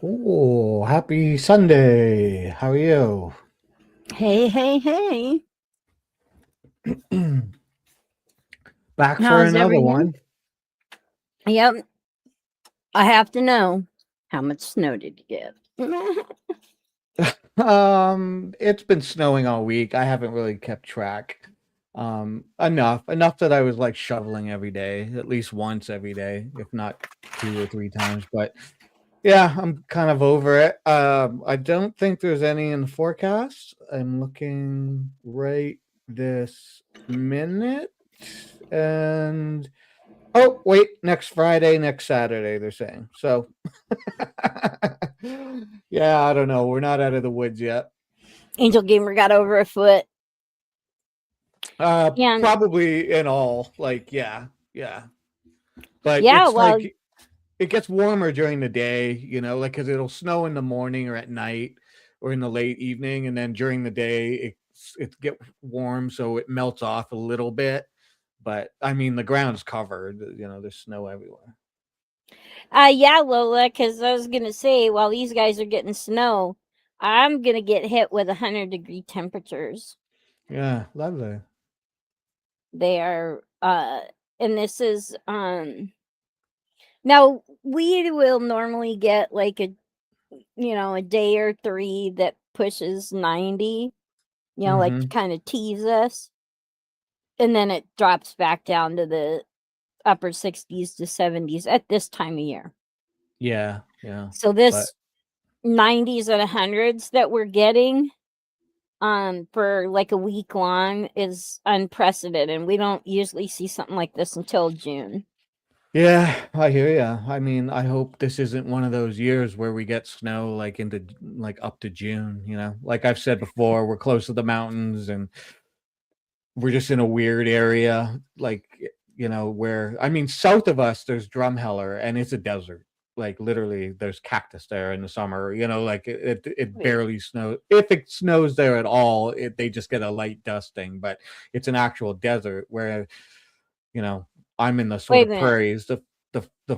Oh, happy Sunday. How are you? Hey, hey, hey. Back for How's another everything? one. Yep. I have to know, how much snow did you get? It's been snowing all week. I haven't really kept track. Enough that I was like shoveling every day, at least once every day, if not 2 or 3 times. But yeah, I'm kind of over it. I don't think there's any in the forecast. I'm looking right this minute, and oh, wait, next Friday, next Saturday, they're saying. So, yeah, I don't know. We're not out of the woods yet. Angel Gamer got over a foot. And Probably in all, like, yeah, yeah. But yeah, it's well, like it gets warmer during the day, like because it'll snow in the morning or at night or in the late evening, and then during the day it get warm, so it melts off a little bit. But I mean, the ground's covered. There's snow everywhere. yeah, Lola, because I was gonna say, while these guys are getting snow, I'm gonna get hit with 100-degree temperatures. Yeah, lovely. They are, and this is, now we will normally get like a day or three that pushes 90, like to Mm-hmm. kind of tease us. And then it drops back down to the upper 60s to 70s at this time of year. Yeah, yeah. So But this 90s and 100s that we're getting for like a week long is unprecedented, and we don't usually see something like this until June. yeah, I hear ya. I mean, I hope this isn't one of those years where we get snow like into like up to June. Like I've said before, we're close to the mountains and we're just in a weird area, like where I mean, south of us there's Drumheller and it's a desert. Like literally there's cactus there in the summer, like it Wait, barely snows. If it snows there at all, they just get a light dusting, but it's an actual desert where you know I'm in the sort wait a of minute. prairies, the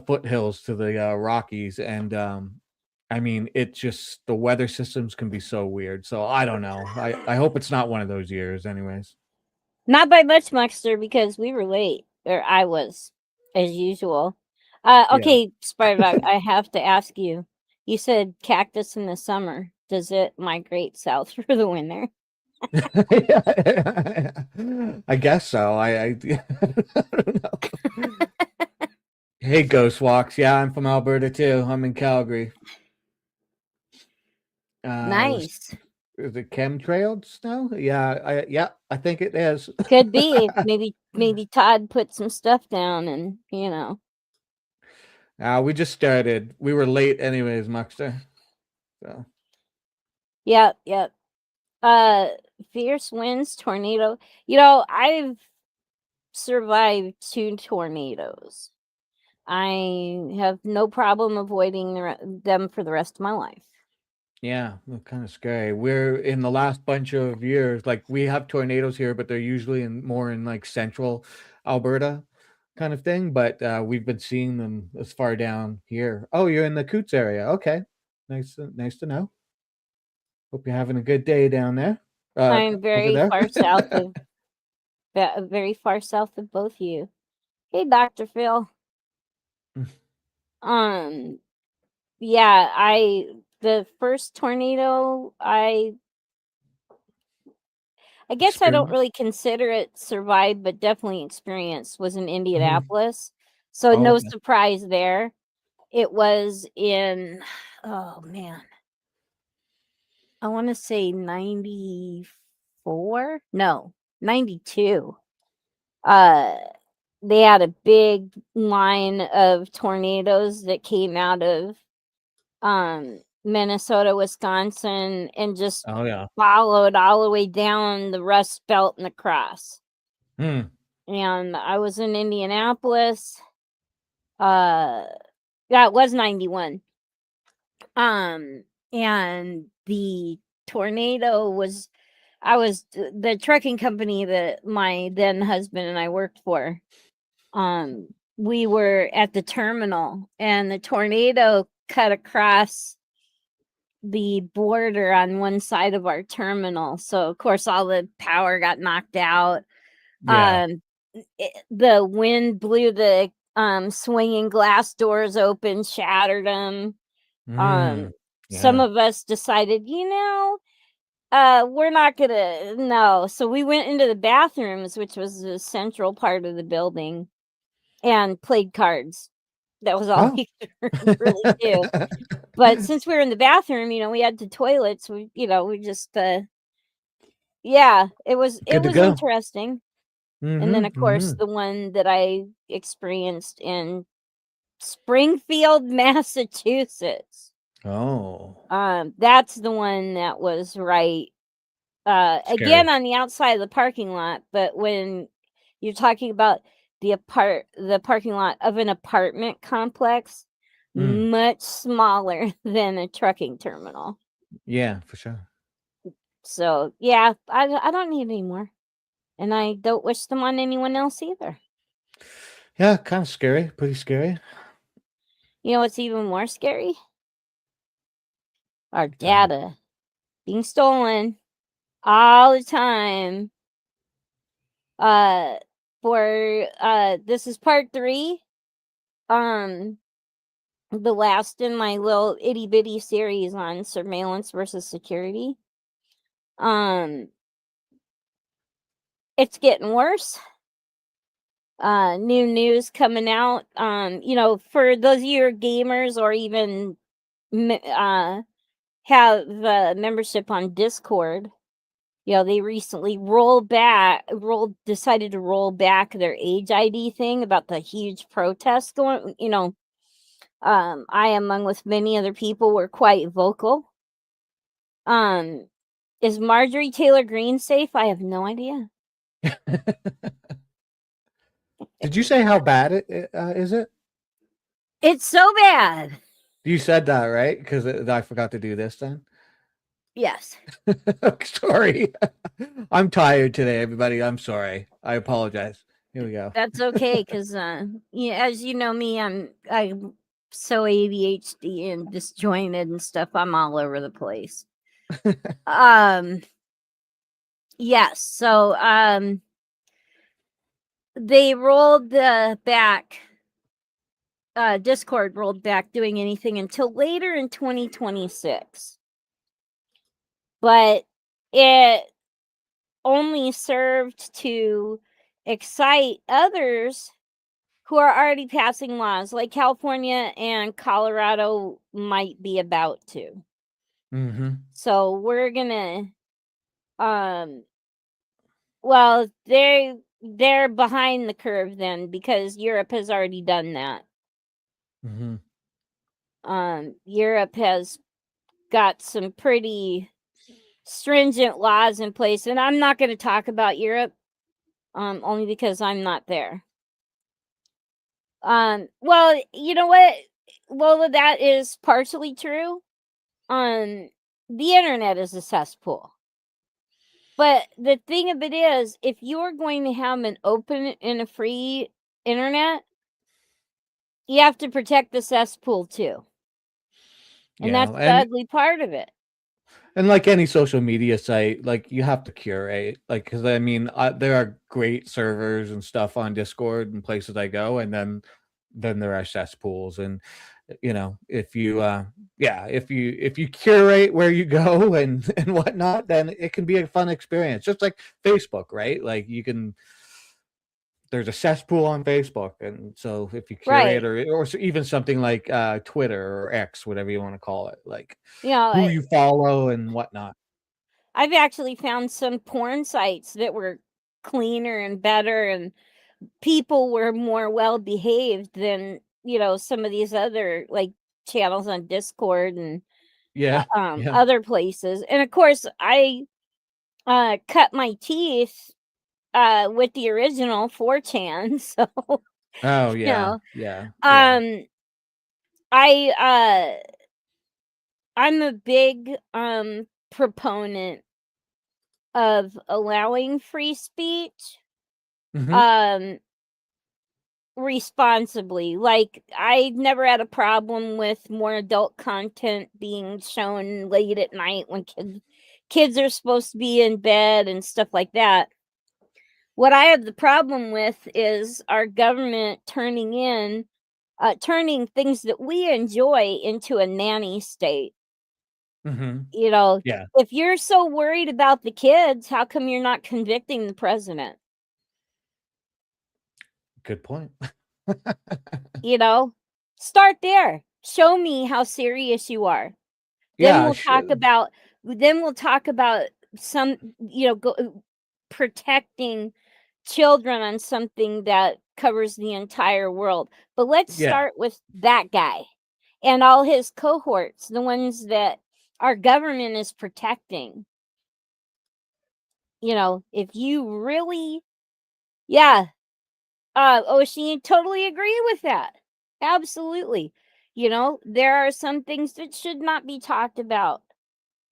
foothills to the Rockies, and I mean, it just the weather systems can be so weird. So I don't know. I hope it's not one of those years, anyways. Not by much, Muxter, because we were late. Or I was, as usual. Yeah. Okay, Spider Dog, I have to ask you. You said cactus in the summer. Does it migrate south for the winter? I guess so. I don't know. Hey, Ghost Walks. Yeah, I'm from Alberta too. I'm in Calgary. Was Nice. is it chemtrailed snow? Yeah, I think it is. Could be. Maybe Todd put some stuff down and, We just started. We were late anyways, Muxter. So Yep, yep. Uh Fierce winds, tornado. I've survived 2 tornadoes. I have no problem avoiding them for the rest of my life. yeah, kind of scary. We're in the last bunch of years, like we have tornadoes here, but they're usually more in like central Alberta kind of thing. But we've been seeing them as far down here. Oh, you're in the Coots area. Okay. Nice to know. Hope you're having a good day down there. I'm Over very there. far very far south of both you. Hey, Dr. Phil. Um, yeah, the first tornado, I guess I don't Experience. really consider it survived, but definitely experienced, was in Mhm. Indianapolis. So Oh, no okay. surprise there. It was in, oh man, I want to say 94? No, 92. Uh they had a big line of tornadoes that came out of Minnesota, Wisconsin, and just Oh yeah. followed all the way down the Rust Belt and across. Hmm. And I was in Indianapolis. Yeah, it was 91. And the tornado was the trucking company that my then husband and I worked for. We were at the terminal and the tornado cut across the border on one side of our terminal. So of course all the power got knocked out. Yeah. The wind blew the swinging glass doors open, shattered them. Mm. Some Yeah. of us decided, we're not gonna no. So we went into the bathrooms, which was the central part of the building, and played cards. That was all Oh. we could really do. But since we were in the bathroom, we had the toilets. We just yeah, it was Good to go. interesting. And then Mm-hmm. of course Mm-hmm. the one that I experienced in Springfield, Massachusetts. Oh, That's the one that was right again scary. on the outside of the parking lot, but when you're talking about the parking lot of an apartment complex, Mm. much smaller than a trucking terminal. Yeah, for sure. So, yeah, I don't need any more, and I don't wish them on anyone else either. Yeah, kind of scary. Pretty scary. You know what's even more scary? Our Tell me. data being stolen all the time. Uh, for this is part 3. Um, the last in my little itty bitty series on surveillance versus security. Um, it's getting worse. New news coming out. For those of you who are gamers or even have membership on Discord, they recently decided to roll back their age ID thing about the huge protests going. I, among with many other people, were quite vocal. Is Marjorie Taylor Greene safe? I have no idea. Did you say how bad is it? It's so bad. You said that, right? Because I forgot to do this then. Yes. Sorry. I'm tired today, everybody. I'm sorry. I apologize. Here we go. That's okay, because as you know me, I'm so ADHD and disjointed and stuff. I'm all over the place. Yes. So they rolled back. Discord rolled back doing anything until later in 2026, but it only served to excite others who are already passing laws, like California and Colorado might be about to. Mm-hmm. So we're gonna, well, they're behind the curve then because Europe has already done that. Mm-hmm. Europe has got some pretty stringent laws in place, and I'm not going to talk about Europe, only because I'm not there. Well, you know what? Well, that is partially true. The internet is a cesspool. But the thing of it is, if you're going to have an open and a free internet, you have to protect the cesspool too. And Yeah, that's the ugly part of it. and like any social media site, like you have to curate, like because I mean, there are great servers and stuff on Discord and places I go, and then there are cesspools, and if you if you curate where you go and whatnot, then it can be a fun experience, just like Facebook, right? Like there's a cesspool on Facebook, and so if you curate Right. or even something like Twitter or X, whatever you want to call it, like You know, who you follow and whatnot. I've actually found some porn sites that were cleaner and better and people were more well behaved than, some of these other, like, channels on Discord and Yeah. Yeah. other places. And of course, I cut my teeth with the original 4chan. So, Oh, you yeah. know, Yeah. Yeah. um I I'm a big proponent of allowing free speech Mhm. um responsibly. Like, I never had a problem with more adult content being shown late at night when kids are supposed to be in bed and stuff like that. What I have the problem with is our government turning things that we enjoy into a nanny state. Mhm. You know, Yeah. if you're so worried about the kids, how come you're not convicting the president? Good point. You know, start there. Show me how serious you are. Then Yeah, we'll talk about some, protecting children on something that covers the entire world. But let's yeah. start with that guy and all his cohorts, the ones that our government is protecting. If you really, yeah, Oshi, totally agree with that. Absolutely. There are some things that should not be talked about.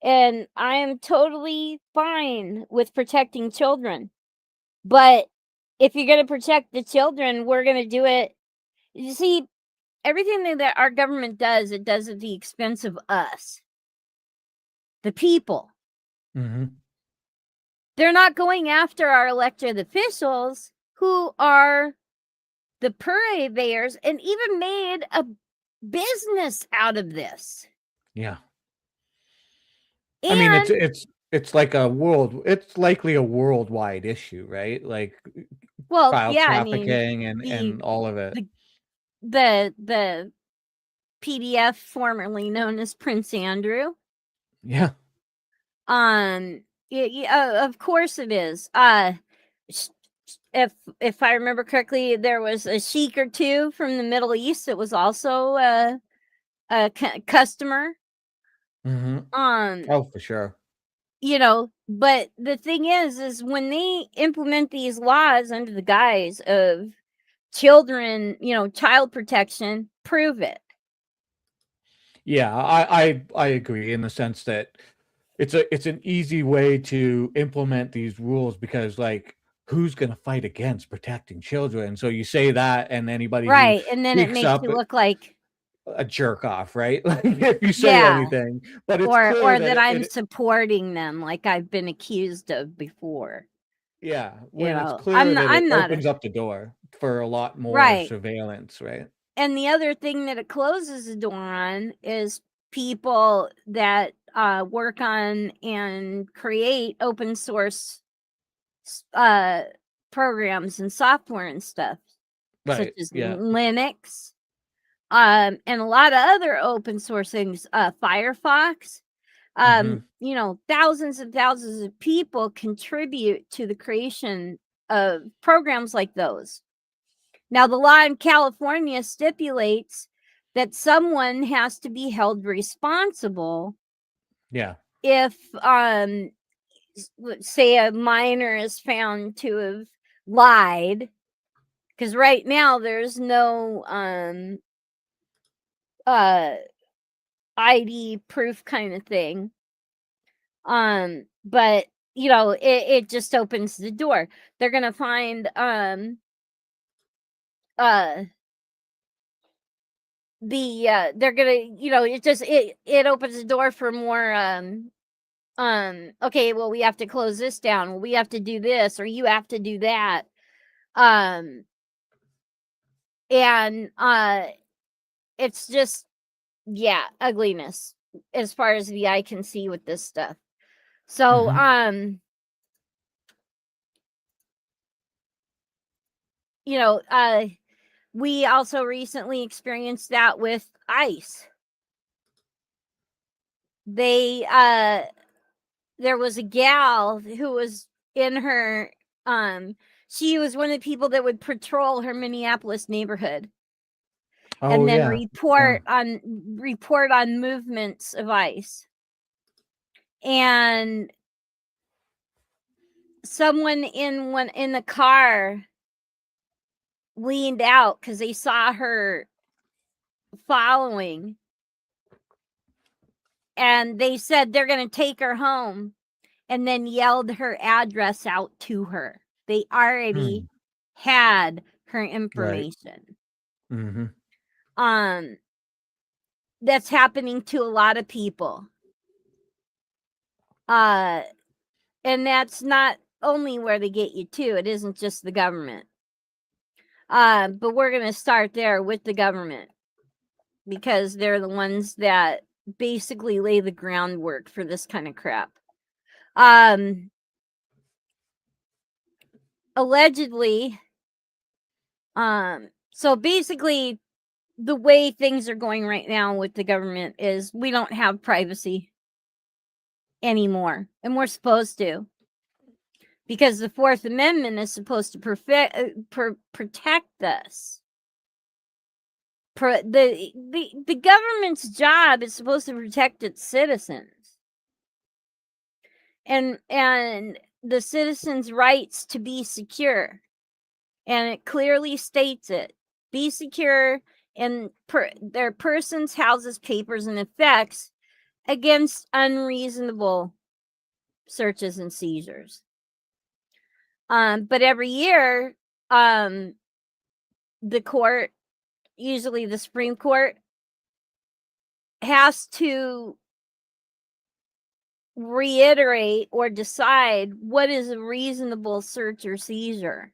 And I am totally fine with protecting children. But if you're going to protect the children, we're going to do it. You see, everything that our government does, it does at the expense of us, the people. Mhm. They're not going after our elected officials who are the purveyors and even made a business out of this. Yeah. I mean, And it's like a world it's likely a worldwide issue, right? Like, well, child yeah, I mean, trafficking the and all of it. the the PDF formerly known as Prince Andrew. Yeah. Yeah, of course it is. sh- if I remember correctly, there was a sheik or two from the Middle East that was also a customer. Mhm. Um, Oh, for sure. but the thing is when they implement these laws under the guise of children, child protection, prove it. Yeah, I agree in the sense that it's an easy way to implement these rules because, like, who's gonna fight against protecting children? So you say that, and anybody who Right, and then it speaks makes up, you look like, a jerk off, right? Like, if you say yeah, anything, but it's clear or that that I'm it supporting them like I've been accused of before. yeah, when it's I'm clear not that it I'm not a opens up the door for a lot more right. surveillance, right? And the other thing that it closes the door on is people that work on and create open source uh programs and software and stuff, such Right, as yeah. Linux, and a lot of other open source things, Firefox. Mhm. Thousands and thousands of people contribute to the creation of programs like those. Now, the law in California stipulates that someone has to be held responsible Yeah. if, say, a minor is found to have lied. Because right now there's no uh, ID proof kind of thing. But it just opens the door. They're gonna find uh they're gonna it opens the door for more okay, well, we have to close this down, well, we have to do this, or you have to do that. um and it's just, yeah, ugliness as far as the eye can see with this stuff. So Mhm. you know uh we also recently experienced that with ICE. They There was a gal who was in her um She was one of the people that would patrol her Minneapolis neighborhood Oh and then yeah. report on movements of ice. And someone in the car leaned out because they saw her following, and they said they're going to take her home, and then yelled her address out to her. They already had her information. Mm-hmm. That's happening to a lot of people. And that's not only where they get you to. It isn't just the government. But we're going to start there with the government because they're the ones that basically lay the groundwork for this kind of crap. Allegedly, so basically the way things are going right now with the government is we don't have privacy anymore, and we're supposed to, because the Fourth Amendment is supposed to protect us. The government's job is supposed to protect its citizens and the citizens' rights to be secure, and it clearly states it: be secure in their persons, houses, papers, and effects against unreasonable searches and seizures. But every year, the court, usually the Supreme Court, has to reiterate or decide what is a reasonable search or seizure.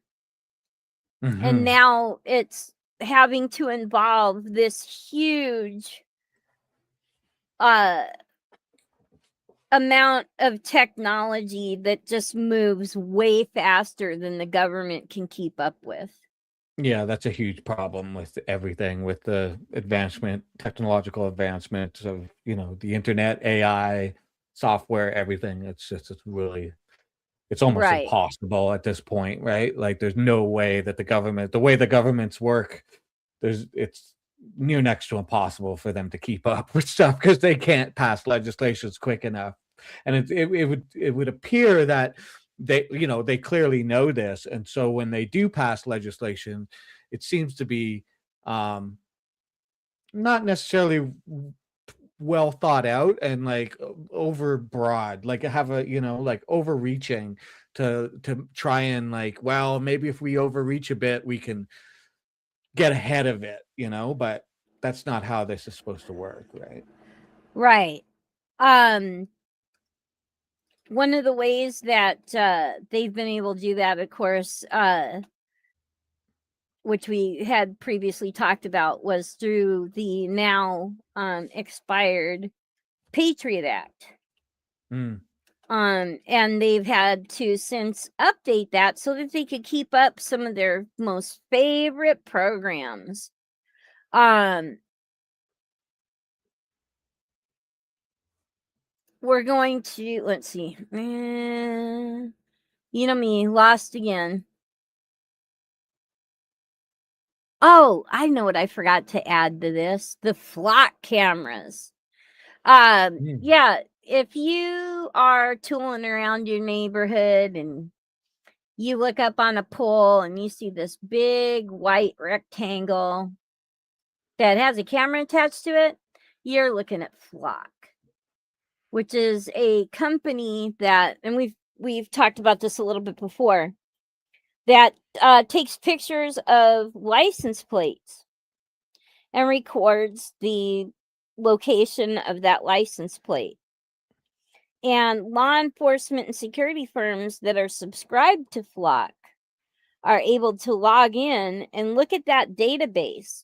Mm-hmm. And now it's having to involve this huge amount of technology that just moves way faster than the government can keep up with. Yeah, that's a huge problem with everything, with the technological advancements of, the internet, AI, software, everything. It's really, it's almost Right. impossible at this point, right? Like there's no way that the way the governments work, it's near next to impossible for them to keep up with stuff because they can't pass legislations quick enough. And it would appear that they clearly know this, and so when they do pass legislation, it seems to be not necessarily well thought out and like over broad, like have a like overreaching to try and like, well, maybe if we overreach a bit we can get ahead of it, but that's not how this is supposed to work, right? Right. One of the ways that they've been able to do that, of course, which we had previously talked about, was through the now expired Patriot Act. Mm. And they've had to since update that so that they could keep up some of their most favorite programs. We're going to, let's see. You know me, lost again. Oh, I know what I forgot to add to this. The flock cameras. Yeah, if you are tooling around your neighborhood and you look up on a pole and you see this big white rectangle that has a camera attached to it, you're looking at Flock, which is a company that, and we've talked about this a little bit before, that takes pictures of license plates and records the location of that license plate. And law enforcement and security firms that are subscribed to Flock are able to log in and look at that database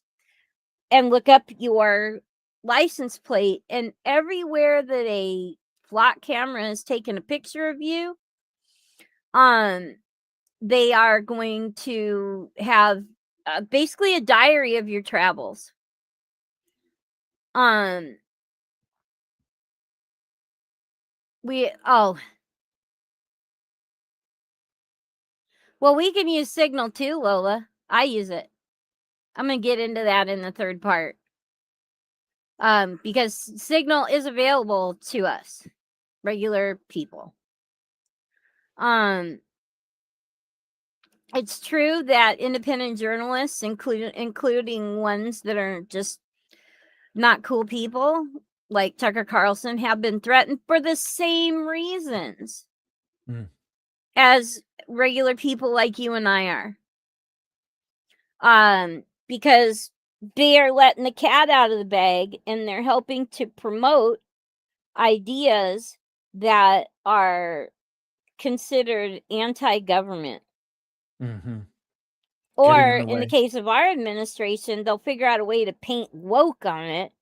and look up your license plate. And everywhere that a Flock camera has taken a picture of you, they are going to have basically a diary of your travels. Well, we can use Signal too, Lola. I use it. I'm gonna get into that in the third part. Because Signal is available to us, regular people. It's true that independent journalists, including ones that are just not cool people, like Tucker Carlson, have been threatened for the same reasons as regular people like you and I are. Because they are letting the cat out of the bag and they're helping to promote ideas that are considered anti-government. Or in the case of our administration, they'll figure out a way to paint woke on it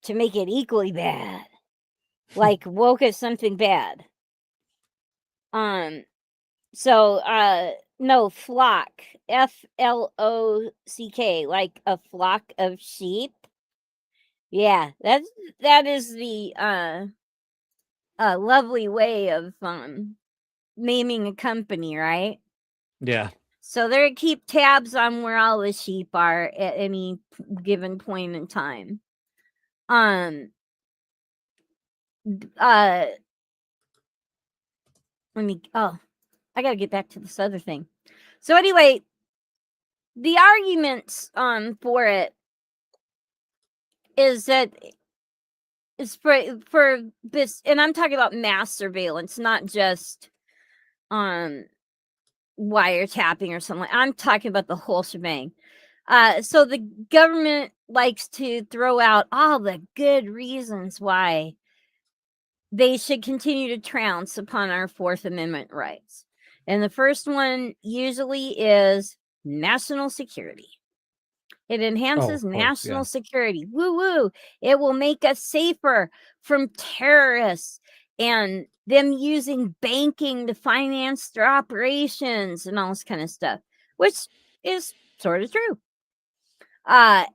to make it equally bad. Like woke is something bad. No, flock, FLOCK, like a flock of sheep. Yeah, that is the lovely way of naming a company, right? Yeah. So they're gonna keep tabs on where all the sheep are at any given point in time. I gotta get back to this other thing. So anyway, the arguments for it is that it's for this, and I'm talking about mass surveillance, not just wiretapping or something. I'm talking about the whole shebang. So the government likes to throw out all the good reasons why they should continue to trounce upon our Fourth Amendment rights. And the first one usually is national security. It enhances national security. Woo woo. It will make us safer from terrorists and them using banking to finance their operations and all this kind of stuff, which is sort of true.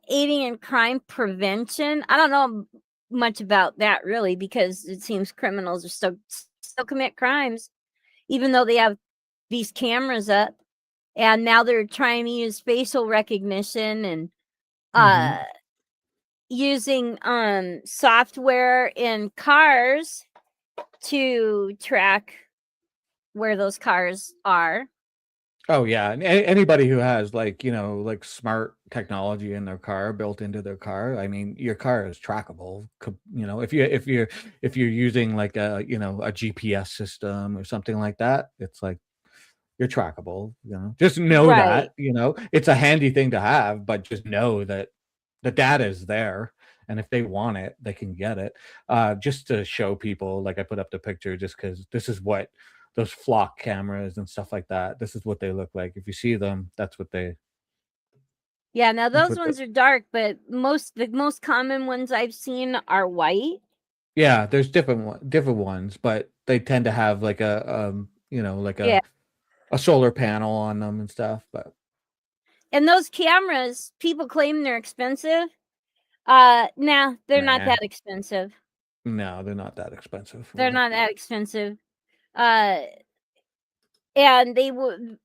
Aiding and crime prevention. I don't know much about that really, because it seems criminals are still commit crimes, even though they have these cameras up, and now they're trying to use facial recognition and using software in cars to track where those cars are. Oh yeah, and anybody who has like smart technology in their car, built into their car. I mean, your car is trackable. If you're using like a GPS system or something like that, it's like you're trackable. Just know that it's a handy thing to have, but just know that the data is there, and if they want it, they can get it. Just to show people, like I put up the picture, just because this is what those flock cameras and stuff like that. This is what they look like. If you see them, that's what they. Yeah, now those ones are dark, but the most common ones I've seen are white. Yeah, there's different ones, but they tend to have like a a solar panel on them and stuff. But and those cameras, people claim they're expensive. Nah, they're not that expensive. No, they're not that expensive. They're not that expensive. And they would,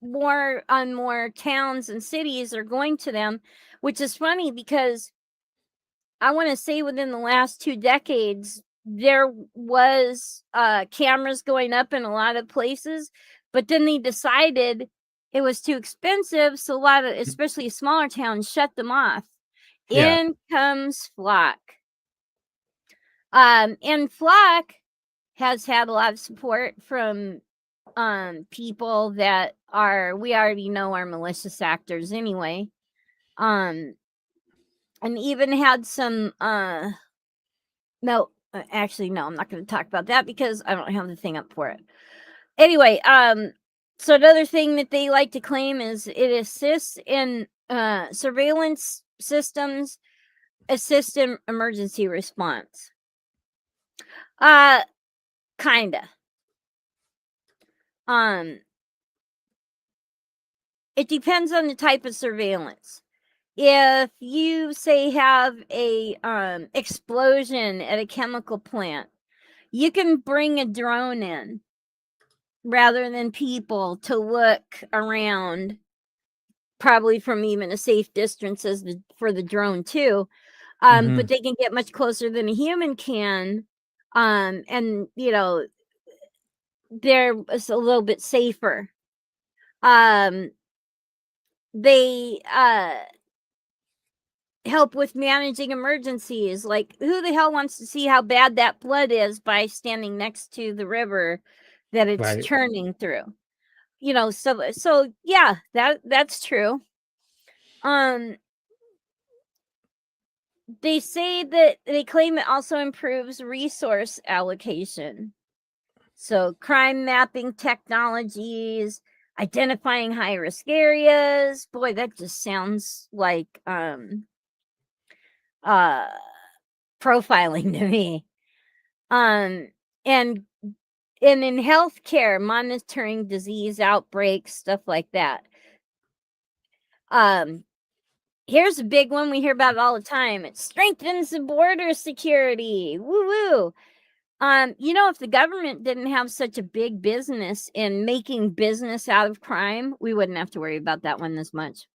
more towns and cities are going to them, which is funny because I want to say within the last 2 decades, there was cameras going up in a lot of places, but then they decided it was too expensive. So a lot of, especially smaller towns, shut them off. Yeah. In comes Flock. And Flock has had a lot of support from people that we already know are malicious actors anyway. And even had some actually no, I'm not going to talk about that because I don't have the thing up for it. Anyway, so another thing that they like to claim is it assists in surveillance systems, assist in emergency response. Kinda. It depends on the type of surveillance. If you say have a explosion at a chemical plant, you can bring a drone in rather than people to look around, probably from even a safe distance for the drone too. But they can get much closer than a human can. And they're a little bit safer. They help with managing emergencies. Like, who the hell wants to see how bad that flood is by standing next to the river that it's Right. churning through? So yeah, that's true. They say that they claim it also improves resource allocation. So crime mapping technologies, identifying high risk areas. Boy, that just sounds like profiling to me. And in healthcare, monitoring disease outbreaks, stuff like that. Here's a big one we hear about all the time. It strengthens the border security. Woo woo. If the government didn't have such a big business in making business out of crime, we wouldn't have to worry about that one as much.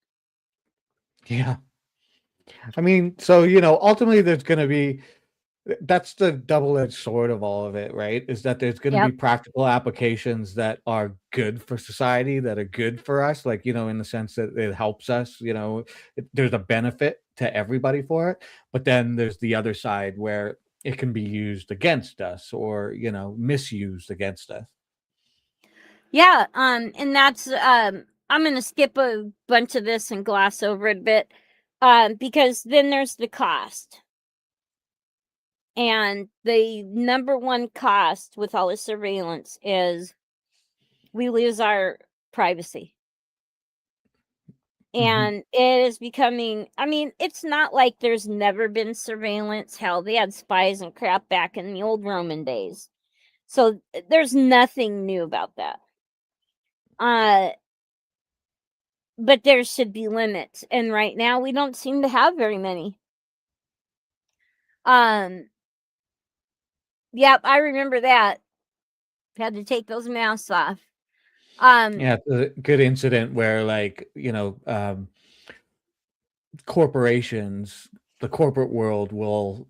Yeah. I mean, so, ultimately there's going to be, that's the double-edged sword of all of it, right? Is that there's going to be Yep. practical applications that are good for society, that are good for us, like, in the sense that it helps us, there's a benefit to everybody for it. But then there's the other side where it can be used against us or, misused against us. Yeah. And that's I'm gonna skip a bunch of this and gloss over it a bit. Because then there's the cost. And the number one cost with all the surveillance is we lose our privacy. Mhm. And it is becoming, I mean, it's not like there's never been surveillance. Hell, they had spies and crap back in the old Roman days. So there's nothing new about that. But there should be limits. And right now we don't seem to have very many. Um, yep, I remember that. Had to take those masks off. Yeah, it's a good incident where, like, corporations, the corporate world will,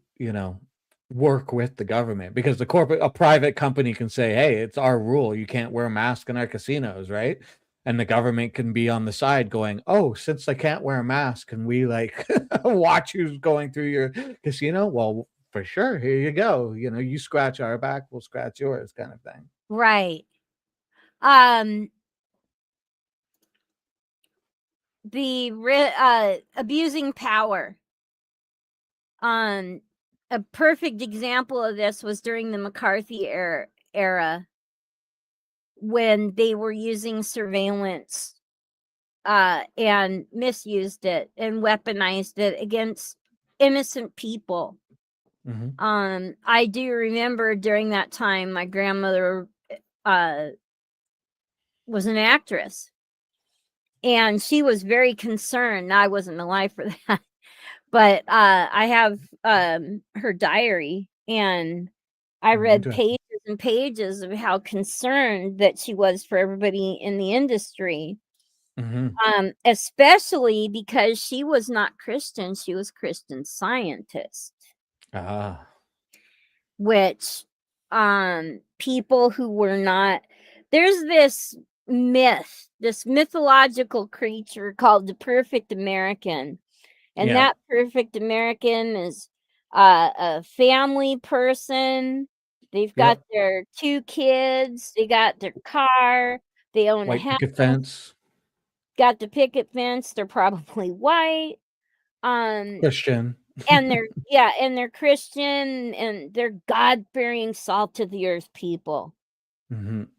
work with the government because a private company can say, "Hey, it's our rule. You can't wear a mask in our casinos," right? And the government can be on the side going, "Oh, since I can't wear a mask, can we like watch who's going through your casino? Well, for sure. Here you go. You scratch our back, we'll scratch yours," kind of thing. right. Um, abusing power. A perfect example of this was during the McCarthy era when they were using surveillance and misused it and weaponized it against innocent people. Mhm. I do remember during that time my grandmother uh was an actress, and she was very concerned. I wasn't alive for that. But I have her diary, and I Mm, read interesting. pages and pages of how concerned that she was for everybody in the industry. Mhm. Especially because she was not Christian, she was Christian Scientist, Ah. which people who were not, there's this mythological creature called the perfect American. And Yeah. that perfect American is a family person. They've got Yep. their 2 kids, they got their car, they own a White house, picket fence, got the picket fence, they're probably white, um, Christian. and they're Christian, and they're God-fearing, salt of the earth people. Mhm.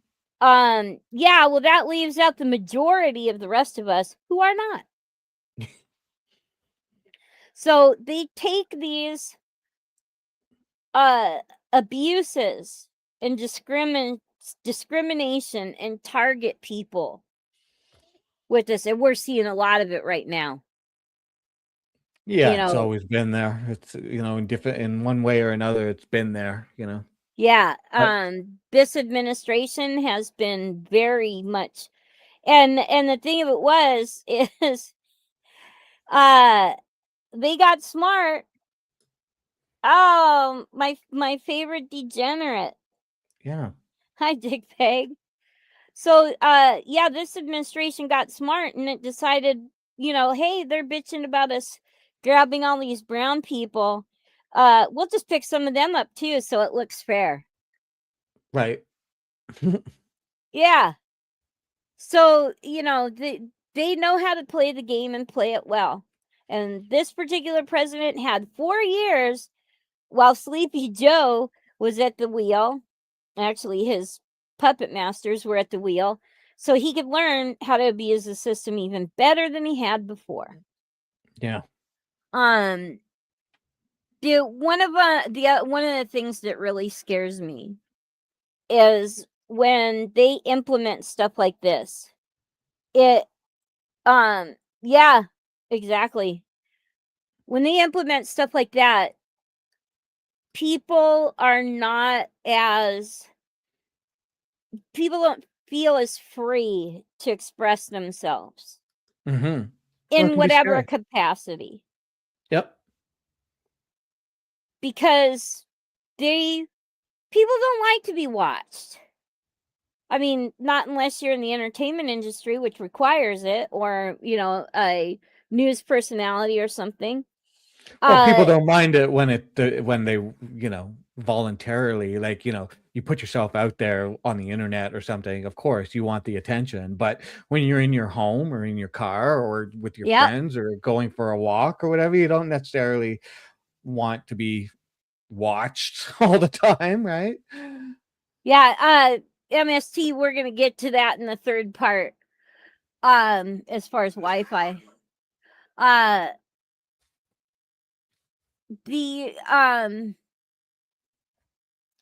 Yeah, well, that leaves out the majority of the rest of us who are not. So they take these uh abuses and discrimination and target people with this, and we're seeing a lot of it right now. you Yeah, it's know always been there. It's, in one way or another, it's been there. Yeah. This administration has been very much, and the thing of it is, they got smart. Oh, my favorite degenerate. Yeah. Hi, Dick Peg. So, yeah, this administration got smart and it decided, hey, they're bitching about us grabbing all these brown people. We'll just pick some of them up too, so it looks fair. Right. Yeah. So, they know how to play the game and play it well. And this particular president had 4 years while Sleepy Joe was at the wheel. Actually, his puppet masters were at the wheel, so he could learn how to abuse the system even better than he had before. Yeah. One of the things that really scares me is when they implement stuff like this. It yeah, exactly. When they implement stuff like that, people don't feel as free to express themselves Mm-hmm. Well, it in can be whatever scary. capacity, Yep. because people don't like to be watched. I mean, not unless you're in the entertainment industry, which requires it, or a news personality or something. Well, people don't mind it when when they, voluntarily, like, you put yourself out there on the internet or something. Of course, you want the attention, but when you're in your home or in your car or with your Yep. friends or going for a walk or whatever, you don't necessarily want to be watched all the time, right? Yeah, MST, we're gonna get to that in the third part. As far as Wi-Fi. Uh the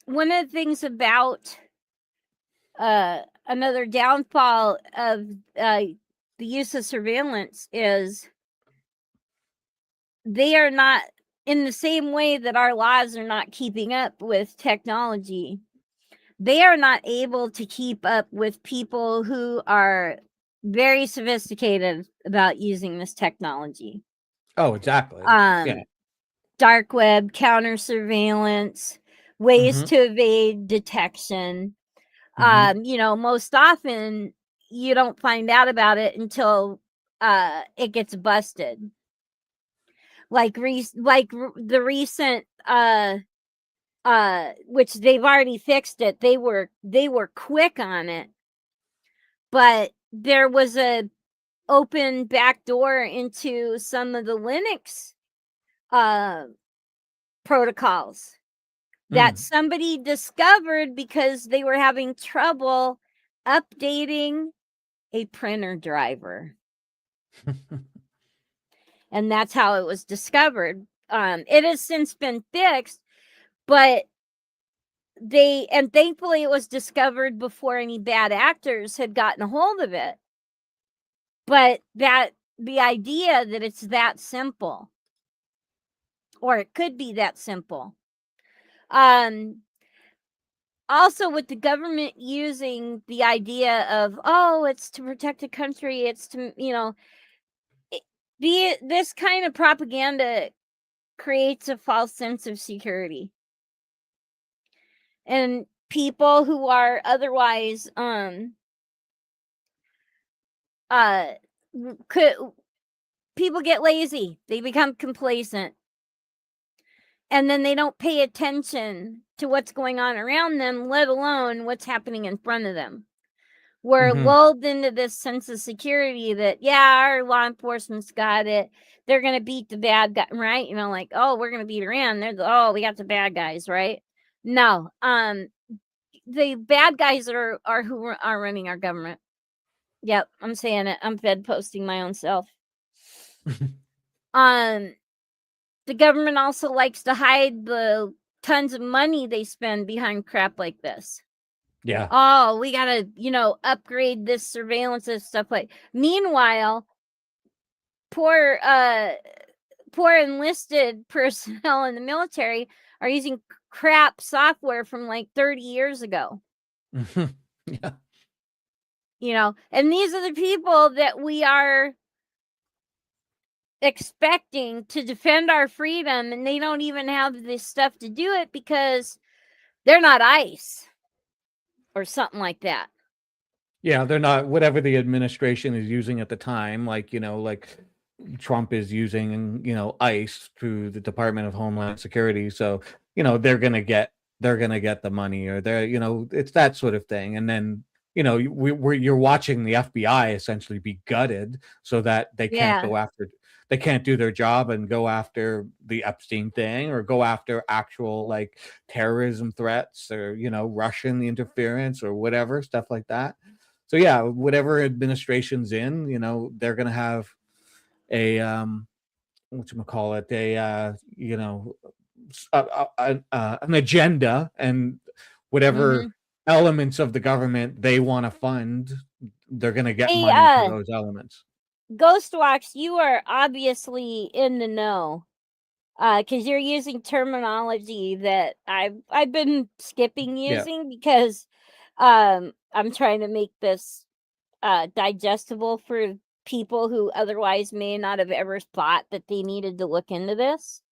One of the things about another downfall of the use of surveillance is they are not, in the same way that our laws are not keeping up with technology, they are not able to keep up with people who are very sophisticated about using this technology. Oh, exactly. Yeah. Dark web, counter surveillance, ways Mhm. to evade detection. Mhm. Most often you don't find out about it until it gets busted. The recent which they've already fixed it. They were quick on it, but there was a open back door into some of the Linux uh protocols that Mm. somebody discovered because they were having trouble updating a printer driver. And that's how it was discovered. It has since been fixed, but thankfully it was discovered before any bad actors had gotten a hold of it. But the idea that it's that simple, or it could be that simple. Also, with the government using the idea of, oh, it's to protect the country, it's to, this kind of propaganda creates a false sense of security. And people who are otherwise uh could people get lazy. They become complacent. And then they don't pay attention to what's going on around them, let alone what's happening in front of them. We're Mhm. lulled into this sense of security that, yeah, our law enforcement's got it. They're going to beat the bad guy, right? Like, oh, we're going to beat Iran. Oh, we got the bad guys, right? No. The bad guys are who are running our government. Yep, I'm saying it. I'm fed posting my own self. Um, the government also likes to hide the tons of money they spend behind crap like this. Yeah. Oh, we gotta, upgrade this surveillance and stuff like. Meanwhile, poor poor enlisted personnel in the military are using crap software from like 30 years ago. Yeah. And these are the people that we are expecting to defend our freedom, and they don't even have this stuff to do it because they're not ICE or something like that. Yeah, they're not whatever the administration is using at the time, like, like Trump is using, ICE through the Department of Homeland Security. So, they're gonna get the money, or it's that sort of thing. And then, you're watching the FBI essentially be gutted so that Yeah. they can't do their job and go after the Epstein thing, or go after actual like terrorism threats, or Russian interference or whatever stuff like that. So yeah, whatever administration's in, they're gonna have a whatchamacallit, an agenda, and whatever Mhm. elements of the government they want to fund, they're gonna get Hey, money for those elements. Ghostwax, you are obviously in the know, because you're using terminology that I've been skipping Yeah. using because I'm trying to make this digestible for people who otherwise may not have ever thought that they needed to look into this.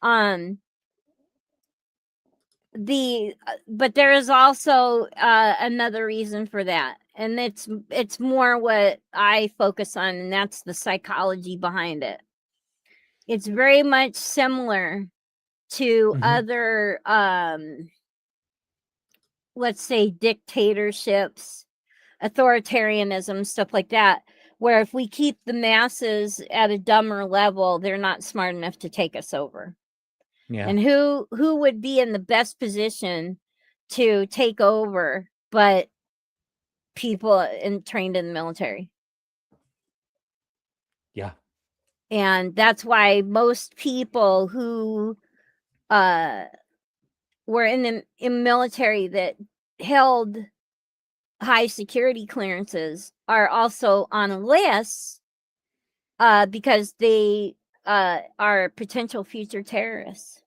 Um, but there is also another reason for that, and it's more what I focus on, and that's the psychology behind it. It's very much similar to Hmm. other let's say dictatorships, authoritarianism, stuff like that, where if we keep the masses at a dumber level, they're not smart enough to take us over. Yeah. And who would be in the best position to take over but people trained in the military? Yeah. And that's why most people who uh were in the military that held high security clearances are also on a list because they are potential future terrorists.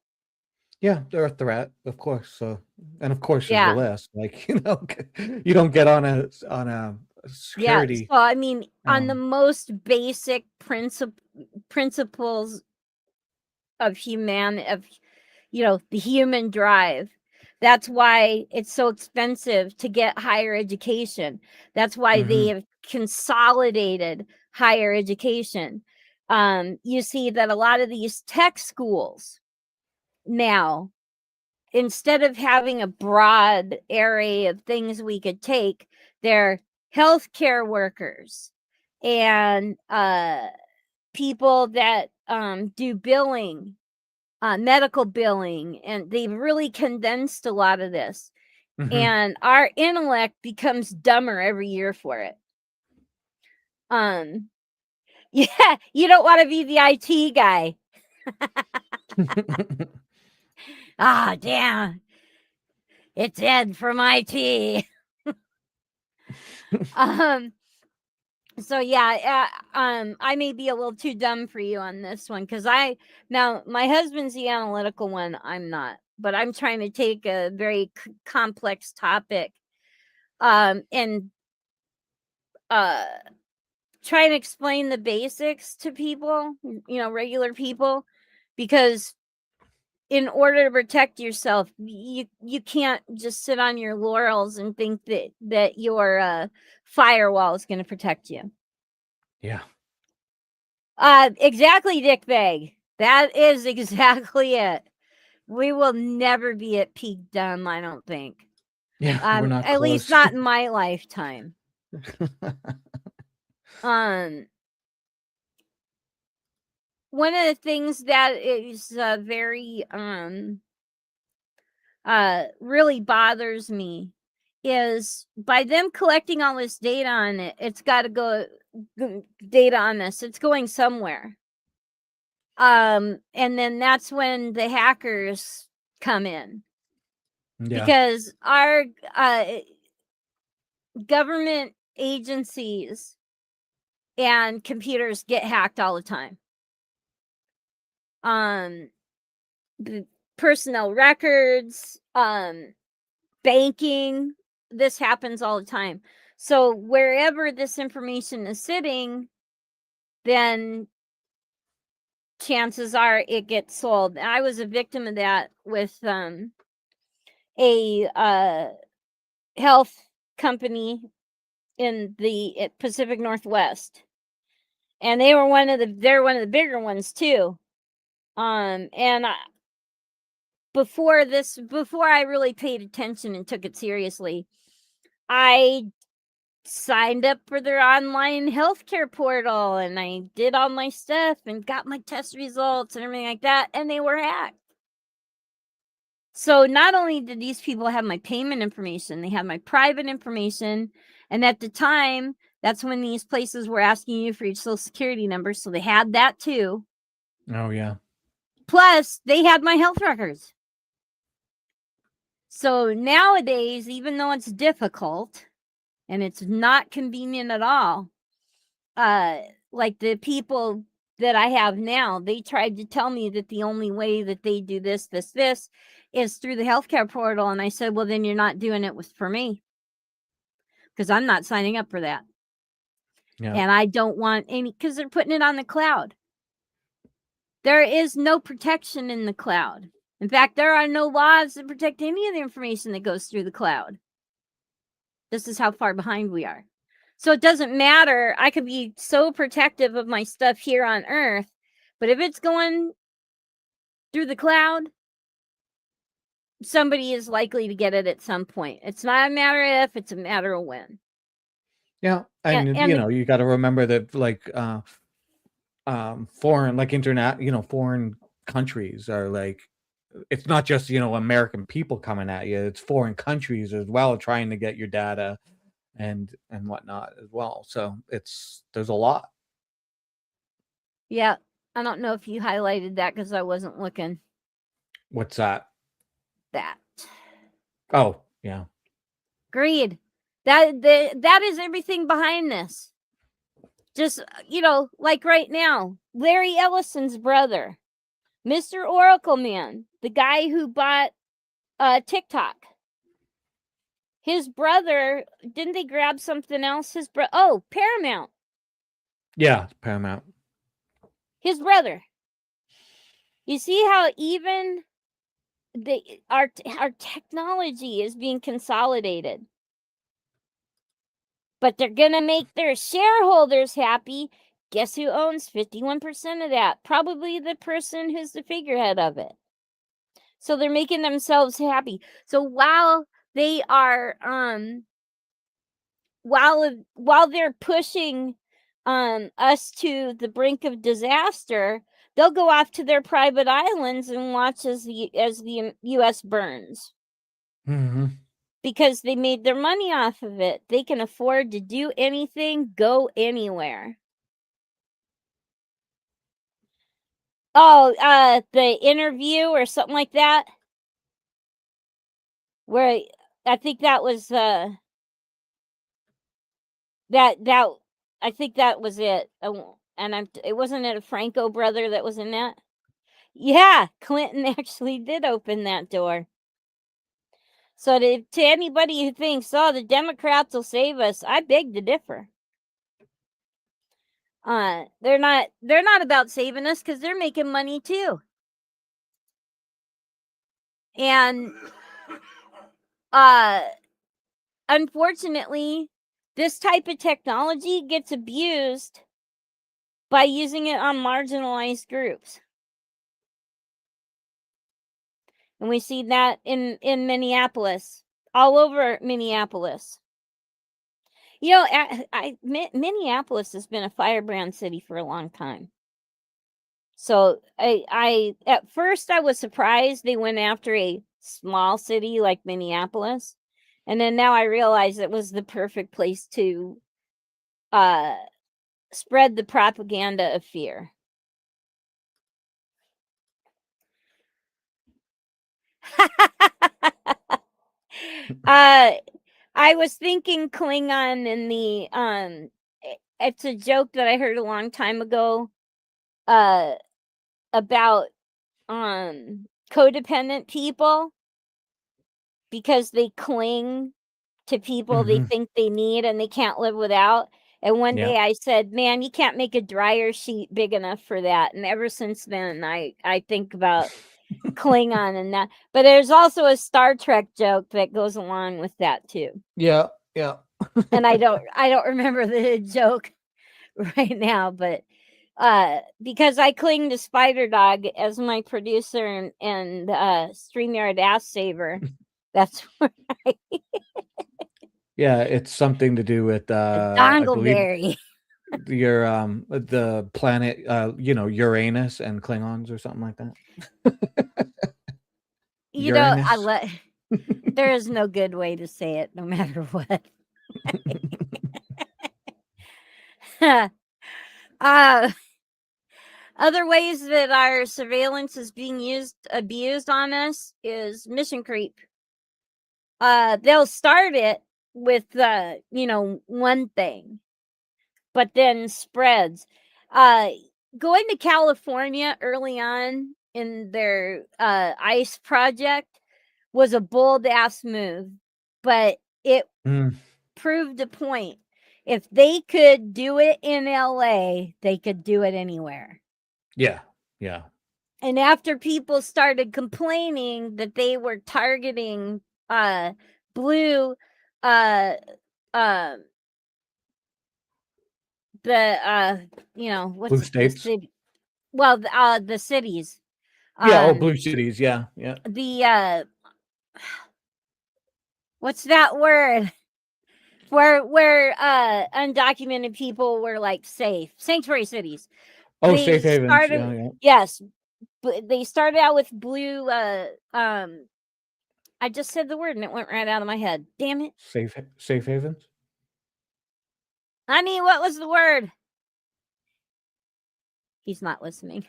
Yeah, they're a threat, of course. So, and of course is the Yeah. list. Like, you don't get on a Yeah. security. So I mean, on the Um, most basic principles of the human drive. That's why it's so expensive to get higher education. That's why they mhm. have consolidated higher education. You see that a lot of these tech schools now, instead of having a broad array of things we could take, they're healthcare workers and people that do billing, medical billing, and they've really condensed a lot of this. Mhm. And our intellect becomes dumber every year for it. Um, yeah, you don't want to be the IT guy. Ah, damn, it's Ed from IT. um, so yeah, I may be a little too dumb for you on this one because now my husband's the analytical one. I'm not, but I'm trying to take a very complex topic and uh try and explain the basics to people, regular people, because in order to protect yourself, you can't just sit on your laurels and think that your firewall is going to protect you. Yeah. Exactly, Dick Bag. That is exactly it. We will never be at peak dumb, I don't think. Yeah, we're not At least close. not in my lifetime. Um, one of the things that is very really bothers me is by them collecting all this data on it, it's got to data on this. It's going somewhere. And then that's when the hackers come in Yeah. because our government agencies and computers get hacked all the time. personnel records, banking. This happens all the time. So wherever this information is sitting, then chances are it gets sold. I was a victim of that with a health company in the Pacific Northwest, and they're one of the bigger ones too. Before I really paid attention and took it seriously, I signed up for their online healthcare portal, and I did all my stuff and got my test results and everything like that, and they were hacked. So not only did these people have my payment information, they had my private information, and at the time, that's when these places were asking you for your social security number, so they had that too. Oh yeah. Plus, they had my health records. So nowadays, even though it's difficult and it's not convenient at all, like the people that I have now, they tried to tell me that the only way that they do this is through the healthcare portal. And I said, well, then you're not doing it for me, because I'm not signing up for that. Yeah. And I don't want any, because they're putting it on the cloud. There is no protection in the cloud. In fact, there are no laws that protect any of the information that goes through the cloud. This is how far behind we are. So it doesn't matter. I could be so protective of my stuff here on Earth, but if it's going through the cloud, somebody is likely to get it at some point. It's not a matter of if, it's a matter of when. Yeah. And you got to remember that, like, foreign, like foreign countries are like, it's not just, American people coming at you. It's foreign countries as well trying to get your data and whatnot as well. So there's a lot. Yeah. I don't know if you highlighted that because I wasn't looking. What's that? That. Oh, yeah. Greed. That is everything behind this. Just, like right now, Larry Ellison's brother, Mr. Oracle Man, the guy who bought TikTok. His brother, didn't they grab something else? Paramount. Yeah, Paramount. His brother. You see how even our technology is being consolidated. But they're going to make their shareholders happy. Guess who owns 51% of that? Probably the person who's the figurehead of it. So they're making themselves happy. So while they are while they're pushing us to the brink of disaster, they'll go off to their private islands and watch as the US burns. Mm-hmm. Because they made their money off of it. They can afford to do anything, go anywhere. Oh, the interview or something like that, where I think that was that I think that was it. And it wasn't it a Franco brother that was in that? Yeah, Clinton actually did open that door. So to anybody who thinks, oh, the Democrats will save us, I beg to differ. They're not about saving us, because they're making money too. And unfortunately, this type of technology gets abused by using it on marginalized groups. And we see that in Minneapolis, all over Minneapolis. Minneapolis has been a firebrand city for a long time. So I at first I was surprised they went after a small city like Minneapolis. And then now I realize it was the perfect place to spread the propaganda of fear. I was thinking Klingon in the it's a joke that I heard a long time ago about codependent people because they cling to people they think they need and they can't live without. And one Yeah. day I said, "Man, you can't make a dryer sheet big enough for that." And ever since then, I think about Klingon and that. But there's also a Star Trek joke that goes along with that too. Yeah. Yeah. And I don't remember the joke right now, but because I cling to Spider Dog as my producer and StreamYard Ass Saver, that's where Yeah, it's something to do with I believe Dongleberry. your the planet Uranus and Klingons or something like that. You know, Uranus. there is no good way to say it, no matter what. Other ways that our surveillance is being abused on us is mission creep. They'll start it with one thing, but then spreads. Going to California early on in their ICE project was a bold ass move, but it proved a point. If they could do it in LA, they could do it anywhere. Yeah. Yeah. And after people started complaining that they were targeting blue what's Blue states. the city? Well, the cities. Yeah, blue cities. Yeah. Yeah. The what's that word? Where undocumented people were like safe. Sanctuary cities. Oh, They safe havens. started, Yeah, yeah. yes, but they started out with blue I just said the word and it went right out of my head. Damn it. Safe havens. Honey, what was the word? He's not listening.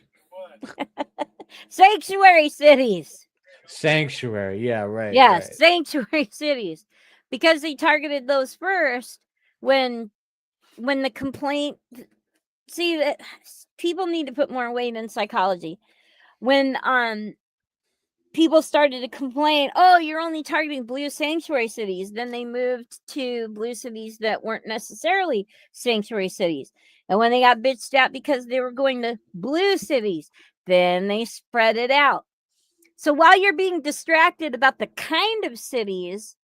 Sanctuary cities. Sanctuary. Yeah, right. Yes, Right. sanctuary cities. Because they targeted those first when the complaint, see, that people need to put more weight in psychology. When people started to complain, "Oh, you're only targeting blue sanctuary cities," then they moved to blue cities that weren't necessarily sanctuary cities. And when they got bitched at because they were going to blue cities, then they spread it out. So while you're being distracted about the kind of cities,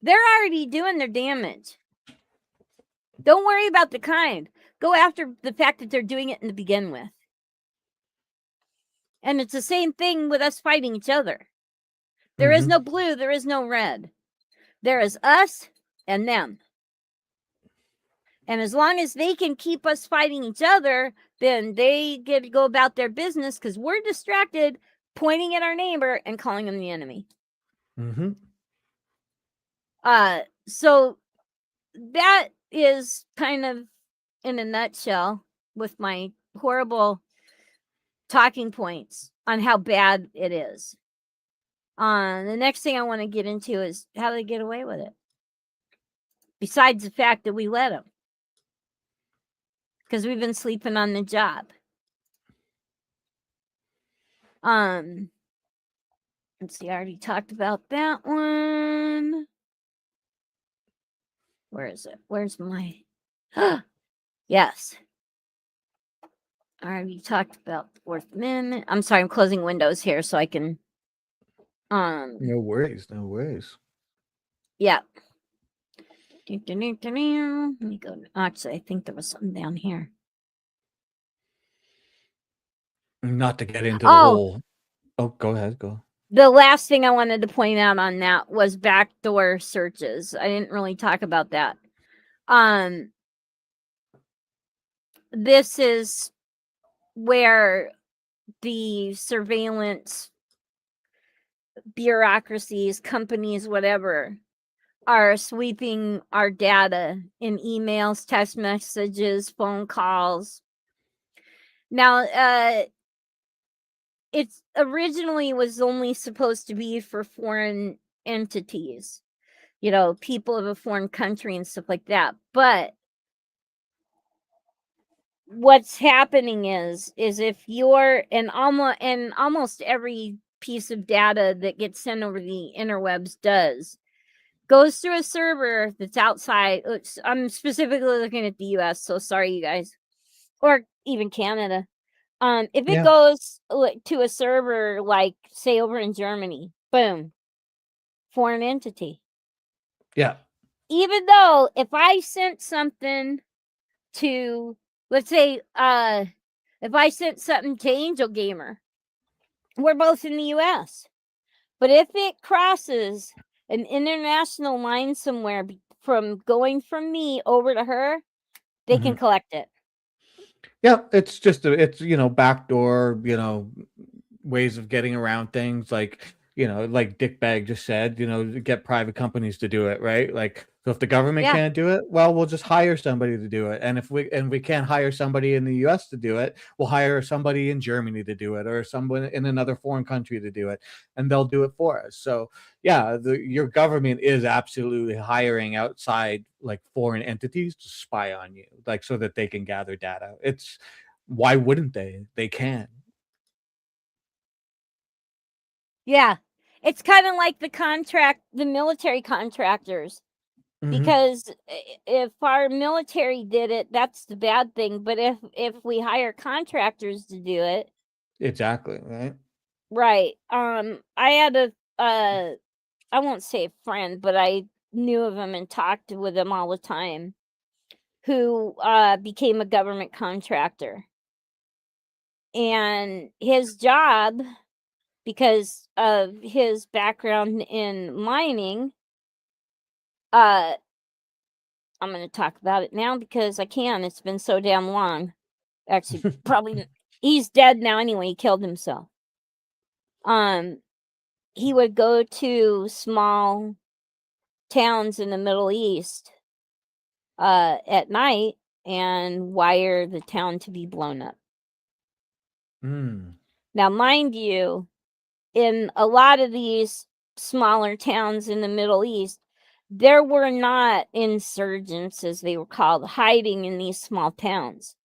they're already doing their damage. Don't worry about the kind. Go after the fact that they're doing it to begin with. And it's the same thing with us fighting each other. There is no blue, there is no red. There is us and them. And as long as they can keep us fighting each other, then they get to go about their business because we're distracted pointing at our neighbor and calling him the enemy. So that is kind of in a nutshell with my horrible talking points on how bad it is. The next thing I want to get into is how they get away with it. Besides the fact that we let them. Because we've been sleeping on the job. Let's see, I already talked about that one. Where is it? Where's my... Yes. I already talked about the Fourth Amendment. I'm sorry, I'm closing windows here so I can... No worries. No worries. Yeah. Let me go. Actually, I think there was something down here. Not to get into the whole... Oh, go ahead. Go. The last thing I wanted to point out on that was backdoor searches. I didn't really talk about that. This is where the surveillance bureaucracies, companies, whatever, are sweeping our data in emails, text messages, phone calls. Now, it's originally was only supposed to be for foreign entities, people of a foreign country and stuff like that. But what's happening is if you're and almost every piece of data that gets sent over the interwebs goes through a server that's outside. I'm specifically looking at the US, so sorry you guys, or even Canada. If it Yeah. goes to a server like say over in Germany, boom, foreign entity. Yeah. Even though if I sent something to, let's say, if I sent something to Angel Gamer, we're both in the US. But if it crosses an international line somewhere from going from me over to her, they can Mhm. collect it. Yeah, it's just it's, backdoor, ways of getting around things like, like Dick Bag just said, to get private companies to do it, right? Like, so if the government Yeah. can't do it, well, we'll just hire somebody to do it. And if we can't hire somebody in the US to do it, we'll hire somebody in Germany to do it or someone in another foreign country to do it, and they'll do it for us. So, yeah, your government is absolutely hiring outside like foreign entities to spy on you, like so that they can gather data. It's why wouldn't they? They can. Yeah. It's kind of like the military contractors. Mhm. Because if our military did it, that's the bad thing. But if we hire contractors to do it, Exactly, right? right? I had I won't say a friend, but I knew of him and talked with him all the time, who became a government contractor, and his job, because of his background in mining, uh I'm going to talk about it now because I can. It's been so damn long. Actually, probably he's dead now anyway. He killed himself. Um, he would go to small towns in the Middle East at night and wire the town to be blown up. Mm. Now, mind you, in a lot of these smaller towns in the Middle East, there were not insurgents, as they were called, hiding in these small towns.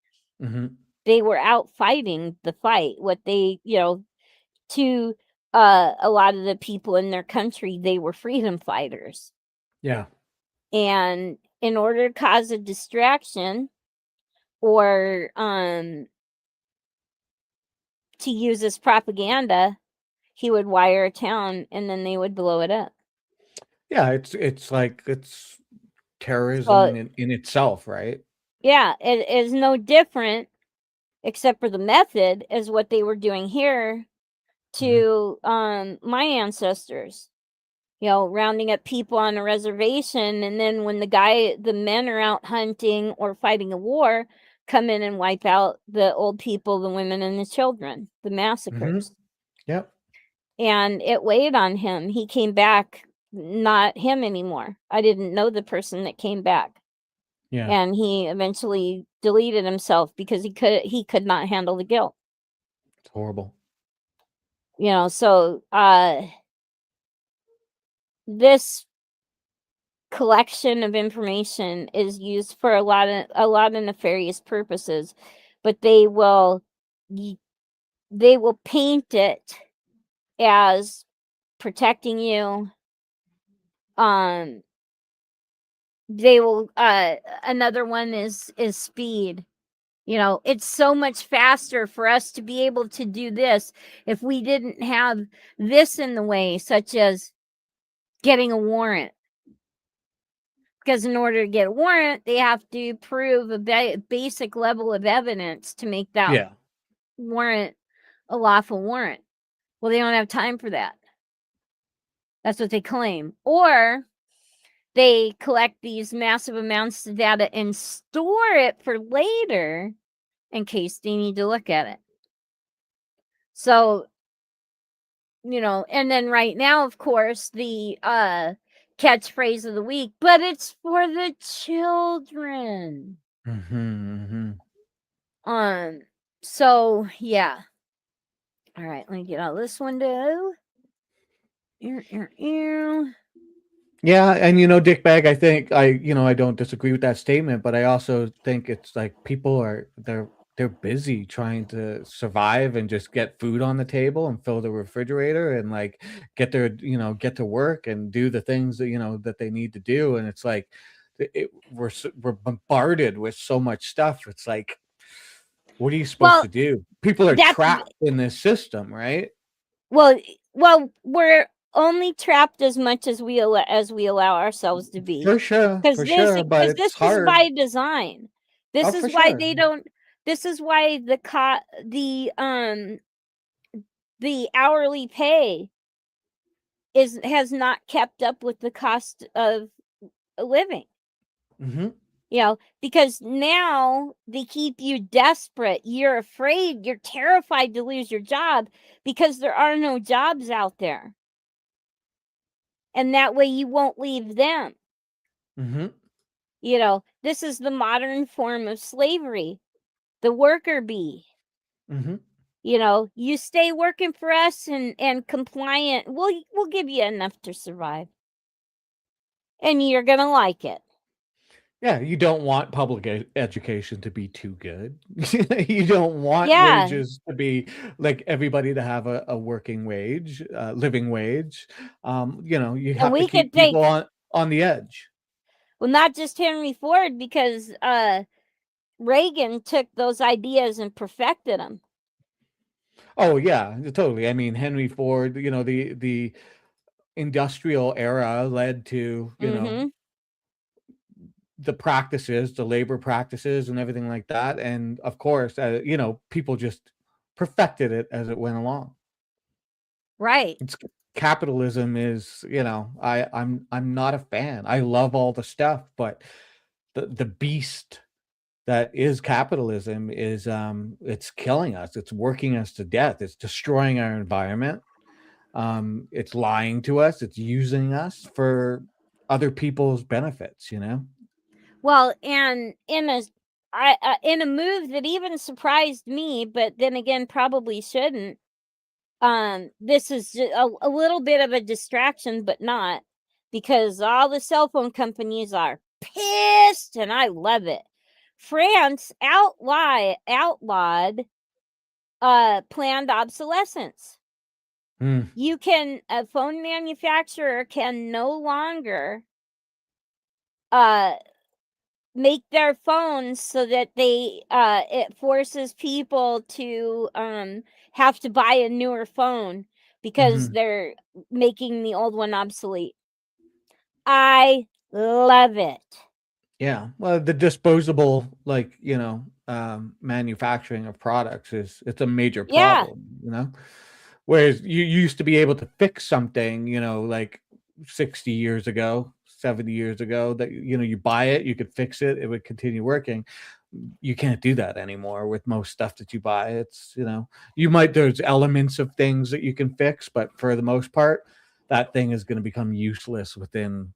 Mhm. They were out fighting the fight. What they, to a lot of the people in their country, they were freedom fighters. Yeah. And in order to cause a distraction or to use as propaganda, he would wire a town and then they would blow it up. Yeah, it's like it's terrorism So in itself, right? yeah, it is no different except for the method as what they were doing here Mhm. to my ancestors. Rounding up people on a reservation, and then when the men are out hunting or fighting a war, come in and wipe out the old people, the women, and the children, the Mhm. massacres. Yep. And it weighed on him. He came back, not him anymore. I didn't know the person that came back. Yeah. And he eventually deleted himself because he could not handle the guilt. It's horrible. So this collection of information is used for a lot of nefarious purposes, but they will paint it as protecting you. um they will another one is speed. It's so much faster for us to be able to do this if we didn't have this in the way, such as getting a warrant. Because in order to get a warrant, they have to prove a basic level of evidence to make that Yeah. warrant a lawful warrant. Well, they don't have time for that. That's what they claim. Or they collect these massive amounts of data and store it for later in case they need to look at it. So, and then right now, of course, the catchphrase of the week, but it's for the children. Mhm. Mhm. So yeah. All right, let me get out of this window. Yeah, and Dickbag, I think I don't disagree with that statement, but I also think it's like people they're busy trying to survive and just get food on the table and fill the refrigerator and like get to work and do the things that they need to do. And it's like we're bombarded with so much stuff. It's like, what are you supposed Well, to do? People are that's trapped in this system, right? well, we're only trapped as much as we allow ourselves to be. For sure, but Because it's this is hard. by design. This Oh, is for why sure. they don't. This is why the hourly pay has not kept up with the cost of living. Hmm. Because now they keep you desperate. You're afraid, you're terrified to lose your job because there are no jobs out there. And that way you won't leave them. Hmm. This is the modern form of slavery, the worker bee. Hmm. You stay working for us and compliant. We'll give you enough to survive. And you're going to like it. Yeah, you don't want public education to be too good. You don't want Yeah. wages to be like everybody to have a working wage, living wage. You And have to we could keep people take, on the edge. well, not just Henry Ford, because Reagan took those ideas and perfected them. Oh yeah, totally. I mean, Henry Ford, the industrial era led to, Mm-hmm. the practices, the labor practices and everything like that. And of course, people just perfected it as it went along. Right. It's capitalism is, I'm not a fan. I love all the stuff, but the beast that is capitalism is it's killing us. It's working us to death. It's destroying our environment. It's lying to us. It's using us for other people's benefits. Well, and in a move that even surprised me, but then again probably shouldn't. This is just a little bit of a distraction, but not, because all the cell phone companies are pissed, and I love it. France outlawed planned obsolescence. Mm, A phone manufacturer can no longer uh make their phones so that it forces people to have to buy a newer phone because mhm. they're making the old one obsolete. I love it. Yeah. Well, the disposable, manufacturing of products it's a major Yeah. problem. Whereas you used to be able to fix something, like 60 years ago, 70 years ago, that, you buy it, you could fix it, it would continue working. You can't do that anymore with most stuff that you buy. There's elements of things that you can fix, but for the most part, that thing is going to become useless within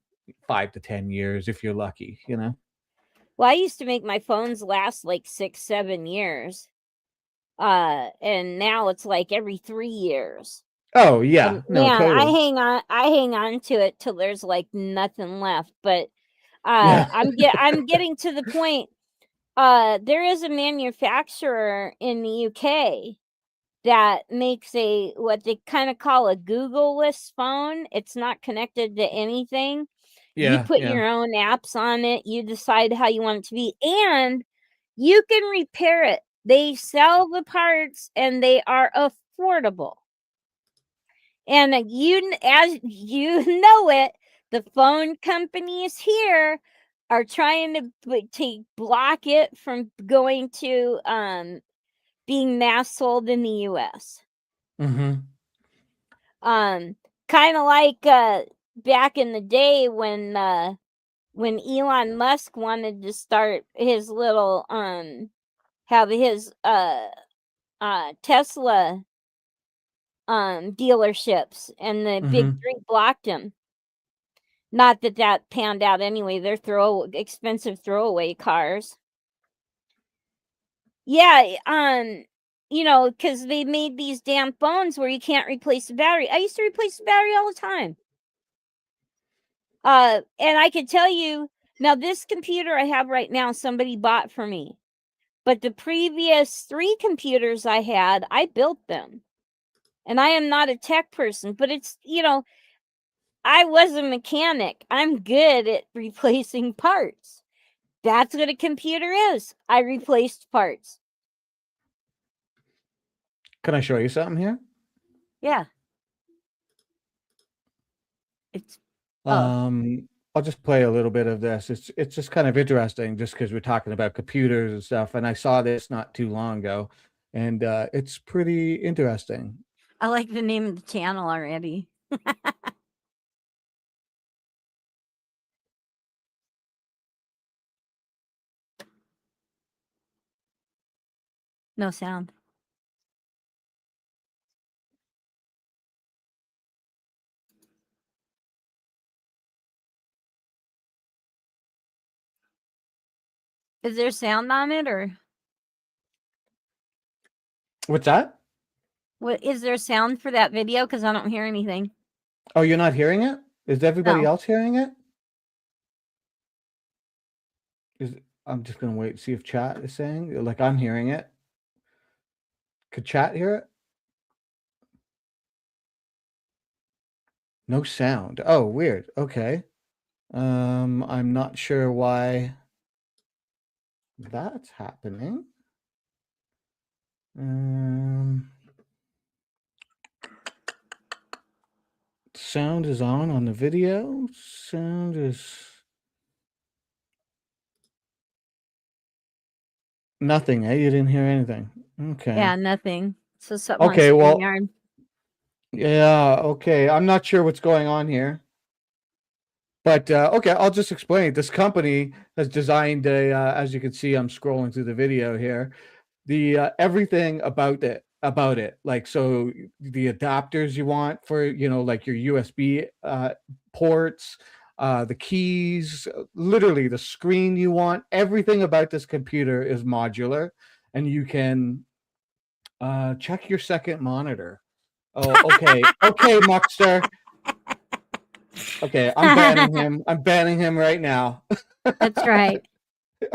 5 to 10 years if you're lucky. Well, I used to make my phones last like 6-7 years. And now it's like every 3 years. Oh And yeah, no, man, totally. I hang on to it till there's like nothing left. But Yeah. I'm getting to the point. There is a manufacturer in the UK that makes what they kind of call a Google-less phone. It's not connected to anything. You Yeah, put yeah. your own apps on it, you decide how you want it to be, and you can repair it. They sell the parts and they are affordable. And as you know it, the phone companies here are trying to block it from going to being mass sold in the US. Mhm. Um, kind of like back in the day when Elon Musk wanted to start his little have his Tesla dealerships, and the big Mhm. three blocked him. Not that that panned out anyway. They're expensive throwaway cars. Yeah, because they made these damn phones where you can't replace the battery. I used to replace the battery all the time. And I can tell you now, this computer I have right now, somebody bought for me. But the previous 3 computers I had, I built them. And I am not a tech person, but it's, I was a mechanic. I'm good at replacing parts. That's what a computer is. I replaced parts. Can I show you something here? Yeah. It's I'll just play a little bit of this. It's just kind of interesting just because we're talking about computers and stuff, and I saw this not too long ago, and it's pretty interesting. I like the name of the channel already. No sound. Is there sound on it or What's that? what is there sound for that video? Because I don't hear anything. Oh, you're not hearing it? Is everybody No. else hearing it? I'm just gonna wait and see if chat is saying, like, I'm hearing it. Could chat hear it? No sound. Oh, weird. Okay. I'm not sure why that's happening. Sound is on the video. Sound is nothing. Eh? You didn't hear anything. Okay. Yeah, nothing. So something on Okay. Well. StreamYard. Yeah. Okay. I'm not sure what's going on here. But okay, I'll just explain. This company has designed a, as you can see, I'm scrolling through the video here. The everything about it, like, so the adapters you want for, like your USB ports, the keys, literally the screen you want, everything about this computer is modular, and you can check your second monitor. Oh, okay. Okay, Muckster. Okay, I'm banning him right now. That's right.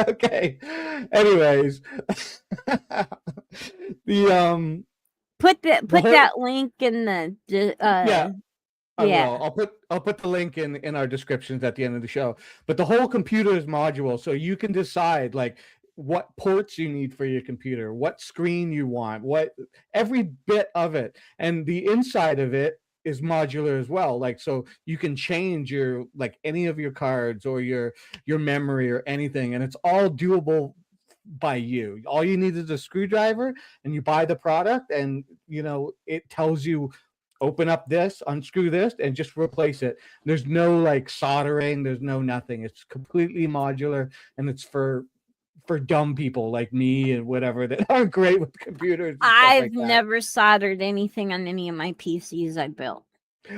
Okay. Anyways, the Put whole, that link in the yeah, I yeah. will. I'll put the link in our descriptions at the end of the show. But the whole computer is modular, so you can decide like what ports you need for your computer, what screen you want, what every bit of it, and the inside of it is modular as well. Like, so you can change your, like, any of your cards or your memory or anything, and it's all doable by you. All you need is a screwdriver, and you buy the product, and it tells you open up this, unscrew this, and just replace it. There's no like soldering, there's no nothing. It's completely modular, and it's for dumb people like me and whatever that aren't great with computers. I've never soldered anything on any of my PCs I built.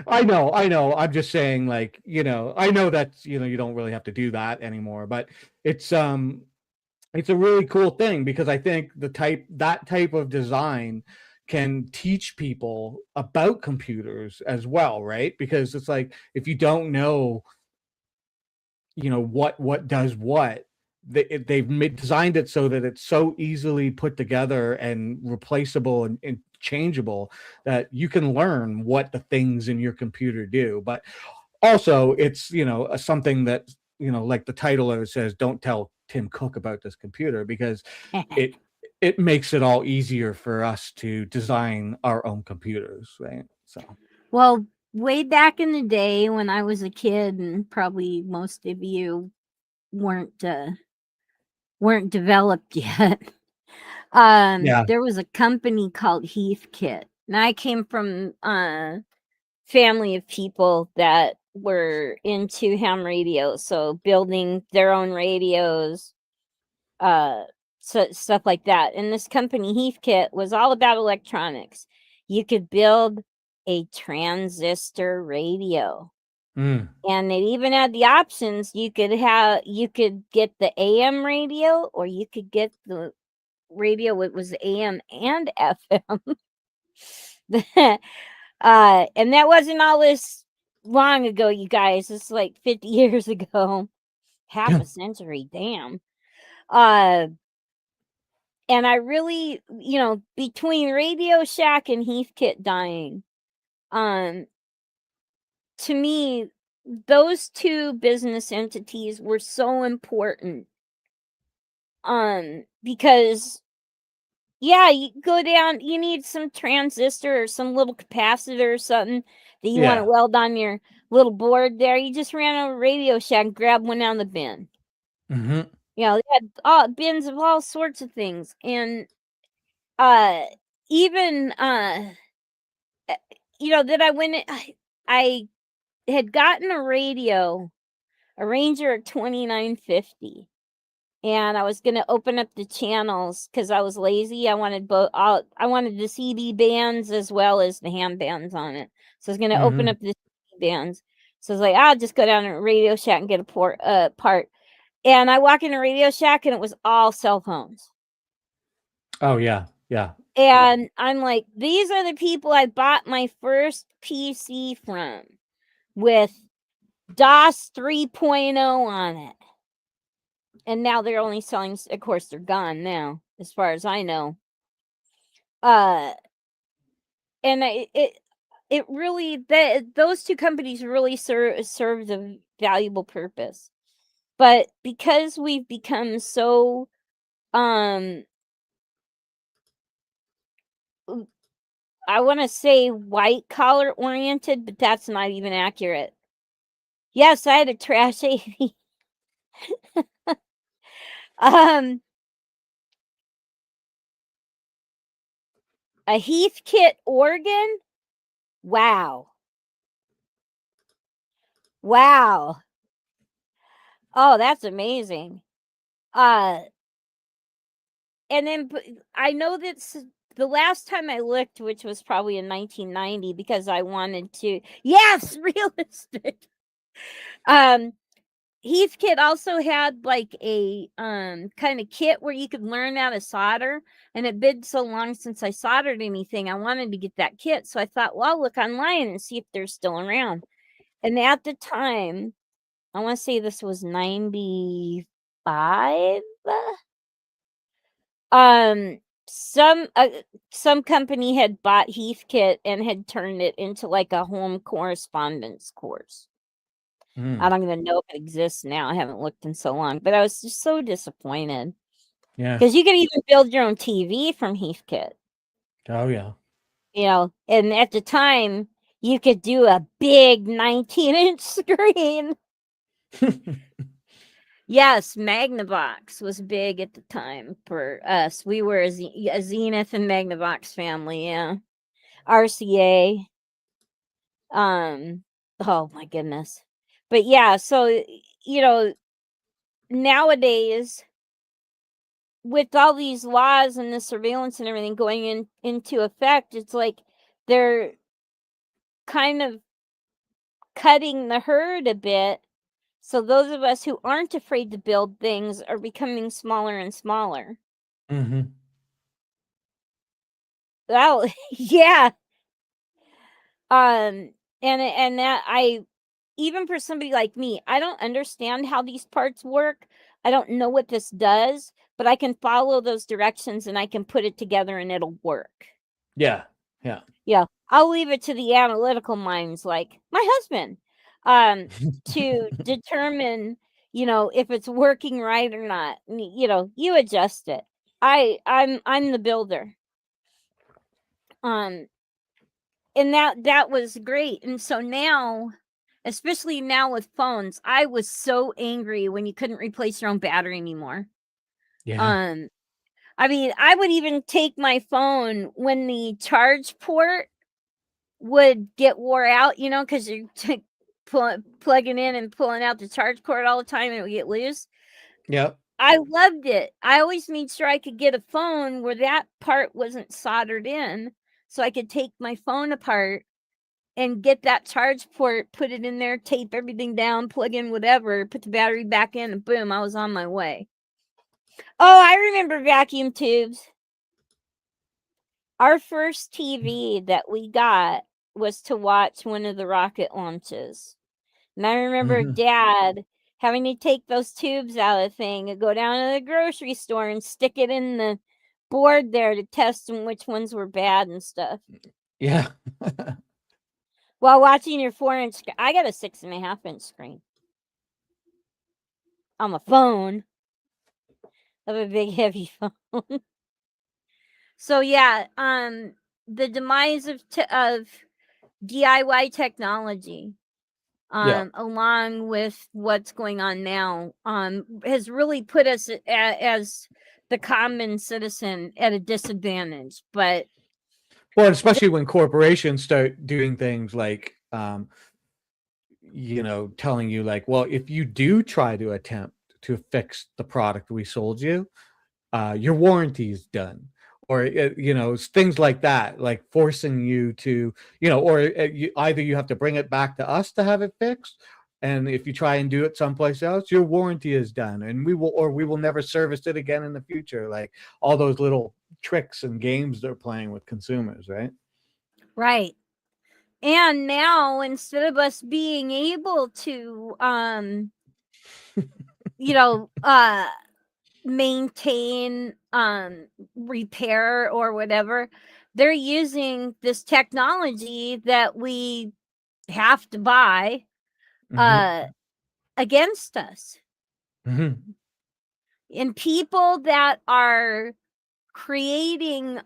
I know. I'm just saying, like, I know that you don't really have to do that anymore, but it's a really cool thing, because I think that type of design can teach people about computers as well, right? Because it's like, if you don't know, what does what, they've designed it so that it's so easily put together and replaceable and changeable, that you can learn what the things in your computer do. But also, it's something that, like the title of it says, don't tell Tim Cook about this computer, because it makes it all easier for us to design our own computers, right? So, well, way back in the day when I was a kid, and probably most of you weren't developed yet. There was a company called Heathkit, and I came from a family of people that were into ham radios, so building their own radios, so stuff like that. And this company Heathkit was all about electronics. You could build a transistor radio. And it even had the options. You could get the AM radio, or you could get the radio. It was AM and FM. And that wasn't all this long ago, you guys. It's like 50 years ago. Half Yeah. a century, damn. Uh, and I really, between Radio Shack and Heathkit dying, um, to me, those two business entities were so important. Because yeah, you go down, you need some transistor or some little capacitor or something that you want to Yeah. weld on your little board there. You just ran over Radio Shack and grabbed one out of the bin. Mm-hmm. They had all bins of all sorts of things. And uh even that I went I had gotten a radio, a Ranger 2950. And I was gonna open up the channels because I was lazy. I wanted both. I wanted the CD bands as well as the ham bands on it. So I was gonna open Mm-hmm. up the CD bands. So I was like, I'll just go down to Radio Shack and get a part. And I walk into Radio Shack and it was all cell phones. Oh yeah. Yeah. And I'm like, these are the people I bought my first PC from with DOS 3.0 on it. And now they're only selling, of course, they're gone now, as far as I know. And it really, those two companies really served a valuable purpose. But because we've become so I want to say white collar oriented, but that's not even accurate. Yes, I had a trash 80. A Heathkit organ. Wow. Wow. Oh, that's amazing. And then I know that the last time I looked, which was probably in 1990, because I wanted to. Yes, realistic. Heathkit also had like a kind of kit where you could learn how to solder, and it been so long since I soldered anything. I wanted to get that kit, so I thought, well, I'll look online and see if they're still around. And at the time, I want to say this was 95. Um, some company had bought Heathkit and had turned it into like a home correspondence course. I Mm. don't even know if it exists now. I haven't looked in so long, but I was just so disappointed Yeah. because you could even build your own TV from Heathkit, Oh yeah. and at the time you could do a big 19-inch screen. Yes, Magnavox was big at the time for us. We were a Zenith and Magnavox family, yeah. RCA. Oh my goodness. But yeah, so nowadays with all these laws and the surveillance and everything going into effect, it's like they're kind of cutting the herd a bit. So those of us who aren't afraid to build things are becoming smaller and smaller. Mm-hmm. Well, yeah. And that even for somebody like me, I don't understand how these parts work. I don't know what this does, but I can follow those directions and I can put it together and it'll work. Yeah. Yeah. Yeah, I'll leave it to the analytical minds like my husband to determine, if it's working right or not. You adjust it. I'm the builder. Um and that was great. And so now, especially now with phones, I was so angry when you couldn't replace your own battery anymore. Yeah. Um I mean, I would even take my phone when the charge port would get wore out, because you're plugging in and pulling out the charge cord all the time and it would get loose. Yep. I loved it. I always made sure I could get a phone where that part wasn't soldered in so I could take my phone apart and get that charge port, put it in there, tape everything down, plug in whatever, put the battery back in, and boom, I was on my way. Oh, I remember vacuum tubes. Our first TV that we got was to watch one of the rocket launches. And I remember Mhm. Dad having to take those tubes out of the thing and go down to the grocery store and stick it in the board there to test them which ones were bad and stuff. Yeah. While watching your 4-inch, I got a 6.5-inch screen on my phone. I have a big heavy phone. So yeah, the demise of DIY technology, Yeah. along with what's going on now, has really put us as the common citizen at a disadvantage. But Well, especially when corporations start doing things like, telling you like, well, if you do try to attempt to fix the product we sold you, your warranty is done. Or, things like that, like forcing you to, or either you have to bring it back to us to have it fixed. And if you try and do it someplace else, your warranty is done and we will never service it again in the future. Like all those little tricks and games they're playing with consumers, right? right. And now instead of us being able to you know, maintain, repair or whatever, they're using this technology that we have to buy Hmm. against us. Hmm. And people that are creating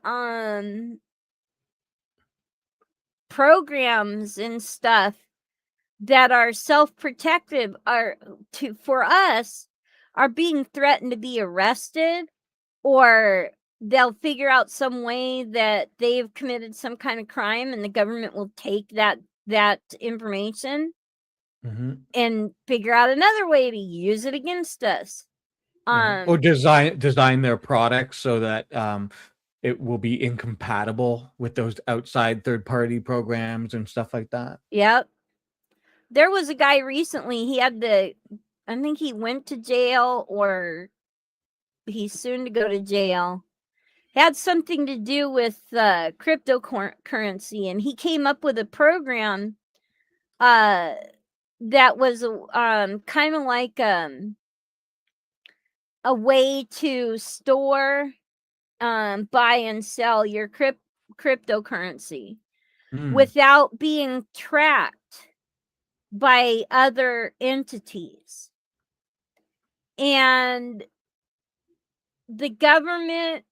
programs and stuff that are self-protective for us are being threatened to be arrested, or they'll figure out some way that they've committed some kind of crime and the government will take that information Hmm. and figure out another way to use it against us. Yeah. Or Um design their products so that it will be incompatible with those outside third party programs and stuff like that. yep. There was a guy recently, I think he went to jail or he's soon to go to jail. Had something to do with cryptocurrency, and he came up with a program uh that was kind of like a way to store, buy and sell your cryptocurrency Mm. without being tracked by other entities. And the government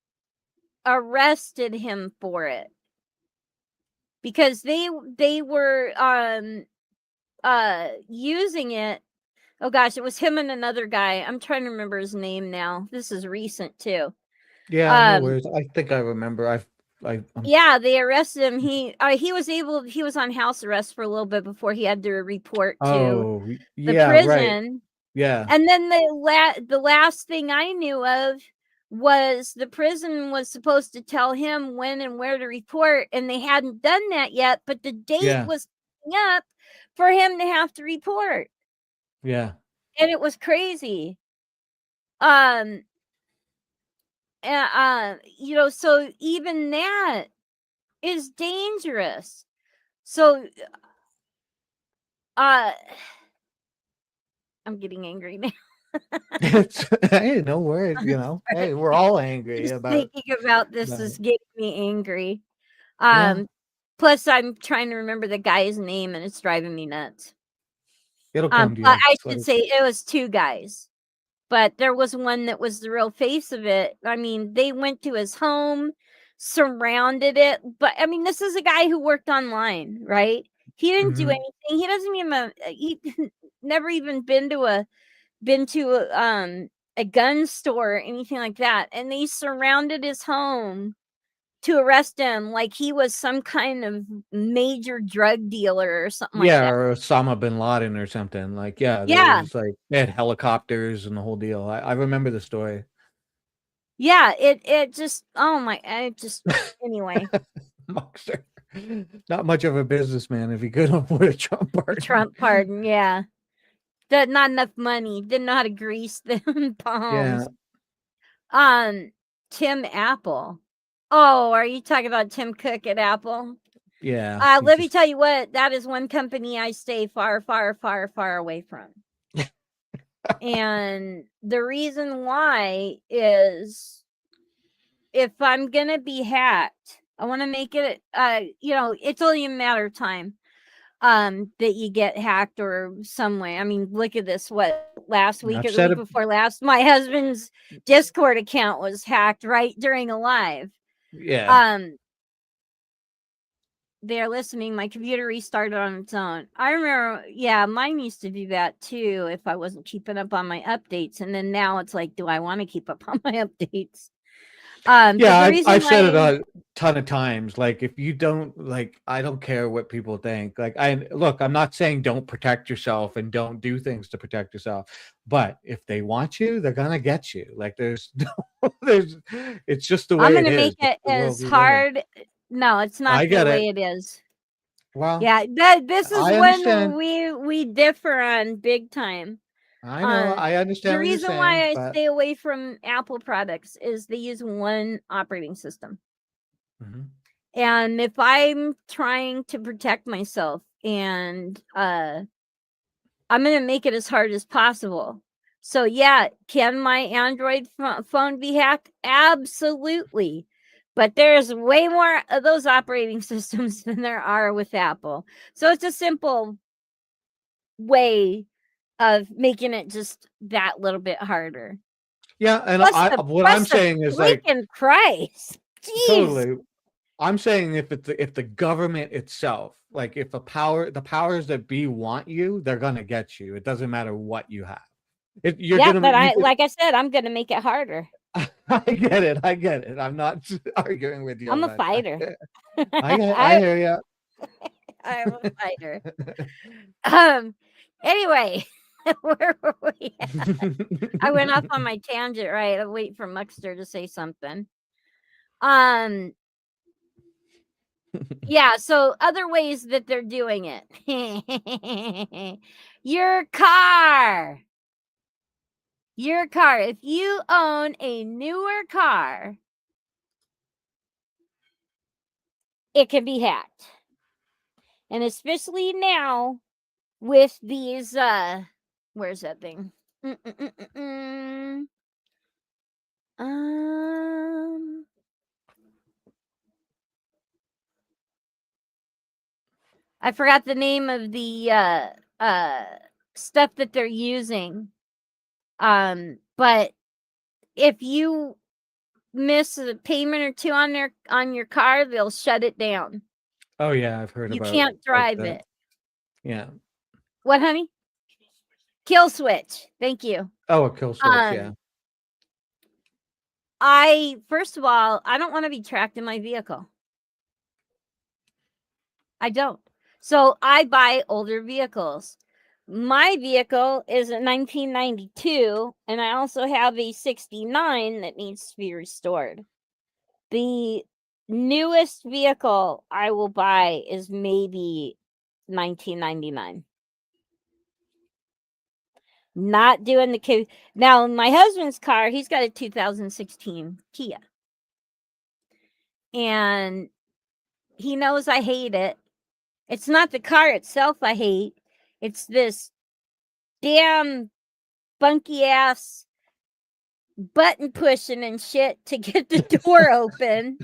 arrested him for it because they were using it. Oh gosh, it was him and another guy. I'm trying to remember his name now. This is recent too. Yeah, no Um worries. I think I remember. I'm yeah, they arrested him. He was on house arrest for a little bit before he had to report to Oh, the yeah, right. prison. Yeah. And then the last thing I knew of was the prison was supposed to tell him when and where to report, and they hadn't done that yet, but the date Yeah. was coming up for him to have to report. Yeah. And it was crazy. Um so even that is dangerous. So uh I'm getting angry now. It's hey, no worries, Hey, we're all angry Just about thinking about this about is it. getting me angry. Yeah. Um, plus I'm trying to remember the guy's name and it's driving me nuts. It'll come to But you. I should Like, say it was 2 guys, but there was one that was the real face of it. I mean, they went to his home, surrounded it, but I mean, this is a guy who worked online, right? He didn't do mhm. anything. He doesn't even he never even been to a gun store or anything like that, and they surrounded his home to arrest him like he was some kind of major drug dealer or something like Yeah, that. or Osama bin Laden or something. Like, yeah, there Yeah. was like they had helicopters and the whole deal. I remember the story. Yeah, it just oh my I just anyway, Monster. Not much of a businessman if he could afford a Trump the pardon. Trump pardon, yeah. Not enough money, didn't know how to grease them Yeah. palms. Um, Tim Apple. Oh, are you talking about Tim Cook at Apple? Yeah. Let me tell you what, that is one company I stay far, far, far, far away from. And the reason why is if I'm going to be hacked, I want to make it, it's only a matter of time that you get hacked or some way. I mean, look at this. What, last week or the week before last, my husband's Discord account was hacked right during a live. Yeah. They're listening. My computer restarted on its own. I remember, mine used to do that too if I wasn't keeping up on my updates. And then now it's like, do I want to keep up on my updates? Yeah, I've said it a ton of times. Like, if you don't, like, I don't care what people think. Like, I'm not saying don't protect yourself and don't do things to protect yourself, but if they want you, they're gonna get you. Like, it's just the way I'm it gonna is. make it as hard. No, it's not I the get way it. it is. Well, Yeah, this is I when understand. we differ on big time. I know. I The understand what you're reason why saying, I but stay away from Apple products is they use one operating system. Mhm. And if I'm trying to protect myself and I'm going to make it as hard as possible. So yeah, can my Android phone be hacked? Absolutely. But there's way more of those operating systems than there are with Apple. So it's a simple way of making it just that little bit harder. Yeah, and what I'm saying is, like, freaking Christ. Jeez. totally. I'm saying if the government itself, like, if the powers that be want you, they're gonna get you. It doesn't matter what you have. You're Yeah, gonna but you could, like I said, I'm gonna make it harder. I get it. I get it. I'm not arguing with you I'm on a that. fighter. I hear you. I'm a fighter. Anyway, where were we at? I went off on my tangent, right? I'm waiting for Muckster to say something. Yeah, so other ways that they're doing it. Your car. If you own a newer car, it can be hacked. And especially now with these where's that thing? I forgot the name of the stuff that they're using. But if you miss a payment or two on your car, they'll shut it down. Oh yeah, I've heard You about can't drive it. Yeah. What, honey? Kill switch. Thank you. Oh, a kill switch, yeah. First of all, I don't want to be tracked in my vehicle. I don't. So I buy older vehicles. My vehicle is a 1992, and I also have a 69 that needs to be restored. The newest vehicle I will buy is maybe 1999. Not doing the now. My husband's car, he's got a 2016 Kia, and he knows I hate it. It's not the car itself I hate. It's this damn funky ass button pushing and shit to get the door open.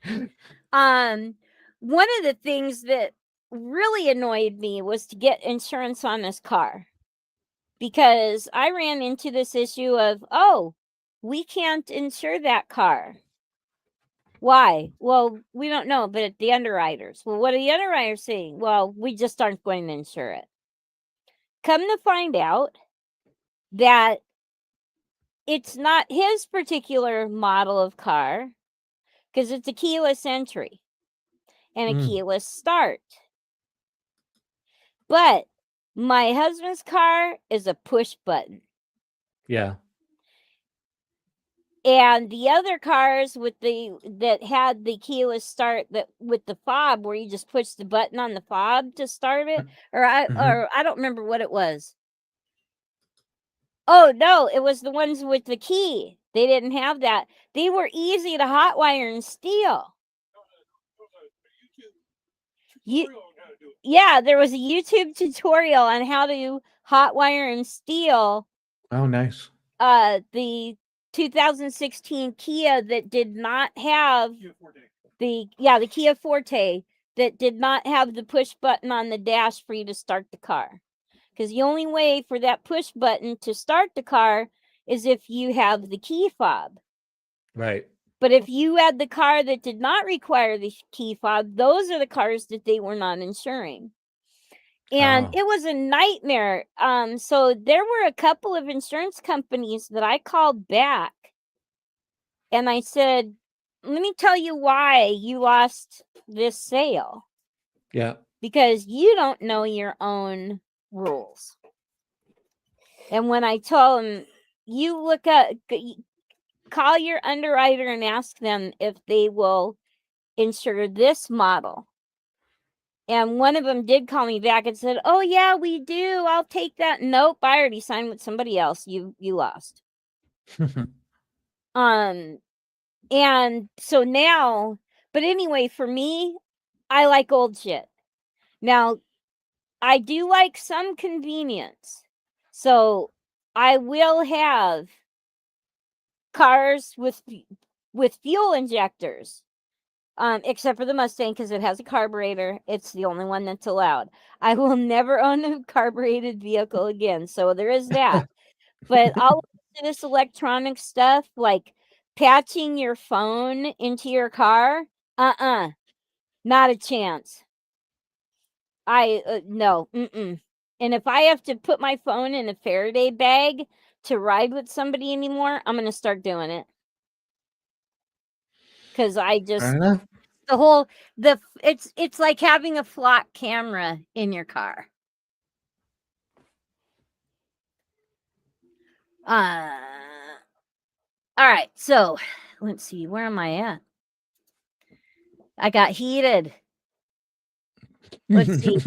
One of the things that really annoyed me was to get insurance on this car, because I ran into this issue of, oh, we can't insure that car. Why? Well, we don't know, but the underwriters. Well, what are the underwriters saying? Well, we just aren't going to insure it. Come to find out that it's not his particular model of car, because it's a keyless entry and a keyless start. But my husband's car is a push button. Yeah. And the other cars that had the keyless start, that with the fob where you just push the button on the fob to start it, or I don't remember what it was. Oh no, it was the ones with the key. They didn't have that. They were easy to hotwire and steal. Yeah, there was a YouTube tutorial on how to hotwire and steal Oh, nice. the 2016 Kia that did not have the Kia Forte that did not have the push button on the dash for you to start the car. Because the only way for that push button to start the car is if you have the key fob. Right. But if you had the car that did not require the key fob, those are the cars that they were not insuring. And Oh. it was a nightmare. So there were a couple of insurance companies that I called back and I said, let me tell you why you lost this sale. Yeah. Because you don't know your own rules. And when I told them, you look up, call your underwriter and ask them if they will insure this model. And one of them did call me back and said, "Oh yeah, we do. I'll take that." Nope, I already signed with somebody else. You lost. And so now, but anyway, for me, I like old shit. Now, I do like some convenience. So, I will have cars with fuel injectors. Except for the Mustang because it has a carburetor. It's the only one that's allowed. I will never own a carbureted vehicle again. So there is that. But all of this electronic stuff, like patching your phone into your car, not a chance. No, And if I have to put my phone in a Faraday bag to ride with somebody anymore, I'm gonna start doing it. Because I just it's like having a flock camera in your car. All right, so let's see, where am I at? I got heated. Let's see.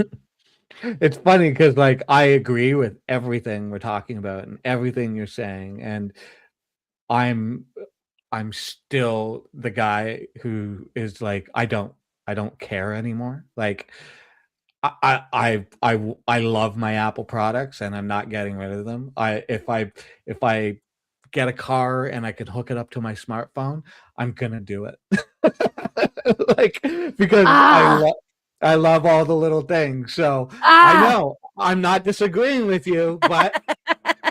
It's funny because like I agree with everything we're talking about and everything you're saying, and I'm still the guy who is like I don't care anymore. Like I love my Apple products and I'm not getting rid of them. If I get a car and I can hook it up to my smartphone, I'm gonna do it. Like because I love all the little things. So I know I'm not disagreeing with you, but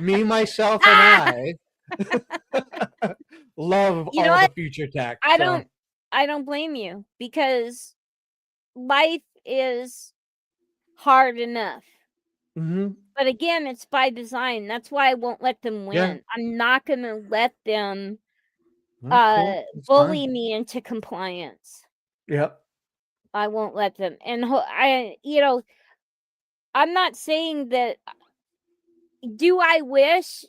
me, myself, and I love all the future tech. I don't blame you because life is hard enough. But again, it's by design. That's why I won't let them win. Yeah. I'm not gonna let them Cool. bully me into compliance. Yep. I won't let them. And I'm not saying that. Do I wish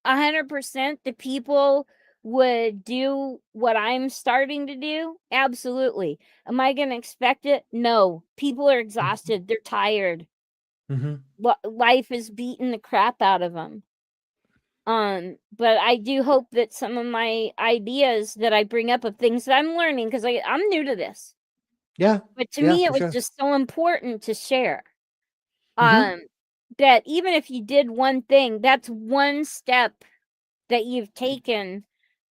100% the people would do what I'm starting to do? Absolutely. Am I going to expect it? No. People are exhausted. They're tired. Life is beating the crap out of them. But I do hope that some of my ideas that I bring up of things that I'm learning, because I'm new to this. Yeah. But to me, it was just so important to share. That even if you did one thing, that's one step that you've taken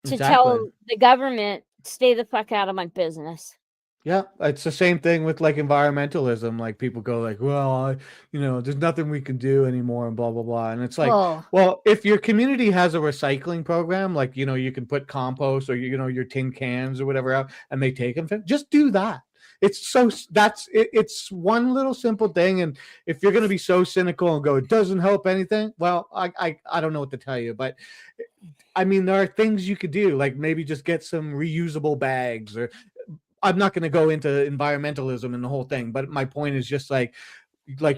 to tell the government, stay the fuck out of my business. Yeah, it's the same thing with like environmentalism. Like people go like, well, there's nothing we can do anymore and blah, blah, blah. And it's like, well, if your community has a recycling program, like, you can put compost or, your tin cans or whatever out and they take them, just do that. It's one little simple thing. And if you're going to be so cynical and go, it doesn't help anything. Well, I don't know what to tell you, but I mean, there are things you could do, like maybe just get some reusable bags or I'm not going to go into environmentalism and the whole thing, but my point is just like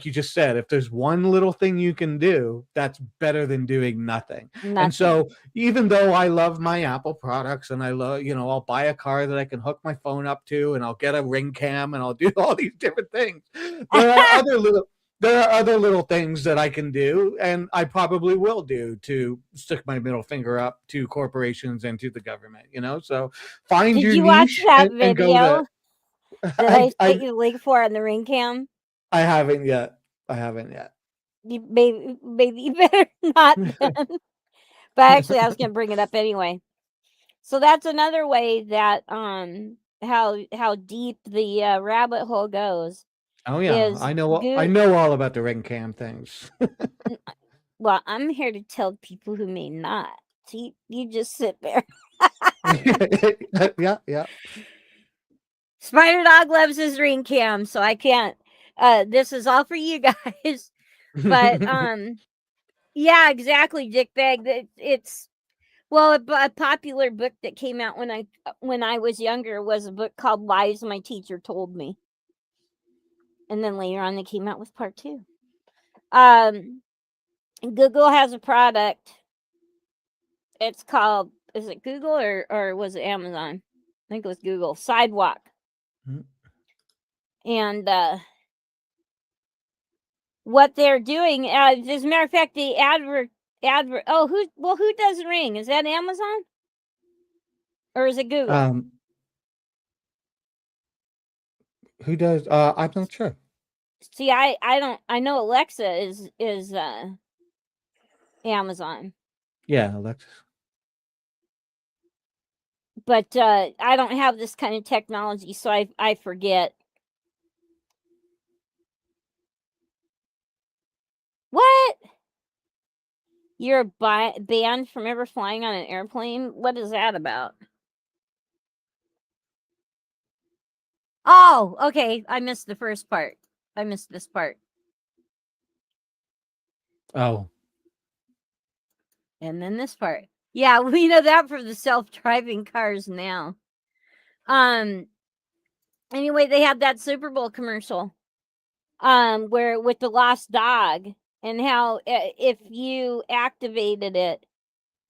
you just said, if there's one little thing you can do, that's better than doing nothing. And so even though I love my Apple products and I love, I'll buy a car that I can hook my phone up to and I'll get a ring cam and I'll do all these different things. There are other little things that I can do, and I probably will do to stick my middle finger up to corporations and to the government, So find your niche and go to. that I I sent you the link for on the ring cam? I haven't yet. I haven't yet. Maybe you better not then. But actually, I was gonna bring it up anyway. So that's another way that how deep the rabbit hole goes Oh yeah, is I good. know all about the ring cam things. Well, I'm here to tell people who may not. You just sit there. Yeah, yeah. Spider Dog loves his ring cam, so I can't. This is all for you guys. But yeah, exactly, Dick Bag. It's well, a popular book that came out when I was younger was a book called Lies My Teacher Told Me, and then later on they came out with part 2. Google has a product. It's called, is it Google or was it Amazon? I think it was Google Sidewalk. And what they're doing, as a matter of fact, the advert. Oh, who does Ring? Is that Amazon or is it Google? Who does? I'm not sure. See, I don't. I know Alexa is Amazon, Yeah, Alexis. but I don't have this kind of technology, so I forget. What? You're banned from ever flying on an airplane? What is that about? Oh, okay. I missed the first part. I missed this part. Oh. And then this part. Yeah, we know that for the self-driving cars now. Anyway, they had that Super Bowl commercial where with the lost dog and how if you activated it,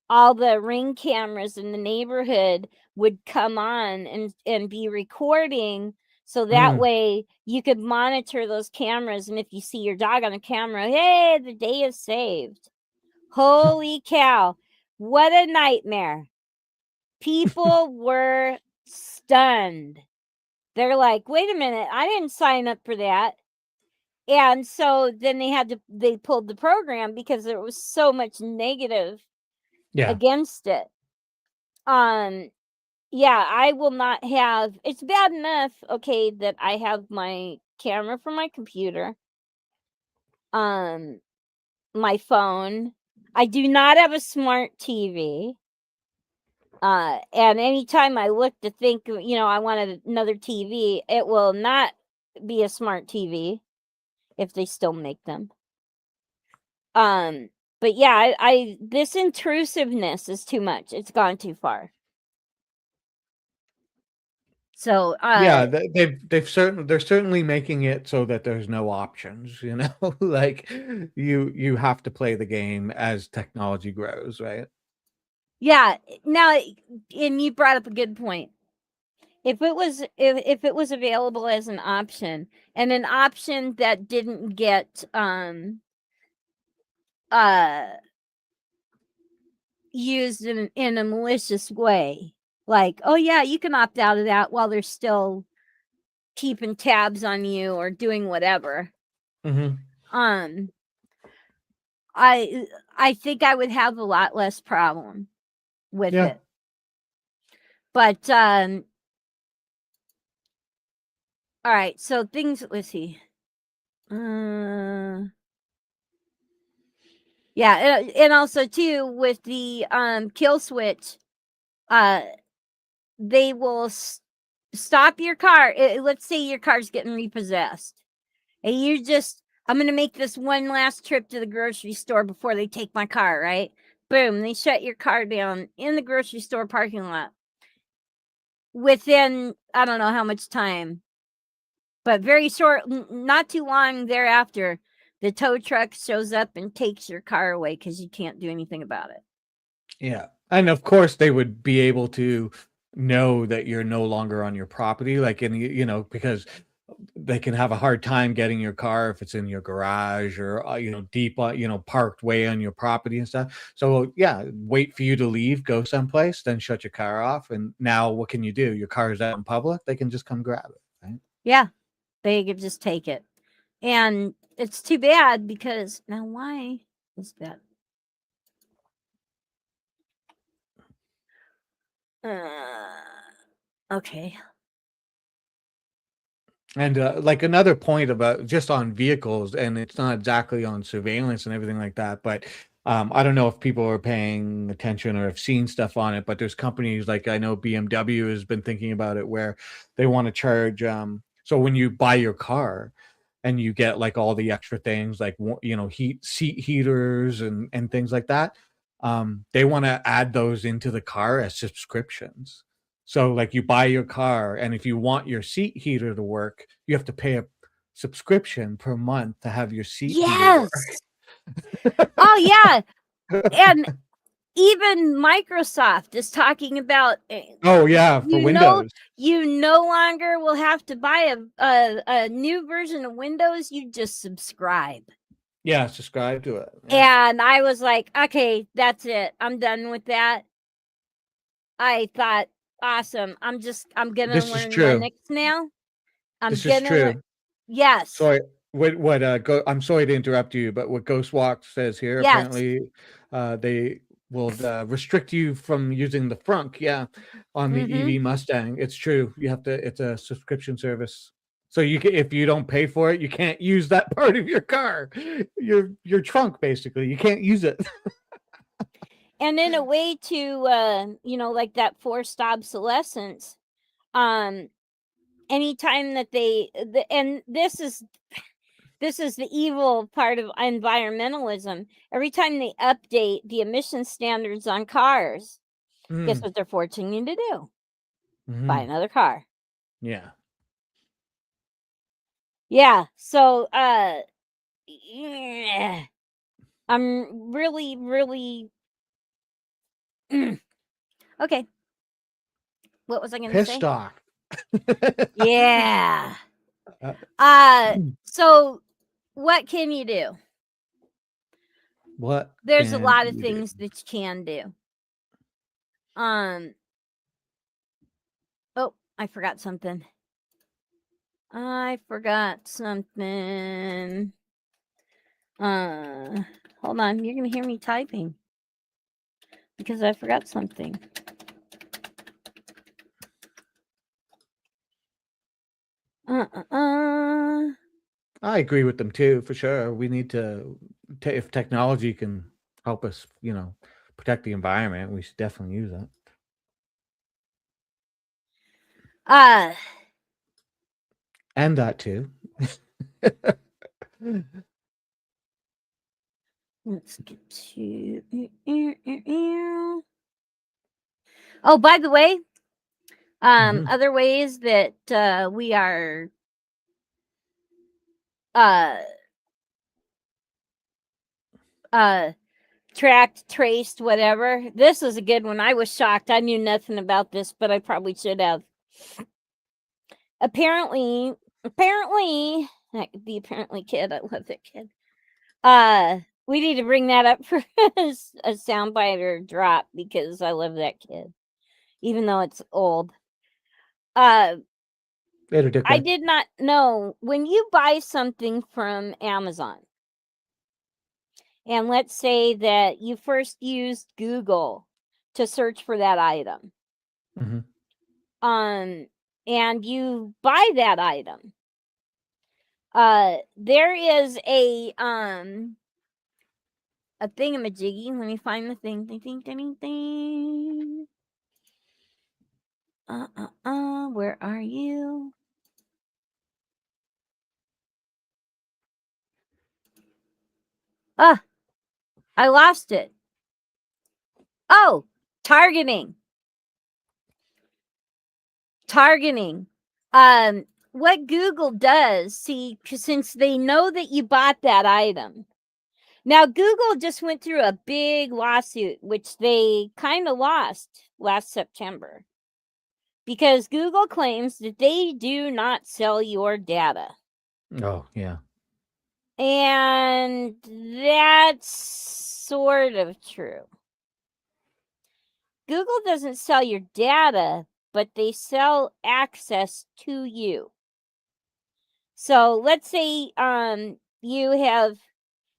all the Ring cameras in the neighborhood would come on and be recording, so that way you could monitor those cameras, and if you see your dog on the camera, hey, the day is saved. Holy cow, what a nightmare. People were stunned. They're like, wait a minute, I didn't sign up for that. And so then they pulled the program because there was so much negative against it. Yeah, I will not have, it's bad enough, okay, that I have my camera for my computer, my phone. I do not have a smart TV. And anytime I look to think, I wanted another TV, it will not be a smart TV if they still make them. But yeah, I this intrusiveness is too much. It's gone too far. So Yeah, they're certainly making it so that there's no options, like you have to play the game as technology grows, right? yeah, now, and you brought up a good point. If it was available as an option, and an option that didn't get used in a malicious way, like, oh yeah, you can opt out of that while they're still keeping tabs on you or doing whatever. I think I would have a lot less problem with it. But all right, so things, let's see. Yeah, and also too with the kill switch, they will stop your car. Let's say your car's getting repossessed, and I'm gonna make this one last trip to the grocery store before they take my car, right? Boom, they shut your car down in the grocery store parking lot. Within, I don't know how much time, but very short, not too long thereafter, the tow truck shows up and takes your car away because you can't do anything about it. Yeah. And of course they would be able to know that you're no longer on your property, like because they can have a hard time getting your car if it's in your garage or deep parked way on your property and stuff. So yeah, wait for you to leave, go someplace, then shut your car off, and now what can you do? Your car is out in public, they can just come grab it, right? Yeah, they could just take it. And it's too bad because now why is that? Okay. And like another point about just on vehicles, and it's not exactly on surveillance and everything like that, but I don't know if people are paying attention or have seen stuff on it, but there's companies like I know BMW has been thinking about it where they want to charge. So when you buy your car and you get like all the extra things like seat heaters and things like that, they want to add those into the car as subscriptions. So, like, you buy your car, and if you want your seat heater to work, you have to pay a subscription per month to have your seat heater Yes. work. Oh yeah. And even Microsoft is talking about Oh, yeah, for Windows. you no longer will have to buy a new version of Windows, you just subscribe. Yeah, subscribe to it. Yeah. And I was like, okay, that's it. I'm done with that. I thought, awesome. I'm gonna This is learn true. Linux now. I'm This is gonna learn. true. Yes. Sorry, I'm sorry to interrupt you, but what Ghostwalk says here, Yes. apparently, they will restrict you from using the frunk. Yeah, on the Mm-hmm. EV Mustang, it's true. You have to. It's a subscription service, so you can, if you don't pay for it, you can't use that part of your car, your trunk. Basically, you can't use it. And in a way to like that forced obsolescence, anytime that and this is the evil part of environmentalism. Every time they update the emission standards on cars, guess Mm. what they're forcing you to do? Buy Hmm. another car. Yeah. Yeah. So yeah, I'm really, really okay. What was I gonna Pissed say? off. Yeah. Uh, So what can you do? what There's a can lot of you do? things that you can do. Um oh, I forgot something. Hold on, you're gonna hear me typing because I forgot something. I agree with them too, for sure. We need to, if technology can help us, protect the environment, we should definitely use it. Uh And that too. let's get to oh, by the way, Mhm. other ways that we are uh tracked, traced, whatever. This was a good one. I was shocked. I knew nothing about this, but I probably should have. Apparently, the apparently kid. I love that kid. We need to bring that up for a soundbite or drop because I love that kid, even though it's old. Later, I dickhead. did not know when you buy something from Amazon, and let's say that you first used Google to search for that item. Mhm. And you buy that item. There is a thingamajiggy. Let me find the thing. Ding. Where are you? Ah, I lost it. Oh, targeting. Targeting. What Google does, see, since they know that you bought that item. Now, Google just went through a big lawsuit, which they kind of lost last September, because Google claims that they do not sell your data. Oh, yeah. And that's sort of true. Google doesn't sell your data, but they sell access to you. So let's say you have,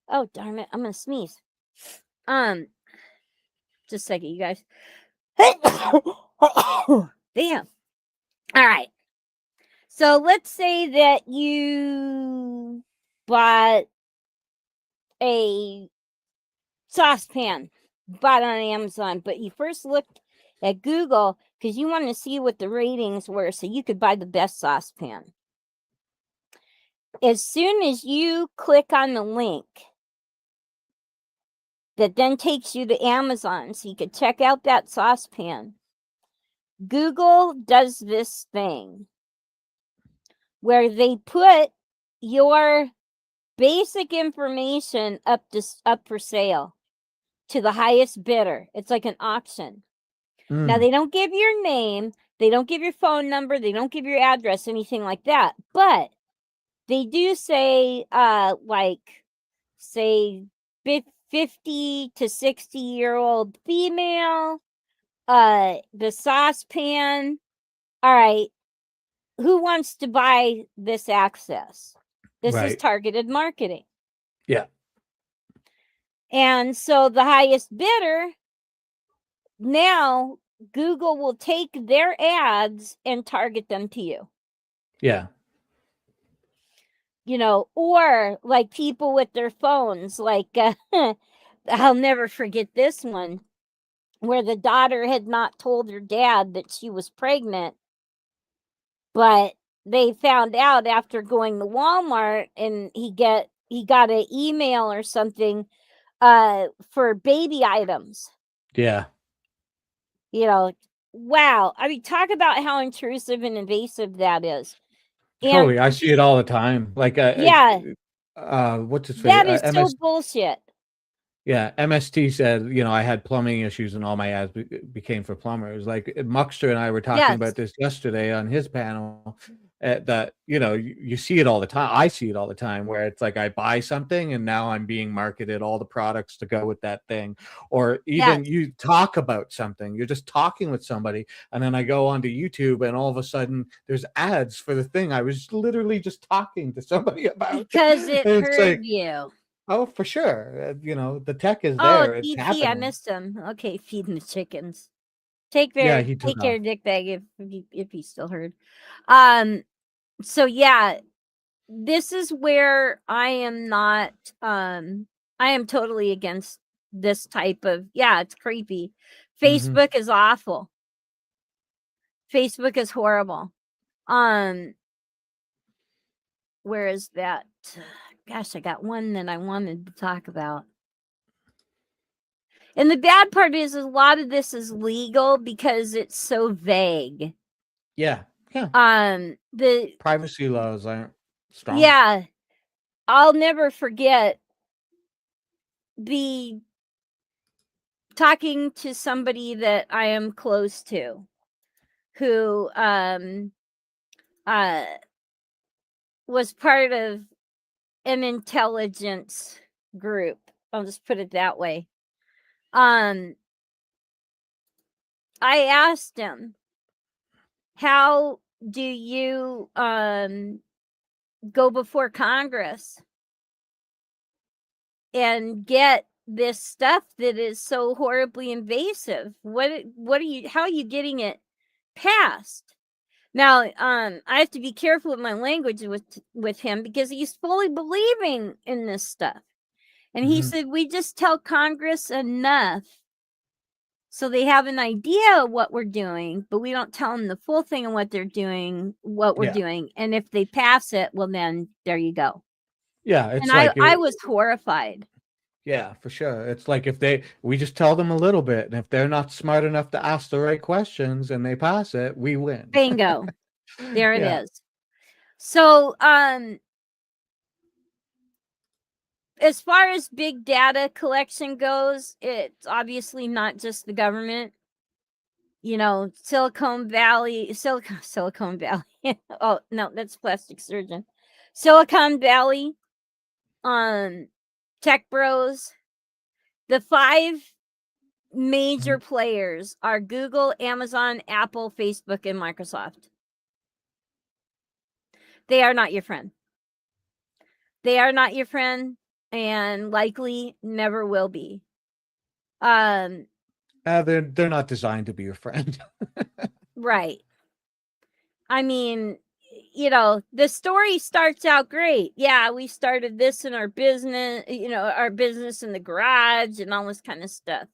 oh darn it, I'm gonna sneeze. Just a second, you guys. Damn. All right. So let's say that you bought a saucepan, bought on Amazon, but you first looked at Google because you wanted to see what the ratings were so you could buy the best saucepan. As soon as you click on the link that then takes you to Amazon so you could check out that saucepan, Google does this thing where they put your basic information up for sale to the highest bidder. It's like an auction. Now, they don't give your name, they don't give your phone number, they don't give your address, anything like that. But they do say, say 50 to 60-year-old female, the saucepan. All right, who wants to buy this access? This is targeted marketing. Yeah. And so the highest bidder, now Google will take their ads and target them to you. Yeah. You know, or like people with their phones, like I'll never forget this one where the daughter had not told her dad that she was pregnant, but they found out after going to Walmart, and he got an email or something for baby items. Yeah. You know, wow. I mean, talk about how intrusive and invasive that is. Totally. I see it all the time. Like, yeah, what's its that face? is so bullshit. Yeah, MST said, I had plumbing issues and all my ads became for plumbers. Like Muckster and I were talking about this yesterday on his panel. That you see it all the time. I see it all the time where it's like I buy something and now I'm being marketed all the products to go with that thing. Or even you talk about something, you're just talking with somebody, and then I go onto YouTube and all of a sudden there's ads for the thing I was literally just talking to somebody about. Because it heard you. Oh, for sure. The tech is Oh, there. It's DT, happening. I missed him. Okay, feeding the chickens. Take Yeah, care, he took take care, off. dickbag, if he still heard. So yeah, this is where I am not. I am totally against this type of. Yeah, it's creepy. Facebook is awful. Facebook is horrible. Where is that? Gosh, I got one that I wanted to talk about. And the bad part is a lot of this is legal because it's so vague. Yeah. Yeah. The privacy laws aren't strong. Yeah. I'll never forget the talking to somebody that I am close to who was part of an intelligence group. I'll just put it that way. I asked him, how do you go before Congress and get this stuff that is so horribly invasive? How are you getting it passed? Now, I have to be careful with my language with him because he's fully believing in this stuff. And he said, we just tell Congress enough so they have an idea of what we're doing, but we don't tell them the full thing of what they're doing, what we're doing. And if they pass it, well, then there you go. Yeah, it's and like I was horrified. Yeah, for sure. It's like we just tell them a little bit, and if they're not smart enough to ask the right questions and they pass it, we win. Bingo. There it is. So, as far as big data collection goes, it's obviously not just the government. Silicon Valley. Oh, no, that's plastic surgeon. Silicon Valley, tech bros. The 5 major players are Google, Amazon, Apple, Facebook, and Microsoft. They are not your friend. They are not your friend and likely never will be. They're not designed to be your friend. Right. I mean, the story starts out great. Yeah, we started this in our business, our business in the garage and all this kind of stuff.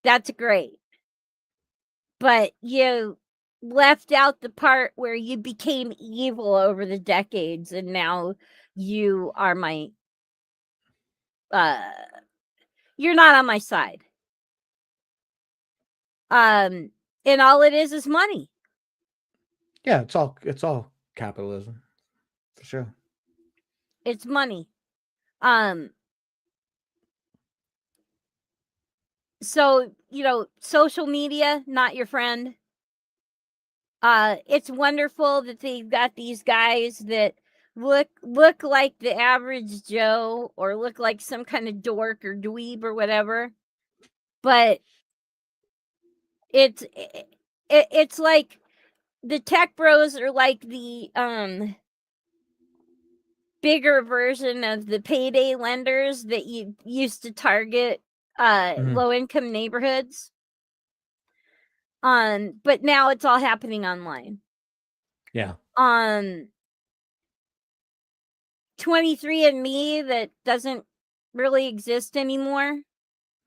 That's great. But you left out the part where you became evil over the decades and now you are my you're not on my side. And all it is money. Yeah, it's all capitalism, for sure. It's money. So, social media, not your friend. It's wonderful that they've got these guys that look like the average Joe or look like some kind of dork or dweeb or whatever. But it's like the tech bros are like the bigger version of the payday lenders that you used to target low income neighborhoods. But now it's all happening online. Yeah. 23andMe that doesn't really exist anymore.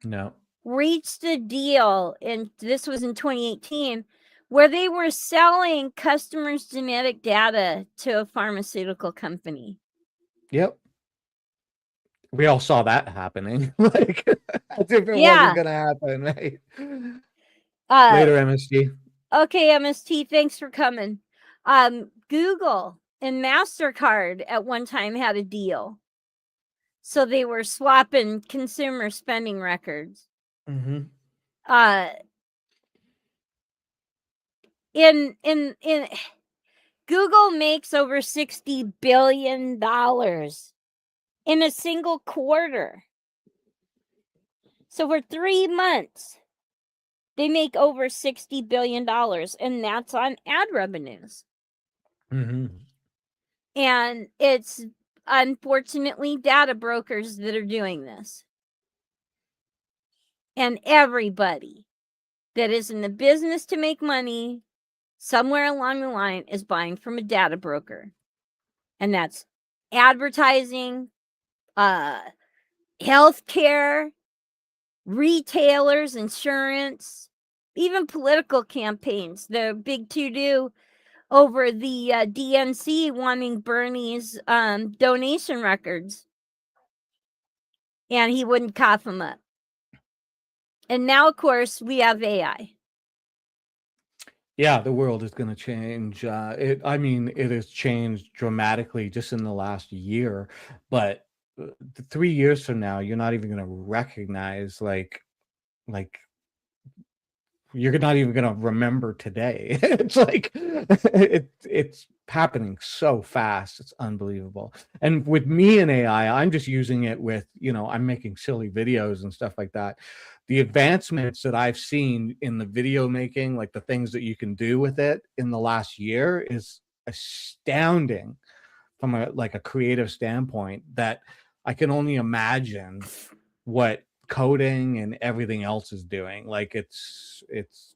No. Reached a deal, and this was in 2018, where they were selling customers' genetic data to a pharmaceutical company. Yep. We all saw that happening. Like, as if it wasn't gonna happen, right? Later, MST. Okay, MST, thanks for coming. Google and MasterCard at one time had a deal. So they were swapping consumer spending records. Mm-hmm. In Google makes over $60 billion in a single quarter. So for 3 months, they make over $60 billion, and that's on ad revenues. Mm-hmm. And it's unfortunately data brokers that are doing this. And everybody that is in the business to make money somewhere along the line is buying from a data broker. And that's advertising, healthcare, retailers, insurance, even political campaigns. The big to-do over the DNC wanting Bernie's donation records. And he wouldn't cough them up. And now, of course, we have AI. Yeah, the world is going to change. It has changed dramatically just in the last year. But 3 years from now, you're not even going to recognize like you're not even going to remember today. It's like it's happening so fast. It's unbelievable. And with me and AI, I'm just using it with, I'm making silly videos and stuff like that. The advancements that I've seen in the video making, like the things that you can do with it in the last year is astounding from a creative standpoint, that I can only imagine what coding and everything else is doing. Like it's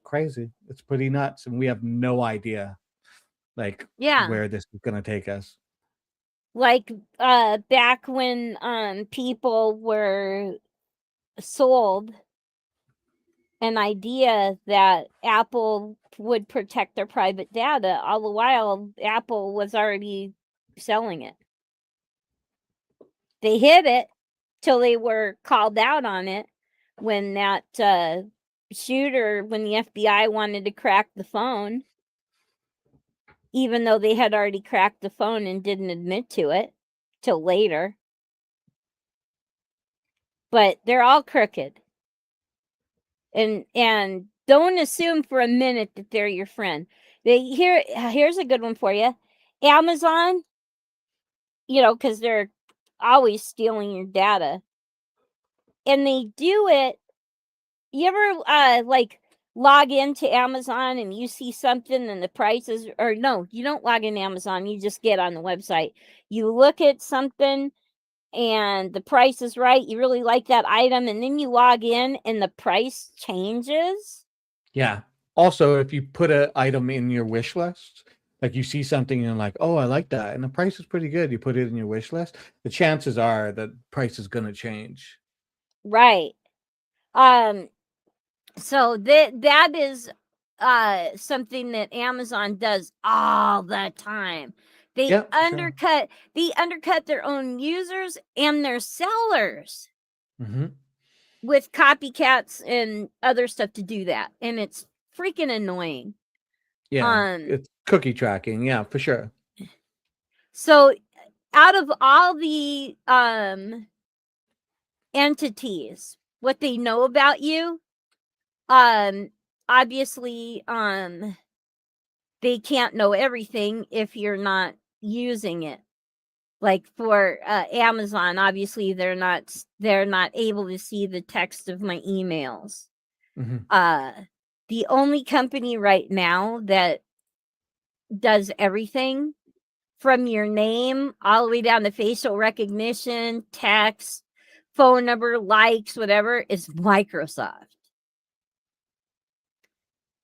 crazy. It's pretty nuts, and we have no idea where this is going to take us. Like back when people were sold an idea that Apple would protect their private data, all the while Apple was already selling it. They hid it till they were called out on it when that shooter, when the FBI wanted to crack the phone, even though they had already cracked the phone and didn't admit to it till later. But they're all crooked. And don't assume for a minute that they're your friend. Here's a good one for you. Amazon, because they're always stealing your data. And they do it. You ever log into Amazon and you see something and the prices, or no, you don't log into Amazon, you just get on the website. You look at something and the price is right, you really like that item, and then you log in and the price changes. Yeah. Also, if you put an item in your wish list, like you see something and you're like, oh, I like that, and the price is pretty good, you put it in your wish list, the chances are that price is going to change. Right. So that is something that Amazon does all the time. They Yeah, for sure. undercut their own users and their sellers Mm-hmm. with copycats and other stuff to do that. And it's freaking annoying. Yeah, it's cookie tracking. Yeah, for sure. So out of all the entities, what they know about you, obviously they can't know everything if you're not using it. Like for Amazon, obviously they're not able to see the text of my emails. Mm-hmm. The only company right now that does everything from your name all the way down to facial recognition, text, phone number, likes, whatever, is Microsoft.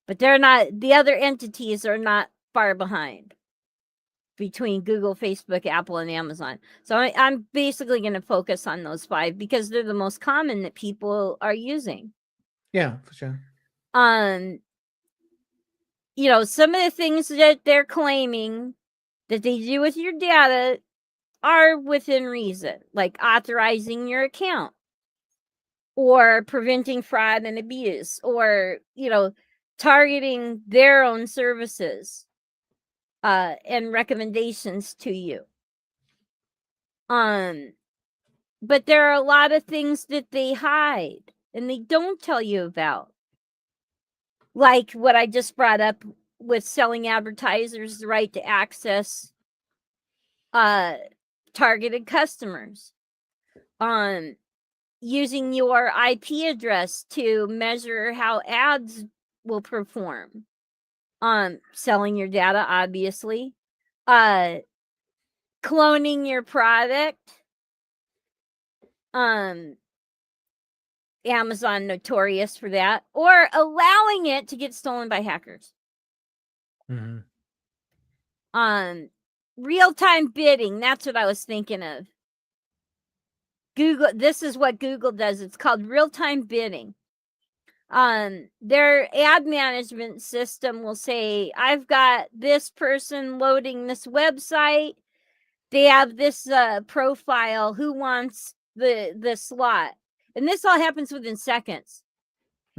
But they're not, the other entities are not far behind between Google, Facebook, Apple, and Amazon. So I'm basically going to focus on those 5 because they're the most common that people are using. Yeah, for sure. Some of the things that they're claiming that they do with your data are within reason, like authorizing your account or preventing fraud and abuse, or targeting their own services and recommendations to you. But there are a lot of things that they hide and they don't tell you about, like what I just brought up with selling advertisers the right to access targeted customers, using your IP address to measure how ads will perform, selling your data, obviously, cloning your product, Amazon notorious for that, or allowing it to get stolen by hackers. Mm-hmm. Real-time bidding, that's what I was thinking of. Google, this is what Google does. It's called real-time bidding. Their ad management system will say, I've got this person loading this website. They have this profile. Who wants the slot? And this all happens within seconds.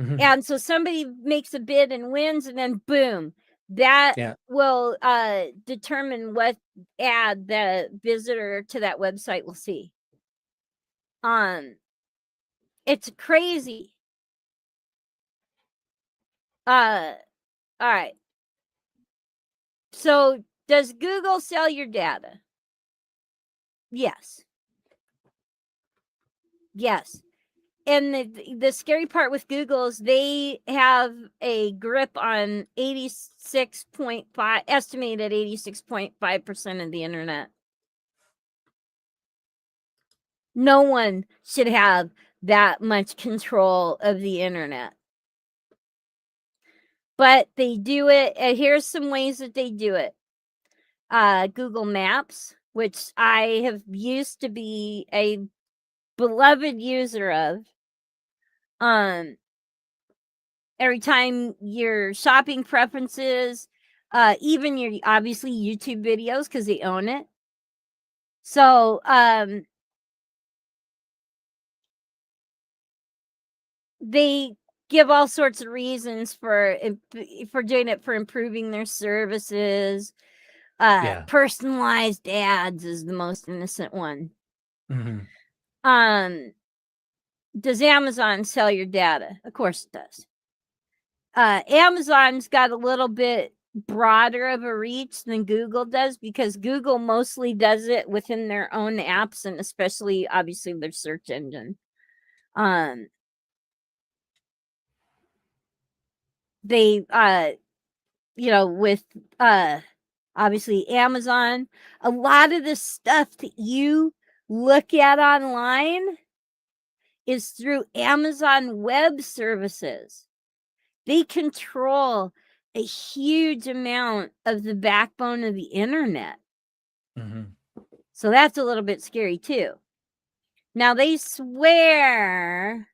Mm-hmm. And so somebody makes a bid and wins, and then boom, that will determine what ad the visitor to that website will see. It's crazy. All right. So does Google sell your data? Yes. Yes. And the scary part with Google is they have a grip on 86.5, estimated 86.5% of the internet. No one should have that much control of the internet. But they do it. Here's some ways that they do it. Google Maps, which I have used to be a beloved user of. Every time your shopping preferences, even your obviously YouTube videos, because they own it. So they give all sorts of reasons for doing it, for improving their services. Personalized ads is the most innocent one. Mm-hmm. Does Amazon sell your data? Of course it does. Amazon's got a little bit broader of a reach than Google does, because Google mostly does it within their own apps, and especially obviously their search engine. they with obviously Amazon, a lot of the stuff that you look at online is through Amazon Web Services. They control a huge amount of the backbone of the internet. Mm-hmm. So that's a little bit scary too. Now they swear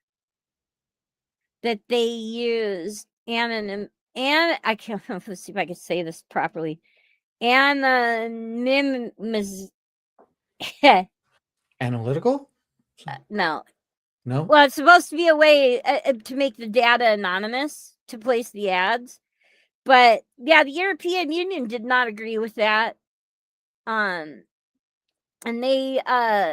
that they use and I can't let's see if I can say this properly. Anonymous. Analytical? No. No. Well, it's supposed to be a way to make the data anonymous to place the ads. But yeah, the European Union did not agree with that. And they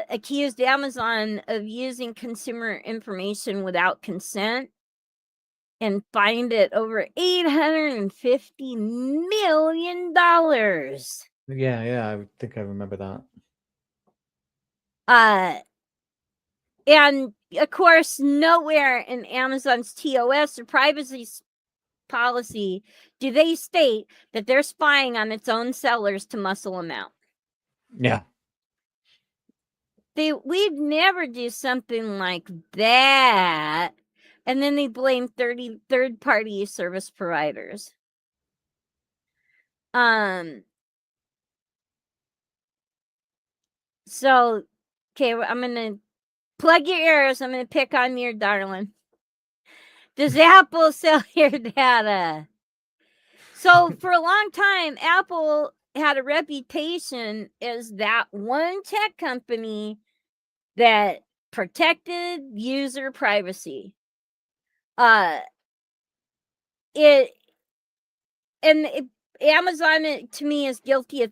accused Amazon of using consumer information without consent and fined it over $850 million. Yeah, I think I remember that. And of course, nowhere in Amazon's TOS or privacy policy do they state that they're spying on its own sellers to muscle them out. Yeah. We'd never do something like that. And then they blame third-party service providers. So, okay, I'm going to plug your ears. I'm going to pick on your darling. Does Apple sell your data? So for a long time, Apple had a reputation as that one tech company that protected user privacy. Amazon to me is guilty of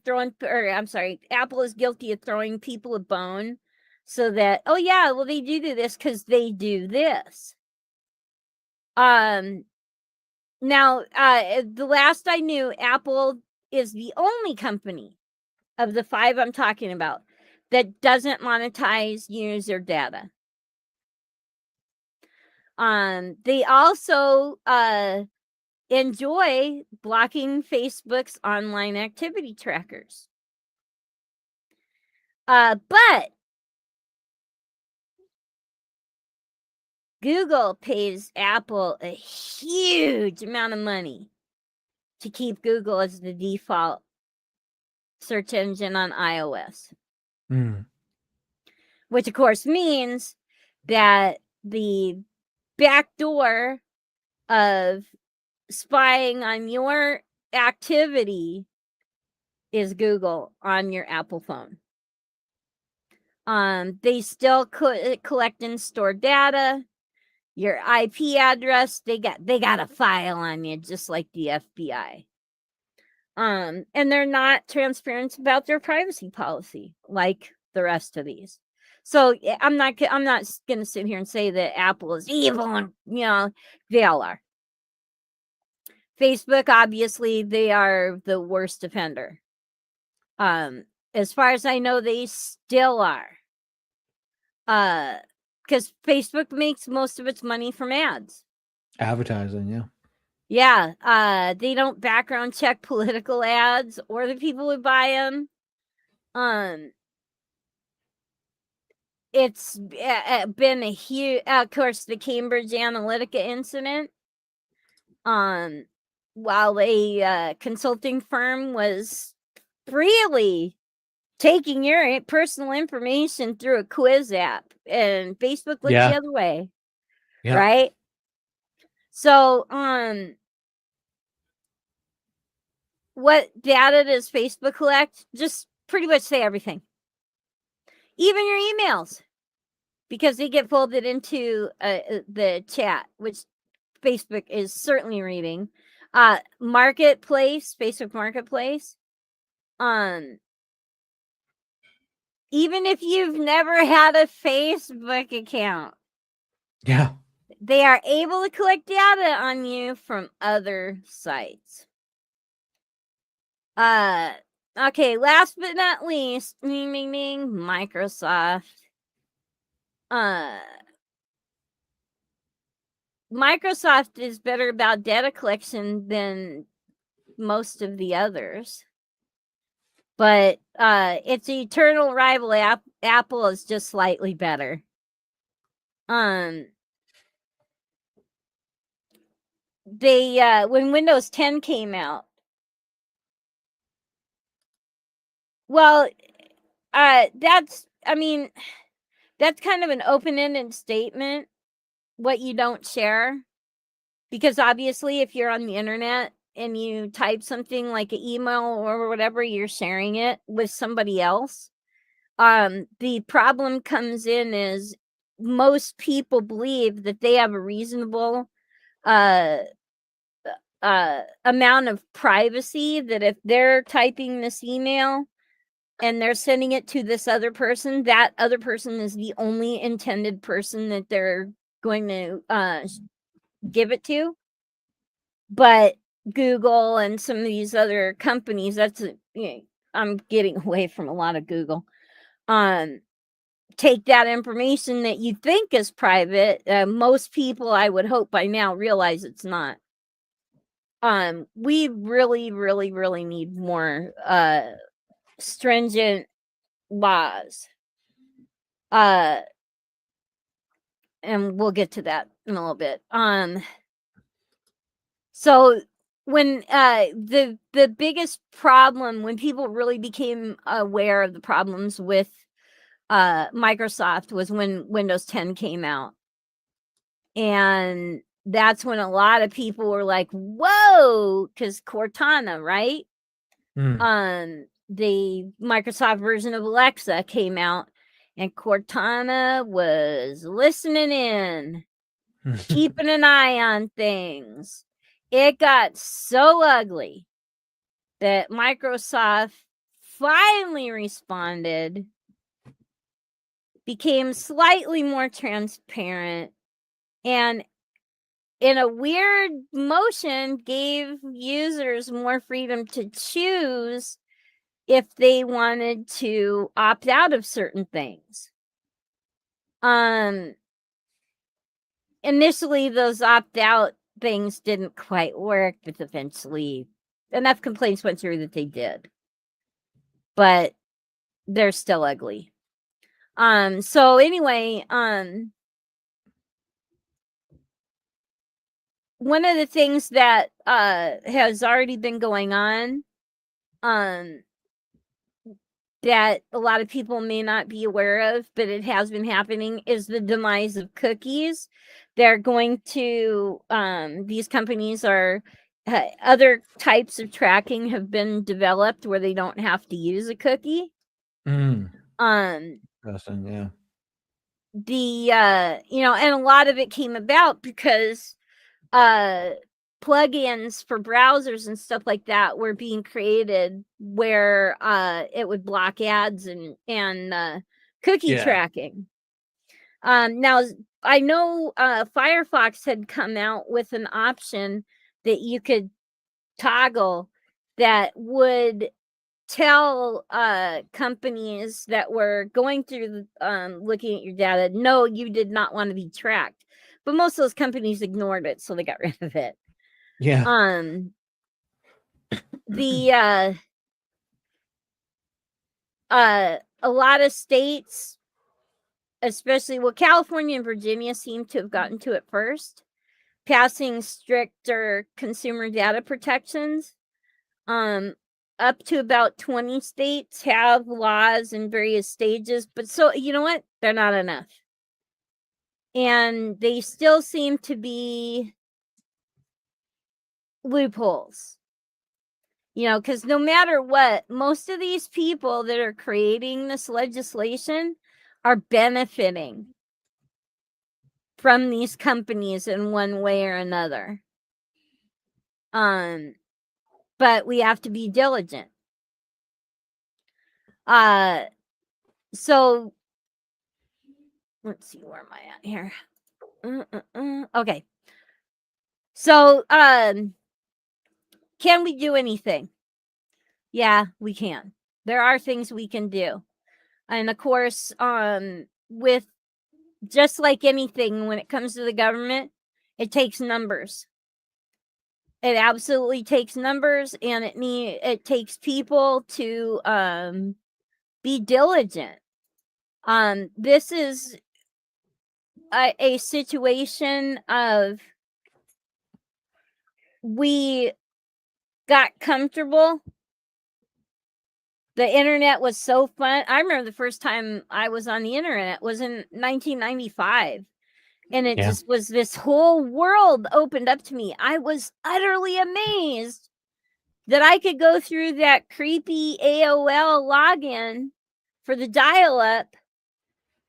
Apple is guilty of throwing people a bone so that, oh yeah, well they do this because they do this. Now, the last I knew, Apple is the only company of the 5 I'm talking about that doesn't monetize user data. They also enjoy blocking Facebook's online activity trackers. But Google pays Apple a huge amount of money to keep Google as the default search engine on iOS. Which of course means that the back door of spying on your activity is Google on your Apple phone. They still collect and store data, your IP address. They got a file on you, just like the FBI. And they're not transparent about their privacy policy like the rest of these. So I'm not gonna sit here and say that Apple is evil, and they all are. Facebook, obviously, they are the worst offender. As far as I know, they still are. Because Facebook makes most of its money from ads. Advertising, yeah. Yeah, they don't background check political ads or the people who buy them. It's been a huge, of course, the Cambridge Analytica incident. While a consulting firm was really taking your personal information through a quiz app, and Facebook looked the other way, right? So, what data does Facebook collect? Just pretty much say everything. Even your emails, because they get folded into the chat, which Facebook is certainly reading. Marketplace, Facebook Marketplace. Even if you've never had a Facebook account, they are able to collect data on you from other sites. Okay, last but not least, Microsoft. Microsoft is better about data collection than most of the others. But its eternal rival Apple is just slightly better. They when Windows 10 came out, well, that's kind of an open-ended statement, what you don't share, because obviously if you're on the internet and you type something like an email or whatever, you're sharing it with somebody else. The problem comes in is most people believe that they have a reasonable amount of privacy, that if they're typing this email and they're sending it to this other person, that other person is the only intended person that they're going to give it to. But Google and some of these other companies, I'm getting away from a lot of Google, take that information that you think is private. Most people, I would hope by now, realize it's not. We really, really, really need more stringent laws. And we'll get to that in a little bit. So when the biggest problem, when people really became aware of the problems with Microsoft, was when Windows 10 came out. And that's when a lot of people were like, whoa, because Cortana, right? The Microsoft version of Alexa came out, and Cortana was listening in, keeping an eye on things. It got so ugly that Microsoft finally responded, became slightly more transparent, and in a weird motion gave users more freedom to choose if they wanted to opt out of certain things. Initially those opt-out things didn't quite work, but eventually enough complaints went through that they did. But they're still ugly. So anyway, one of the things that has already been going on, that a lot of people may not be aware of, but it has been happening, is the demise of cookies. They're going to, these companies are, other types of tracking have been developed where they don't have to use a cookie. Interesting, yeah. And a lot of it came about because plugins for browsers and stuff like that were being created where it would block ads and cookie tracking. Now I know Firefox had come out with an option that you could toggle that would tell companies that were going through looking at your data, no, you did not want to be tracked. But most of those companies ignored it, so they got rid of it. Yeah. A lot of states, especially, California and Virginia seem to have gotten to it first, passing stricter consumer data protections. Up to about 20 states have laws in various stages, but so, you know what? They're not enough. And they still seem to be loopholes. Because no matter what, most of these people that are creating this legislation are benefiting from these companies in one way or another. But we have to be diligent. So let's see, where am I at here? Okay. So, can we do anything? Yeah, we can. There are things we can do. And of course, with just like anything, when it comes to the government, It takes numbers. It absolutely takes numbers, and it takes people to be diligent. This is a situation of we got comfortable. The internet was so fun. I remember the first time I was on the internet was in 1995. And it just was this whole world opened up to me. I was utterly amazed that I could go through that creepy AOL login for the dial-up,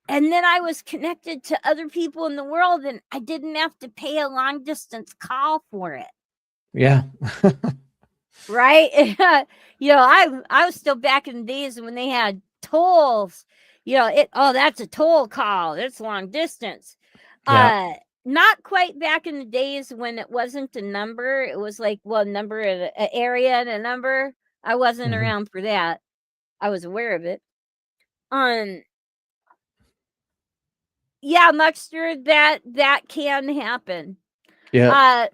and then I was connected to other people in the world, and I didn't have to pay a long distance call for it. Yeah. Right? I was still back in the days when they had tolls. That's a toll call. It's long distance. Yeah. Not quite back in the days when it wasn't a number. It was like, number of an area and a number. I wasn't around for that. I was aware of it. Yeah, Muckster, that can happen. Yeah.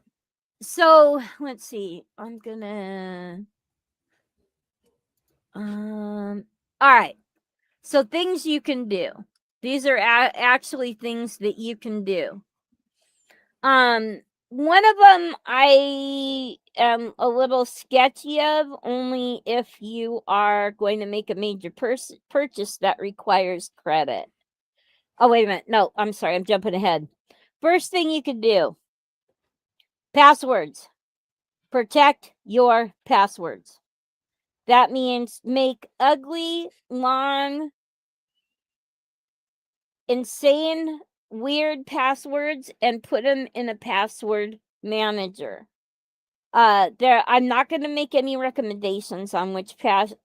So let's see. I'm gonna all right. So things you can do. These are actually things that you can do. One of them I am a little sketchy of, only if you are going to make a major purchase that requires credit. Oh, wait a minute. No, I'm sorry. I'm jumping ahead. First thing you can do, passwords. Protect your passwords. That means make ugly, long, insane, weird passwords and put them in a password manager. I'm not going to make any recommendations on which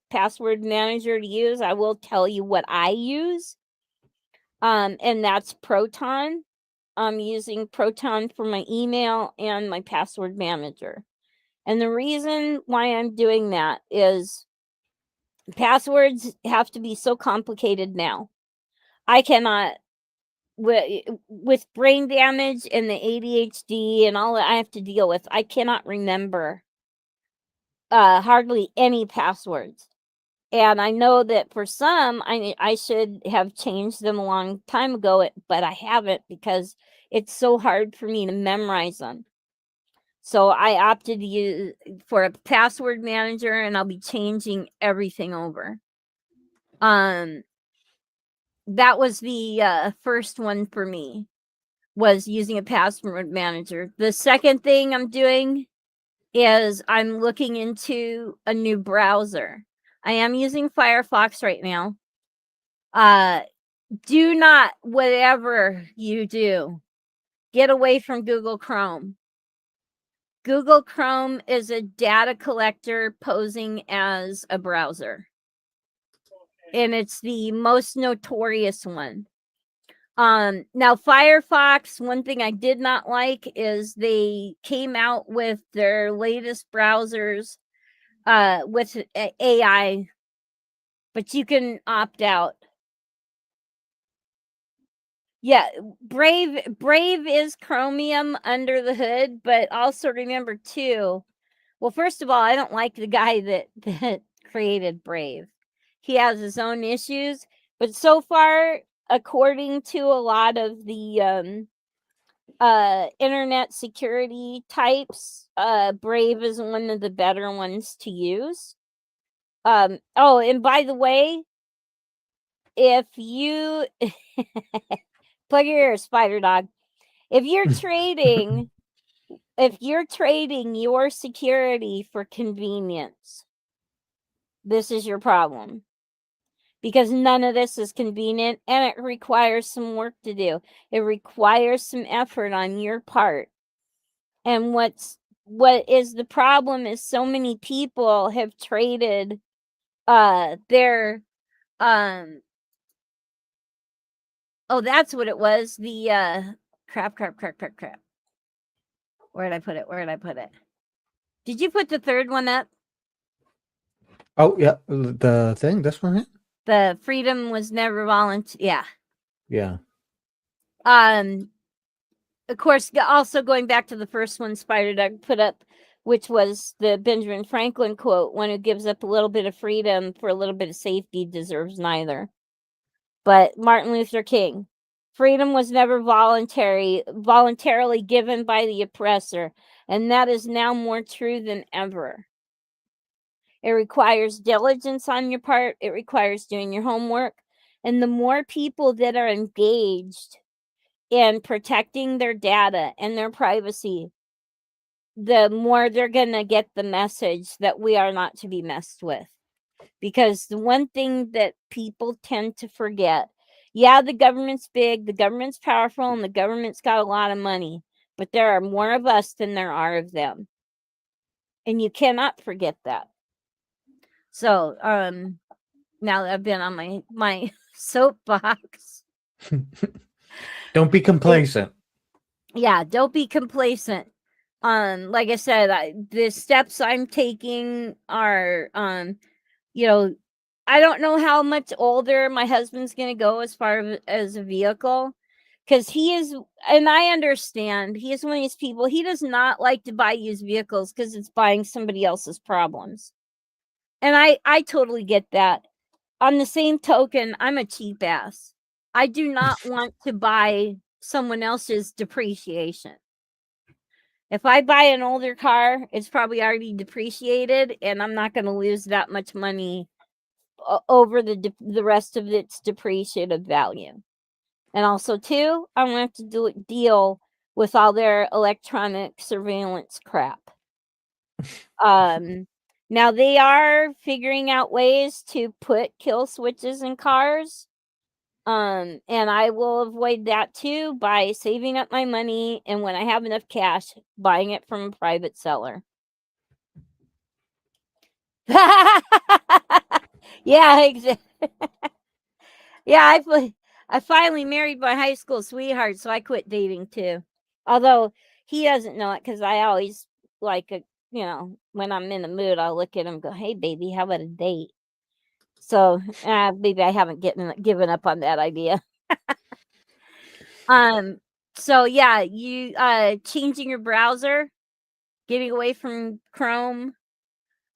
password manager to use. I will tell you what I use. And that's Proton. I'm using Proton for my email and my password manager. And the reason why I'm doing that is passwords have to be so complicated now. I cannot, with brain damage and the ADHD and all that I have to deal with, I cannot remember hardly any passwords. And I know that for some, I should have changed them a long time ago, but I haven't because it's so hard for me to memorize them. So I opted to use for a password manager, and I'll be changing everything over. That was the first one for me, was using a password manager. The second thing I'm doing is I'm looking into a new browser. I am using Firefox right now. Do not, whatever you do, get away from Google Chrome. Google Chrome is a data collector posing as a browser. And it's the most notorious one. Now Firefox, one thing I did not like is they came out with their latest browsers with AI, but you can opt out. Yeah, Brave is Chromium under the hood, but also remember too. Well, first of all, I don't like the guy that created Brave. He has his own issues, but so far, according to a lot of the internet security types, Brave is one of the better ones to use. Oh, and by the way, if you plug your ears, Spider Dog. If you're trading your security for convenience, this is your problem. Because none of this is convenient, and it requires some work to do. It requires some effort on your part. And what is the problem is so many people have traded their oh, that's what it was. The crap. Where did I put it? Did you put the third one up? Oh, yeah. The thing, this one here? The freedom was never volunteer. Yeah. Yeah. of course, also going back to the first one Spider Dog put up, which was the Benjamin Franklin quote, one who gives up a little bit of freedom for a little bit of safety deserves neither. But Martin Luther King, freedom was never voluntarily given by the oppressor, and that is now more true than ever. It requires diligence on your part. It requires doing your homework. And the more people that are engaged in protecting their data and their privacy, the more they're going to get the message that we are not to be messed with. Because the one thing that people tend to forget, yeah, the government's big, the government's powerful, and the government's got a lot of money, but there are more of us than there are of them. And you cannot forget that. So, now that I've been on my soapbox. Don't be complacent. Yeah, don't be complacent. Like I said, the steps I'm taking are, you know, I don't know how much older my husband's going to go as far as a vehicle, because he is, and I understand, he is one of these people, he does not like to buy used vehicles because it's buying somebody else's problems. And I totally get that. On the same token, I'm a cheap ass. I do not want to buy someone else's depreciation. If I buy an older car, it's probably already depreciated, and I'm not going to lose that much money over the rest of its depreciated value. And also, too, I want to deal with all their electronic surveillance crap. Now they are figuring out ways to put kill switches in cars. And I will avoid that too by saving up my money, and when I have enough cash, buying it from a private seller. Yeah, exactly. Yeah, I finally married my high school sweetheart, so I quit dating too. Although he doesn't know it, because I always when I'm in the mood, I'll look at him and go, "Hey, baby, how about a date?" So maybe I haven't given up on that idea. So yeah, you changing your browser, getting away from Chrome.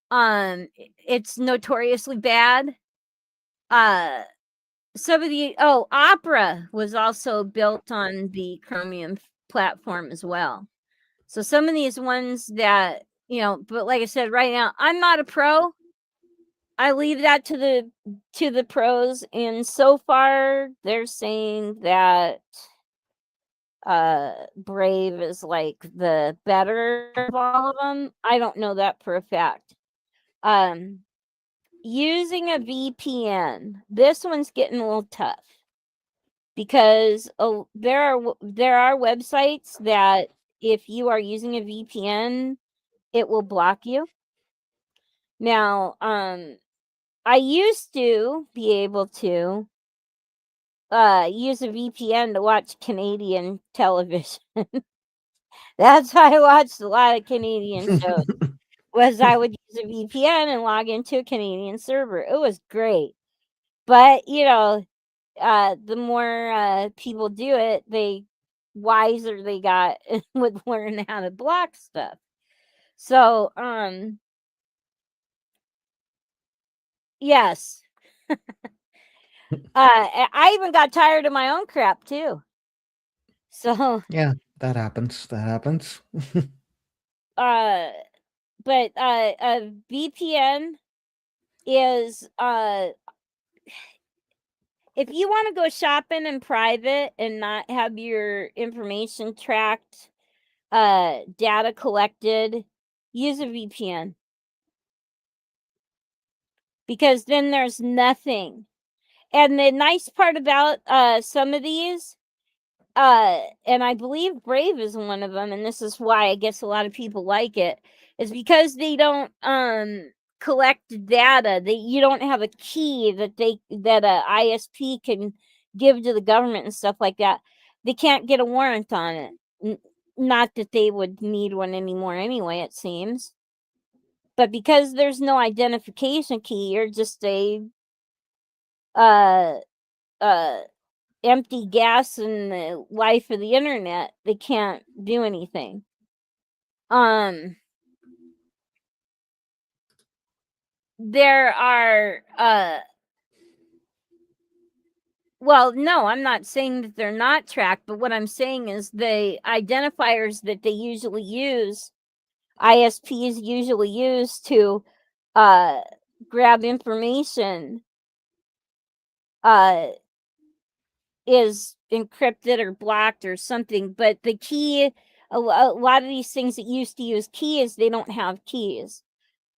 It's notoriously bad. Some of the Opera was also built on the Chromium platform as well. So some of these ones that, but like I said, right now I'm not a pro. I leave that to the pros, and so far they're saying that Brave is like the better of all of them. I don't know that for a fact. Using a VPN, this one's getting a little tough, because there are websites that if you are using a VPN, it will block you. Now, I used to be able to use a VPN to watch Canadian television. That's how I watched a lot of Canadian shows. Was I would use a VPN and log into a Canadian server. It was great. But, the more people do it, the wiser they got and would learn how to block stuff. So, yes. I even got tired of my own crap too. So, Yeah, that happens. That happens. but a VPN is if you want to go shopping in private and not have your information tracked, data collected, use a VPN. Because then there's nothing. And the nice part about some of these, and I believe Brave is one of them, and this is why I guess a lot of people like it, is because they don't collect data. You don't have a key that a ISP can give to the government and stuff like that. They can't get a warrant on it. Not that they would need one anymore anyway, it seems. But because there's no identification key, you're just a uh empty gas in the life of the internet, they can't do anything. There are well, no, I'm not saying that they're not tracked, but what I'm saying is the identifiers that they usually use, ISPs usually use to grab information is encrypted or blocked or something. But the key, a lot of these things that used to use keys, they don't have keys.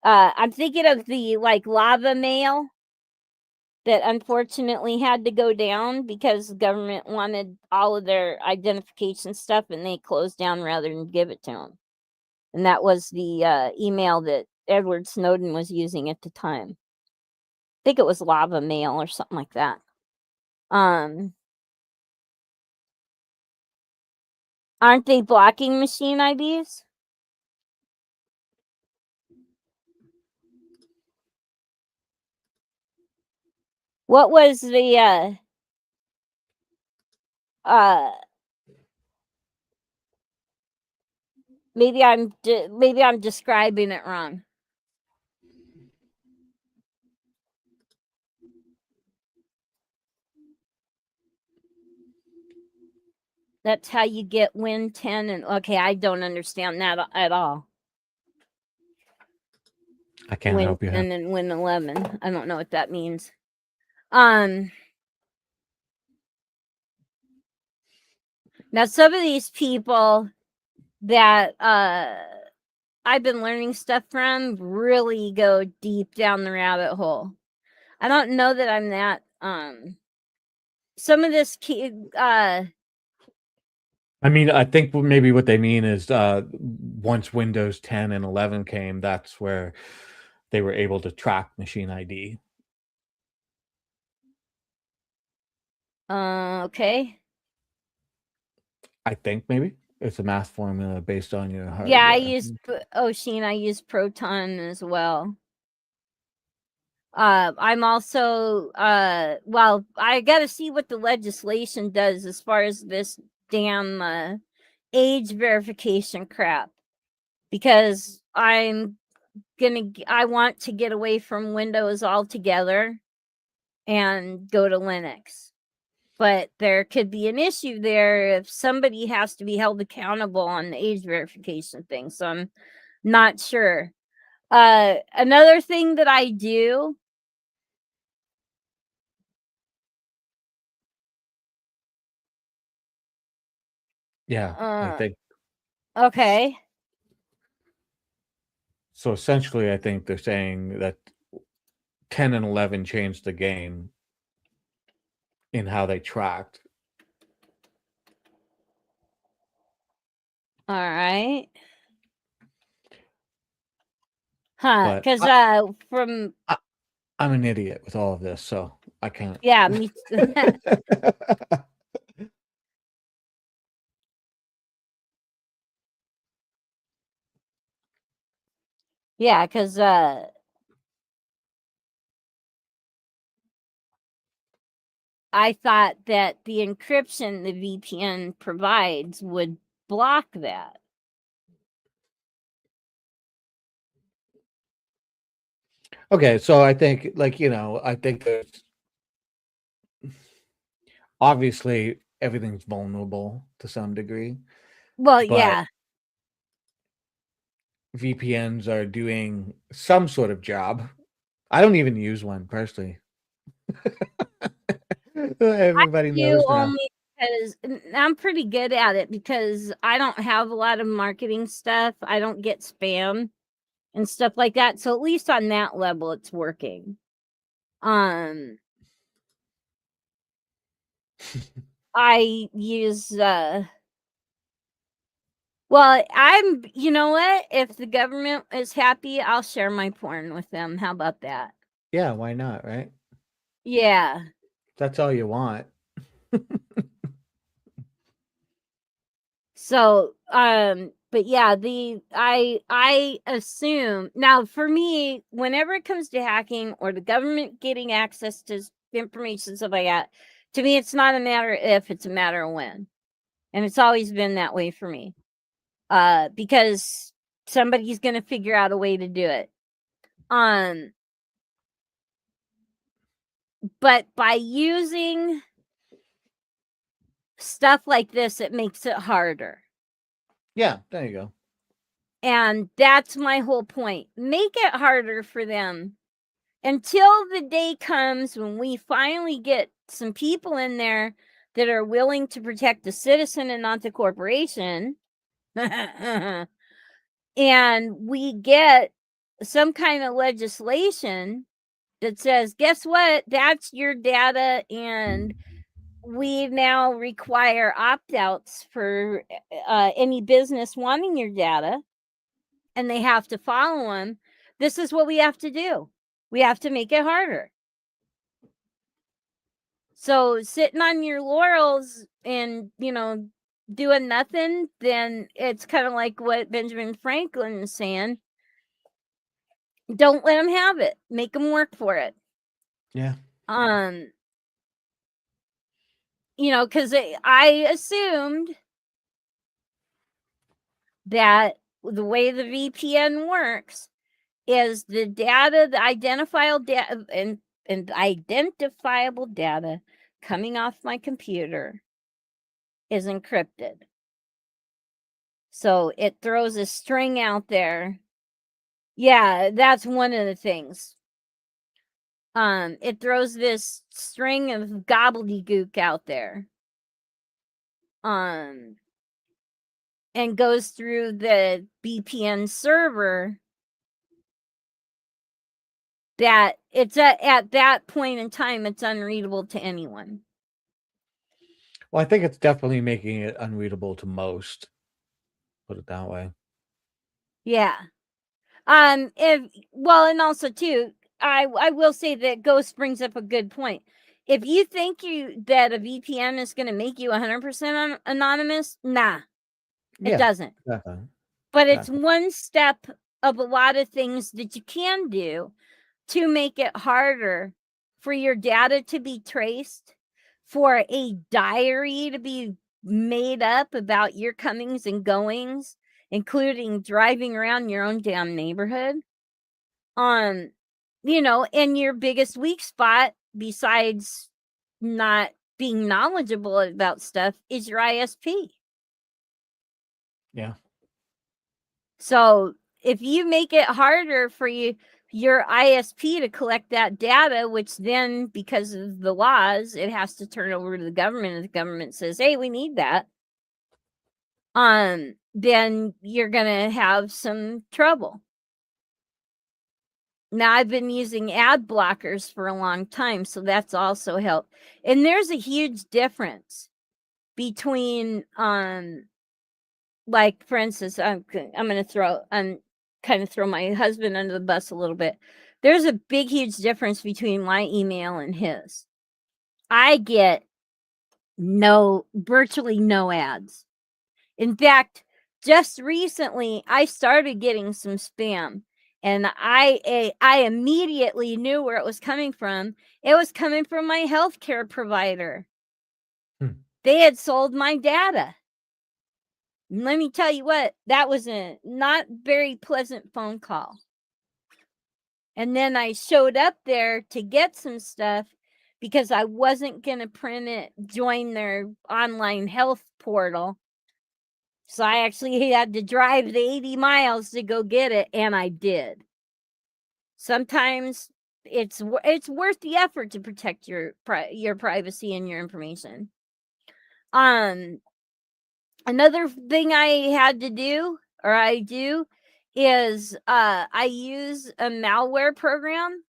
I'm thinking of the lava mail that unfortunately had to go down because the government wanted all of their identification stuff and they closed down rather than give it to them. And that was the email that Edward Snowden was using at the time. I think it was lava mail or something like that. Aren't they blocking machine IDs? What was the maybe I'm describing it wrong. That's how you get Win 10 and okay, I don't understand that at all. I can't Win help you. 10 and Win 11. I don't know what that means. Now some of these people that I've been learning stuff from really go deep down the rabbit hole. I don't know that I'm that some of this I mean, I think maybe what they mean is once Windows 10 and 11 came, that's where they were able to track machine ID. Okay. I think maybe it's a math formula based on your hardware. Yeah, I use Ocean. I use Proton as well. I'm also well, I got to see what the legislation does as far as this damn age verification crap, because I want to get away from Windows altogether and go to Linux. But there could be an issue there if somebody has to be held accountable on the age verification thing. So I'm not sure. Another thing that I do. Yeah, I think Okay. so. Essentially, I think they're saying that 10 and 11 changed the game in how they tracked. All right. Huh? But Because from I'm an idiot with all of this, so I can't. yeah, me. Yeah, because I thought that the encryption the VPN provides would block that. Okay, so I think, I think there's obviously everything's vulnerable to some degree, Well, but yeah. VPNs are doing some sort of job. I don't even use one personally. Everybody You knows now. only because I'm pretty good at it because I don't have a lot of marketing stuff. I don't get spam and stuff like that. So at least on that level, it's working. I use well, you know what? If the government is happy, I'll share my porn with them. How about that? Yeah, why not, right? Yeah. That's all you want. So, but yeah, I assume now for me, whenever it comes to hacking or the government getting access to information stuff like that, To me, it's not a matter if, it's a matter of when. And it's always been that way for me. Because somebody's going to figure out a way to do it. But by using stuff like this, it makes it harder. Yeah, there you go. And that's my whole point. Make it harder for them until the day comes when we finally get some people in there that are willing to protect the citizen and not the corporation. And we get some kind of legislation that says, guess what? That's your data, and we now require opt-outs for any business wanting your data, and they have to follow them. This is what we have to do. We have to make it harder. So sitting on your laurels and, doing nothing, then it's kind of like what Benjamin Franklin is saying. Don't let them have it. Make them work for it. Yeah. Because I assumed that the way the VPN works is the data, the identifiable data and identifiable data coming off my computer is encrypted. So it throws a string out there. Yeah, that's one of the things. It throws this string of gobbledygook out there. And goes through the VPN server that it's at that point in time, it's unreadable to anyone. Well, I think it's definitely making it unreadable to most. Put it that way. Yeah. And also too, I will say that Ghost brings up a good point. If you think that a VPN is going to make you 100% anonymous, nah, it doesn't. Definitely. But it's one step of a lot of things that you can do to make it harder for your data to be traced, for a diary to be made up about your comings and goings, including driving around your own damn neighborhood. And your biggest weak spot, besides not being knowledgeable about stuff, is your ISP. Yeah. So if you make it harder for your ISP to collect that data, which then, because of the laws, it has to turn over to the government, and the government says, hey, we need that, then you're gonna have some trouble. Now, I've been using ad blockers for a long time, so that's also helped. And there's a huge difference between like, for instance, I'm gonna kind of throw my husband under the bus a little bit. There's a big, huge difference between my email and his. I get virtually no ads. In fact, just recently, I started getting some spam, and I immediately knew where it was coming from. It was coming from my healthcare provider. They had sold my data. Let me tell you what, that was a not very pleasant phone call. And then I showed up there to get some stuff because I wasn't going to join their online health portal. So I actually had to drive the 80 miles to go get it, and I did. Sometimes it's worth the effort to protect your privacy and your information. Another thing I had to do, or I do, is I use a malware program.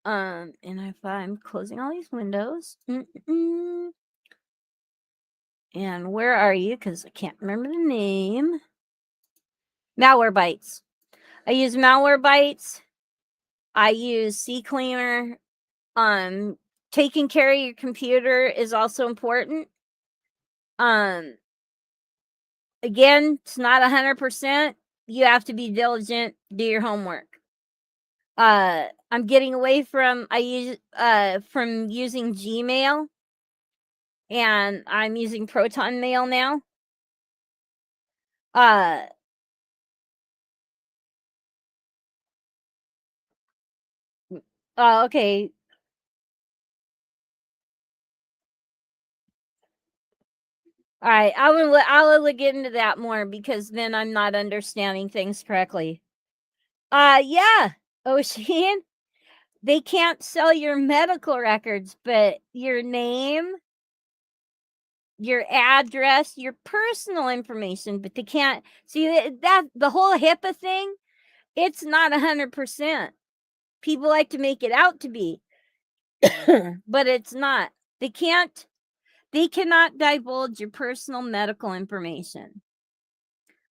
And if I'm closing all these windows, and where are you? Because I can't remember the name. Malwarebytes. I use Malwarebytes. I use CCleaner. Taking care of your computer is also important. Again, it's not 100%. You have to be diligent, do your homework. I'm getting away from using Gmail, and I'm using Proton Mail now. Okay. All right, I'll look into that more, because then I'm not understanding things correctly. Yeah, Ocean, they can't sell your medical records, but your name, your address, your personal information, but they can't see that the whole HIPAA thing. It's not 100%. People like to make it out to be, but it's not. They cannot divulge your personal medical information.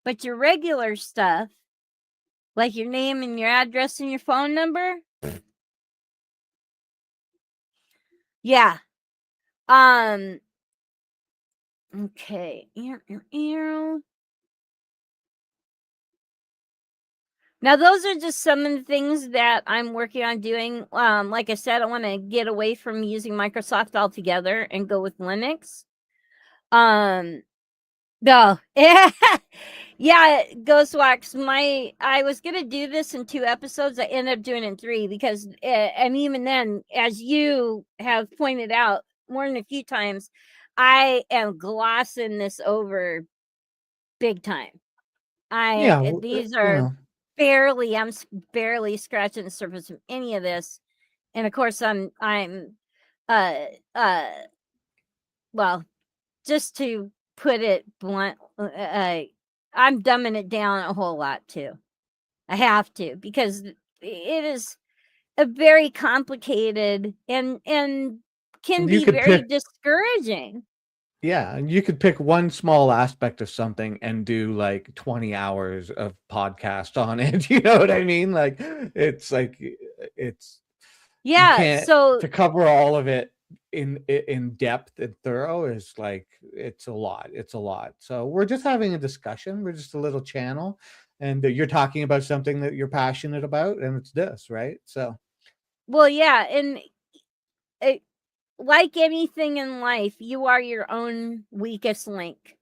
But your regular stuff, like your name and your address and your phone number, yeah. Okay. Now, those are just some of the things that I'm working on doing. Like I said, I want to get away from using Microsoft altogether and go with Linux. No. Yeah, Ghostwax, I was gonna do this in 2 episodes. I ended up doing it in 3 because, and even then, as you have pointed out more than a few times, I am glossing this over big time. Yeah, These you are know. I'm barely scratching the surface of any of this, and of course, I'm uh uh well, just to put it blunt, I'm dumbing it down a whole lot too. I have to, because it is a very complicated and can You be could very pick discouraging. Yeah, and you could pick one small aspect of something and do like 20 hours of podcast on it. You know what I mean? Like it's you Yeah, can't so to cover all of it in depth and thorough is like it's a lot. It's a lot. So we're just having a discussion. We're just a little channel, and you're talking about something that you're passionate about, and it's this, right? So well, yeah, and it, like anything in life, you are your own weakest link.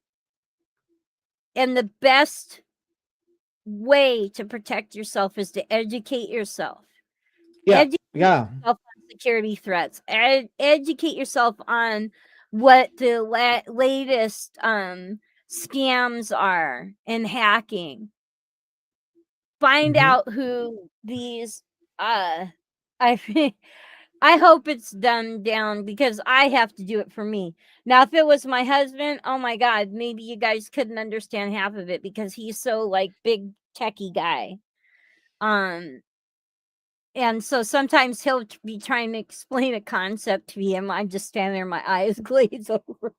And the best way to protect yourself is to educate yourself. yeah, Educate yeah. yourself on security threats. Educate yourself on what the latest scams are and hacking. Find Mhm. out who these I I hope it's done down, because I have to do it for me. Now, if it was my husband, oh my God, maybe you guys couldn't understand half of it, because he's so like big techie guy. And so sometimes he'll be trying to explain a concept to me, and I'm just standing there, my eyes glaze over.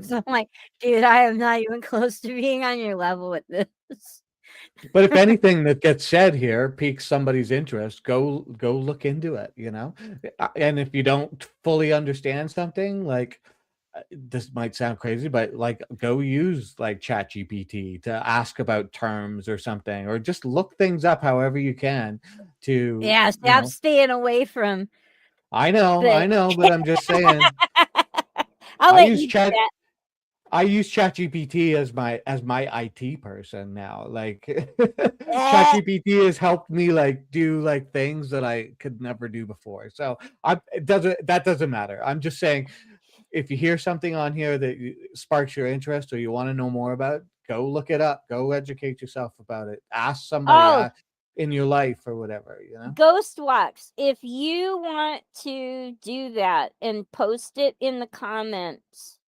So I'm like, dude, I am not even close to being on your level with this. But if anything that gets said here piques somebody's interest, go look into it, you know? And if you don't fully understand something, like this might sound crazy, but like go use like ChatGPT to ask about terms or something, or just look things up however you can to, Yeah, you stop know, staying away from the. I know, but I'm just saying I'll I let use you do chat that. I use ChatGPT as my IT person now. Like Eh, ChatGPT has helped me like do like things that I could never do before. So that doesn't matter. I'm just saying if you hear something on here that sparks your interest or you want to know more about, go look it up. Go educate yourself about it. Ask somebody Oh, in your life or whatever, you know? Ghost Wax, if you want to do that and post it in the comments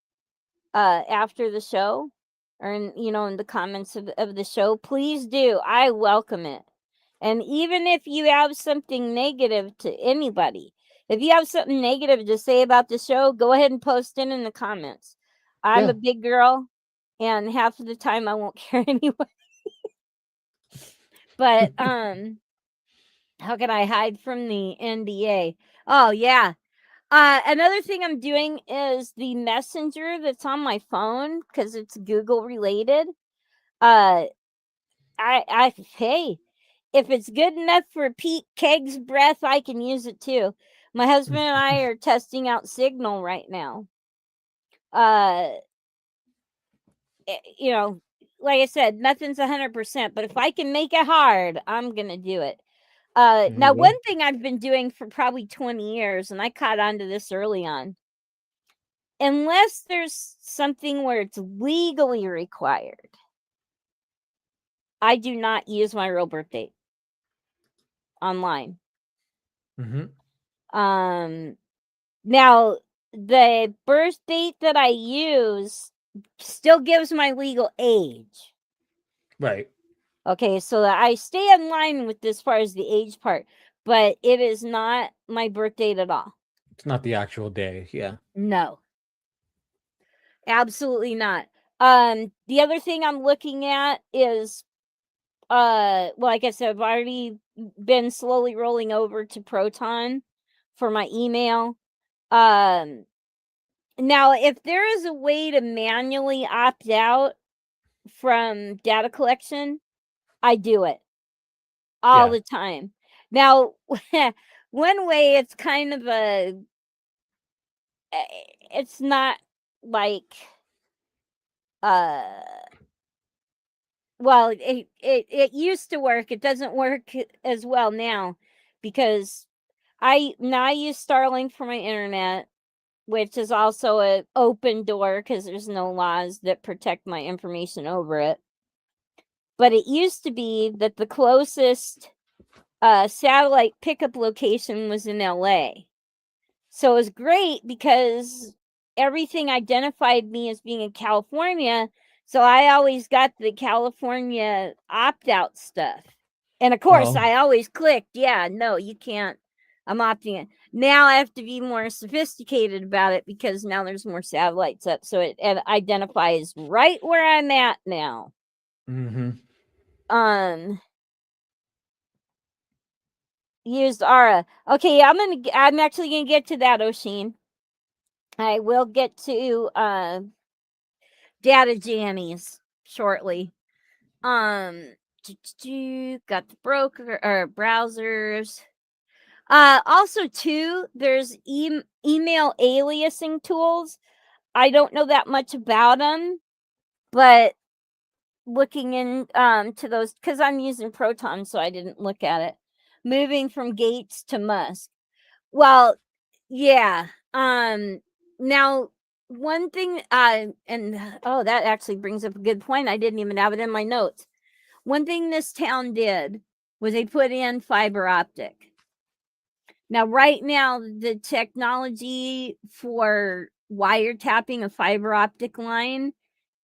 after the show, or in the comments of the show, please do. I welcome it. And even if you have something negative to anybody, if you have something negative to say about the show, go ahead and post it in the comments. I'm a Yeah. big girl, and half of the time I won't care anyway. But how can I hide from the NDA? Oh yeah. Another thing I'm doing is the messenger that's on my phone, because it's Google related. Uh, hey, if it's good enough for Pete Keg's breath, I can use it too. My husband and I are testing out Signal right now. You know, like I said, nothing's 100%, but if I can make it hard, I'm gonna do it. Now, one thing I've been doing for probably 20 years, and I caught on to this early on, unless there's something where it's legally required, I do not use my real birth date online. Now, the birth date that I use still gives my legal age. Right. Okay, so I stay in line with this as far as the age part, but it is not my birth date at all. It's not the actual day. Yeah. No. Absolutely not. The other thing I'm looking at is like I said, I've already been slowly rolling over to Proton for my email. Now if there is a way to manually opt out from data collection, I do it all the time. Now, one way it's kind of it's not like well, it used to work. It doesn't work as well now because I use Starlink for my internet, which is also an open door because there's no laws that protect my information over it. But it used to be that the closest satellite pickup location was in LA. So it was great because everything identified me as being in California. So I always got the California opt-out stuff. And of course, I always clicked, yeah, no, you can't. I'm opting in. Now I have to be more sophisticated about it because now there's more satellites up. So it identifies right where I'm at now. Used Aura. Okay, I'm actually gonna get to that, Oshin. I will get to data jammies shortly. Got the broker or browsers. Also too, there's email aliasing tools. I don't know that much about them, but looking in to those because I'm using Proton, so I didn't look at it. Moving from Gates to Musk. Well, yeah. Now one thing and that actually brings up a good point. I didn't even have it in my notes. One thing this town did was they put in fiber optic. Now, right now, the technology for wiretapping a fiber optic line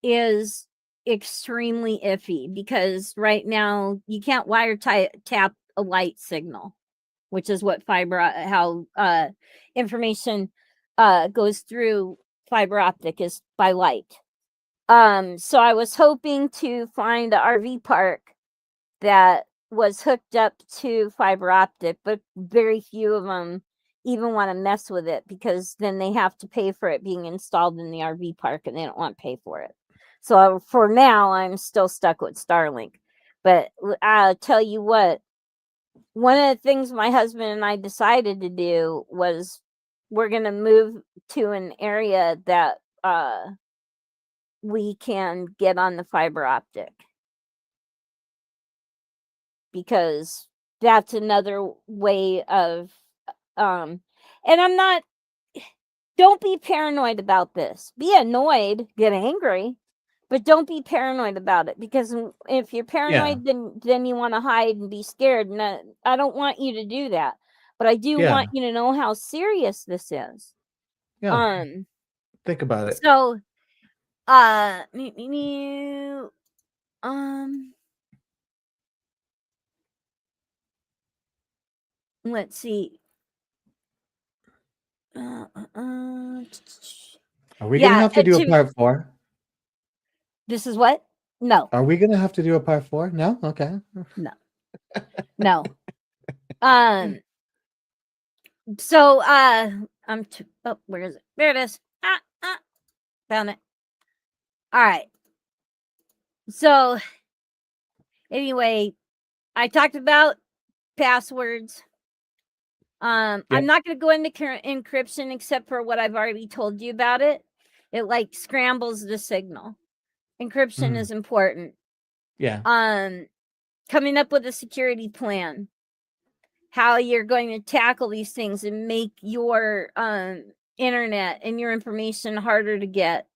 is extremely iffy because right now you can't tap a light signal, which is what how information goes through fiber optic is by light. So I was hoping to find an RV park that was hooked up to fiber optic, but very few of them even want to mess with it because then they have to pay for it being installed in the RV park and they don't want to pay for it. So for now, I'm still stuck with Starlink. But I'll tell you what, one of the things my husband and I decided to do was we're going to move to an area that we can get on the fiber optic. Because that's another way of and I'm not don't be paranoid about this. Be annoyed, get angry, but don't be paranoid about it because if you're paranoid then you want to hide and be scared and I don't want you to do that. But I do want you to know how serious this is. Yeah. Think about it. So let's see. Are we gonna have to do a part 4? This is what? No. Are we gonna have to do a part 4? No? Okay. No. No. So where is it? There it is. Found it. All right. So anyway, I talked about passwords. I'm not going to go into encryption except for what I've already told you about it. It like scrambles the signal. Encryption is important. Yeah. Coming up with a security plan, how you're going to tackle these things and make your internet and your information harder to get.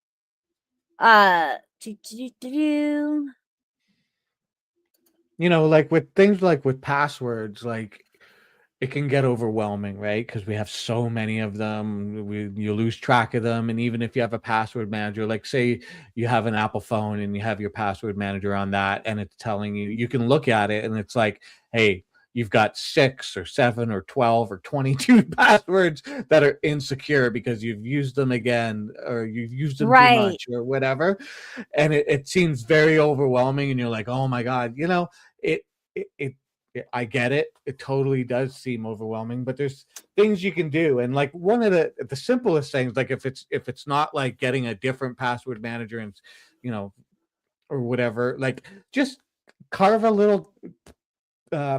You know, like with things like with passwords, like it can get overwhelming, right? Because we have so many of them. You lose track of them. And even if you have a password manager, like say you have an Apple phone and you have your password manager on that, and it's telling you, you can look at it and it's like, hey, you've got 6 or 7 or 12 or 22 passwords that are insecure because you've used them again or you've used them too much or whatever. And it seems very overwhelming. And you're like, oh my God, you know, it I get it. It totally does seem overwhelming, but there's things you can do. And like one of the simplest things, like if it's not like getting a different password manager and you know or whatever, like just carve a little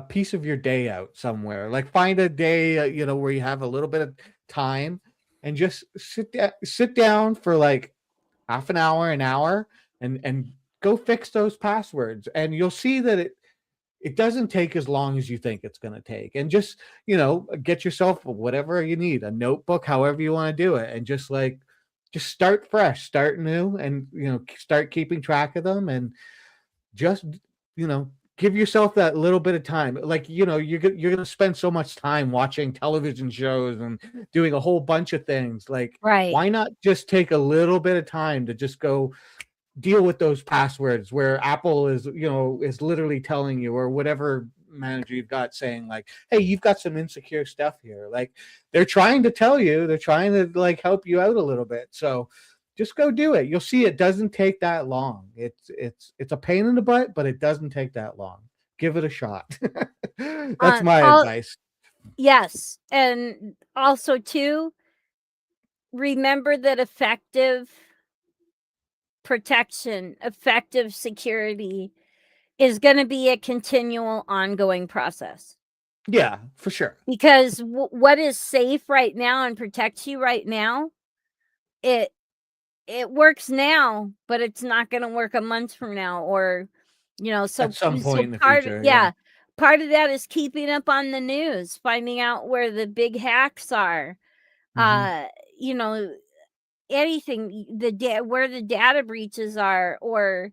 piece of your day out somewhere. Like find a day you know where you have a little bit of time and just sit down for like half an hour and go fix those passwords and you'll see that it doesn't take as long as you think it's going to take. And just, you know, get yourself whatever you need, a notebook, however you want to do it. And just start fresh, start new, and, you know, start keeping track of them. And just, you know, give yourself that little bit of time. Like, you know, you're going to spend so much time watching television shows and doing a whole bunch of things. Like, why not just take a little bit of time to just go deal with those passwords where Apple is, you know, is literally telling you or whatever manager you've got saying like, hey, you've got some insecure stuff here. Like they're trying to tell you, they're trying to like help you out a little bit. So just go do it. You'll see it doesn't take that long. It's a pain in the butt, but it doesn't take that long. Give it a shot. That's my advice. Yes. And also too, remember that effective protection, effective security is going to be a continual ongoing process. Yeah, for sure. Because what is safe right now and protects you right now, it works now, but it's not going to work a month from now or, you know, so at some point in the part future. yeah, part of that is keeping up on the news, finding out where the big hacks are. You know, anything where the data breaches are or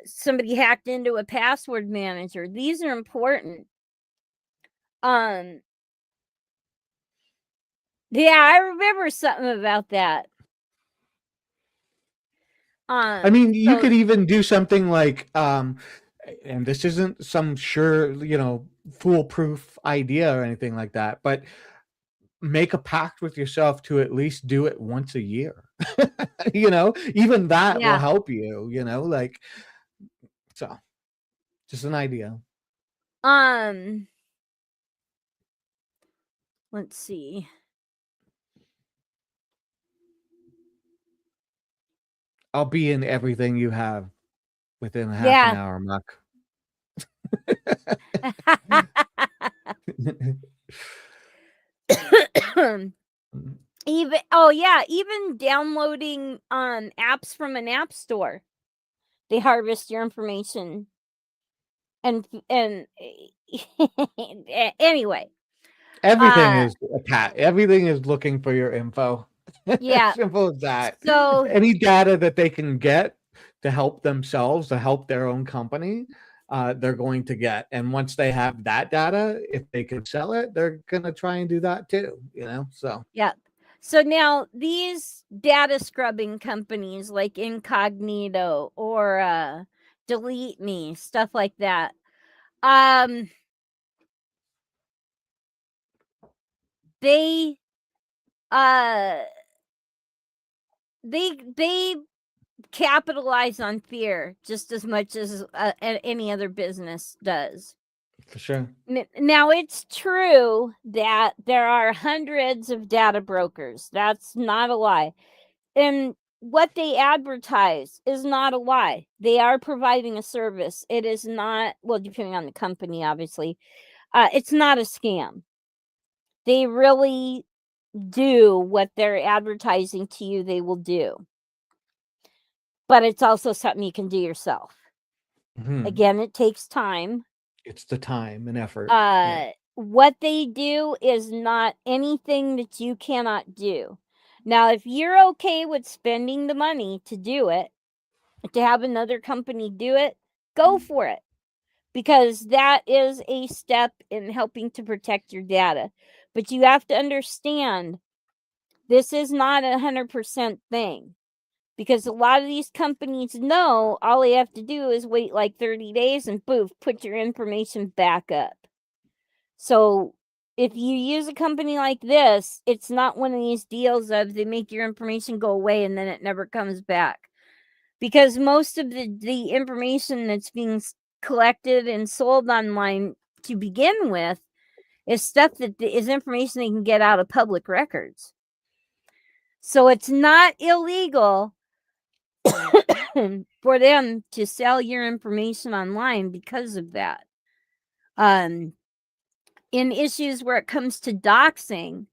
somebody hacked into a password manager. These are important. Yeah, I remember something about that. I mean, you could even do something like and this isn't some sure, you know, foolproof idea or anything like that, but make a pact with yourself to at least do it once a year. You know, even that will help you, you know, like so just an idea. Let's see. I'll be in everything you have within a half an hour, Muck. Even downloading apps from an app store. They harvest your information. And anyway. Everything is looking for your info. Yeah. Simple as that. So any data that they can get to help themselves, to help their own company, they're going to get. And once they have that data, if they can sell it, they're gonna try and do that too, you know. So yeah. So now these data scrubbing companies like Incognito or Delete Me, stuff like that. They capitalize on fear just as much as any other business does. For sure. Now, it's true that there are hundreds of data brokers. That's not a lie. And what they advertise is not a lie. They are providing a service. It is not, well, depending on the company, obviously, it's not a scam. They really do what they're advertising to you they will do. But it's also something you can do yourself. Mhm. Again, it takes time. It's the time and effort. Yeah. What they do is not anything that you cannot do. Now, if you're okay with spending the money to do it, to have another company do it, go for it. Because that is a step in helping to protect your data. But you have to understand this is not 100% thing. Because a lot of these companies know all they have to do is wait like 30 days and poof, put your information back up. So if you use a company like this, it's not one of these deals of they make your information go away and then it never comes back. Because most of the information that's being collected and sold online to begin with is stuff that is information they can get out of public records. So it's not illegal for them to sell your information online because of that. In issues where it comes to doxing,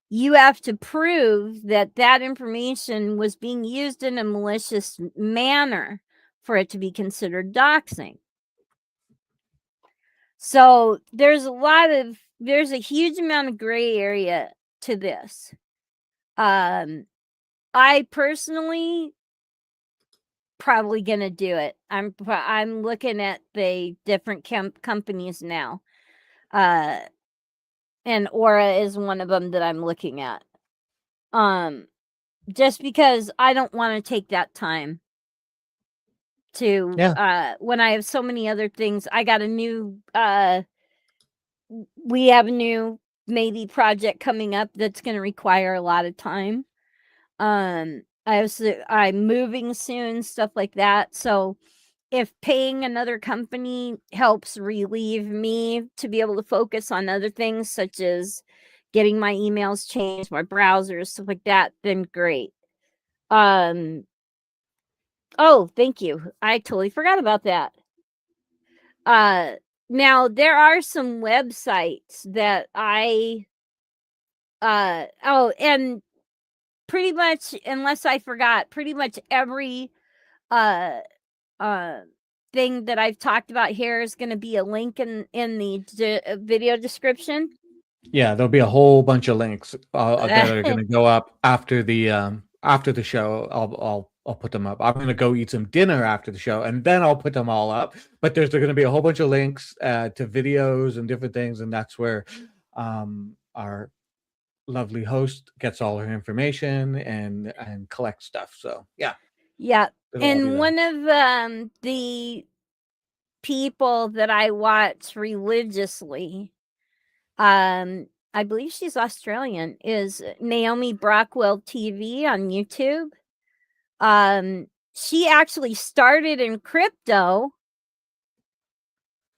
you have to prove that that information was being used in a malicious manner for it to be considered doxing. So there's a huge amount of gray area to this. I personally probably gonna do it. I'm looking at the different companies now. And Aura is one of them that I'm looking at. Just because I don't want to take that time to when I have so many other things. I got a new we have a new maybe project coming up that's going to require a lot of time. I'm moving soon, stuff like that. So if paying another company helps relieve me to be able to focus on other things such as getting my emails changed, my browsers, stuff like that, then great. Oh, thank you. I totally forgot about that. Now there are some websites that and pretty much, unless I forgot, pretty much every thing that I've talked about here is going to be a link in the video description. Yeah, there'll be a whole bunch of links that are going to go up after the show. I'll put them up. I'm going to go eat some dinner after the show, and then I'll put them all up. But there's going to be a whole bunch of links to videos and different things, and that's where our lovely host gets all her information and collects stuff. So yeah, yeah. it'll all be And there. one of the people that I watch religiously, I believe she's Australian, is Naomi Brockwell TV on YouTube. She actually started in crypto,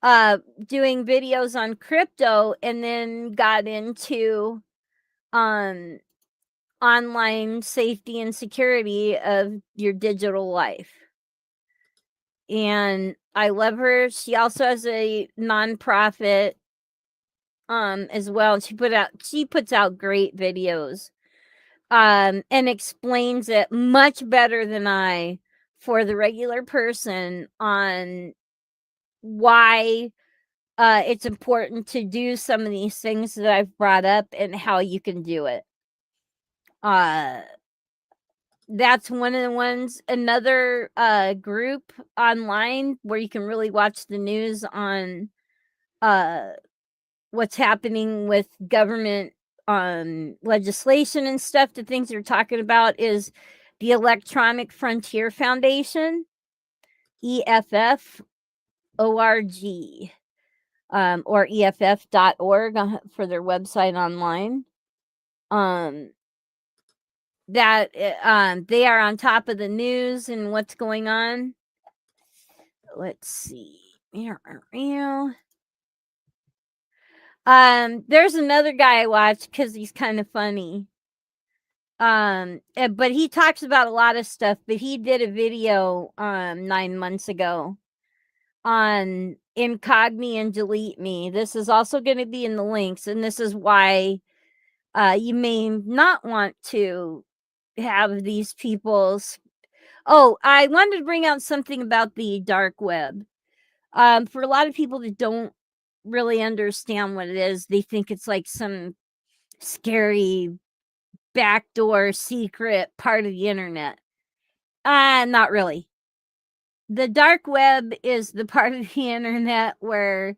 doing videos on crypto, and then got into online safety and security of your digital life. And I love her. She also has a nonprofit as well. She puts out great videos and explains it much better than I for the regular person on why it's important to do some of these things that I've brought up and how you can do it. That's one of the ones. Another group online where you can really watch the news on what's happening with government legislation and stuff. The things you're talking about is the Electronic Frontier Foundation, EFF ORG, or EFF.org for their website online. That they are on top of the news and what's going on. Let's see. There's another guy I watch because he's kind of funny. But he talks about a lot of stuff, but he did a video 9 months ago on Incogni and Delete Me. This is also going to be in the links, and this is why you may not want to have these people's. Oh, I wanted to bring out something about the dark web. For a lot of people that don't really understand what it is, they think it's like some scary backdoor secret part of the internet. Not really. The dark web is the part of the internet where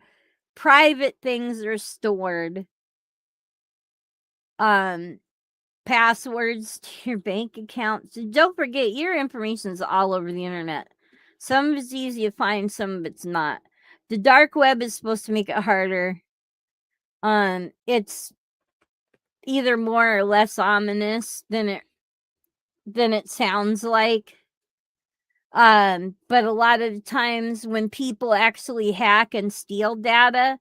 private things are stored. Passwords to your bank accounts. Don't forget, your information is all over the internet. Some of it's easy to find, some of it's not. The dark web is supposed to make it harder. It's either more or less ominous than it sounds like. But a lot of the times when people actually hack and steal data,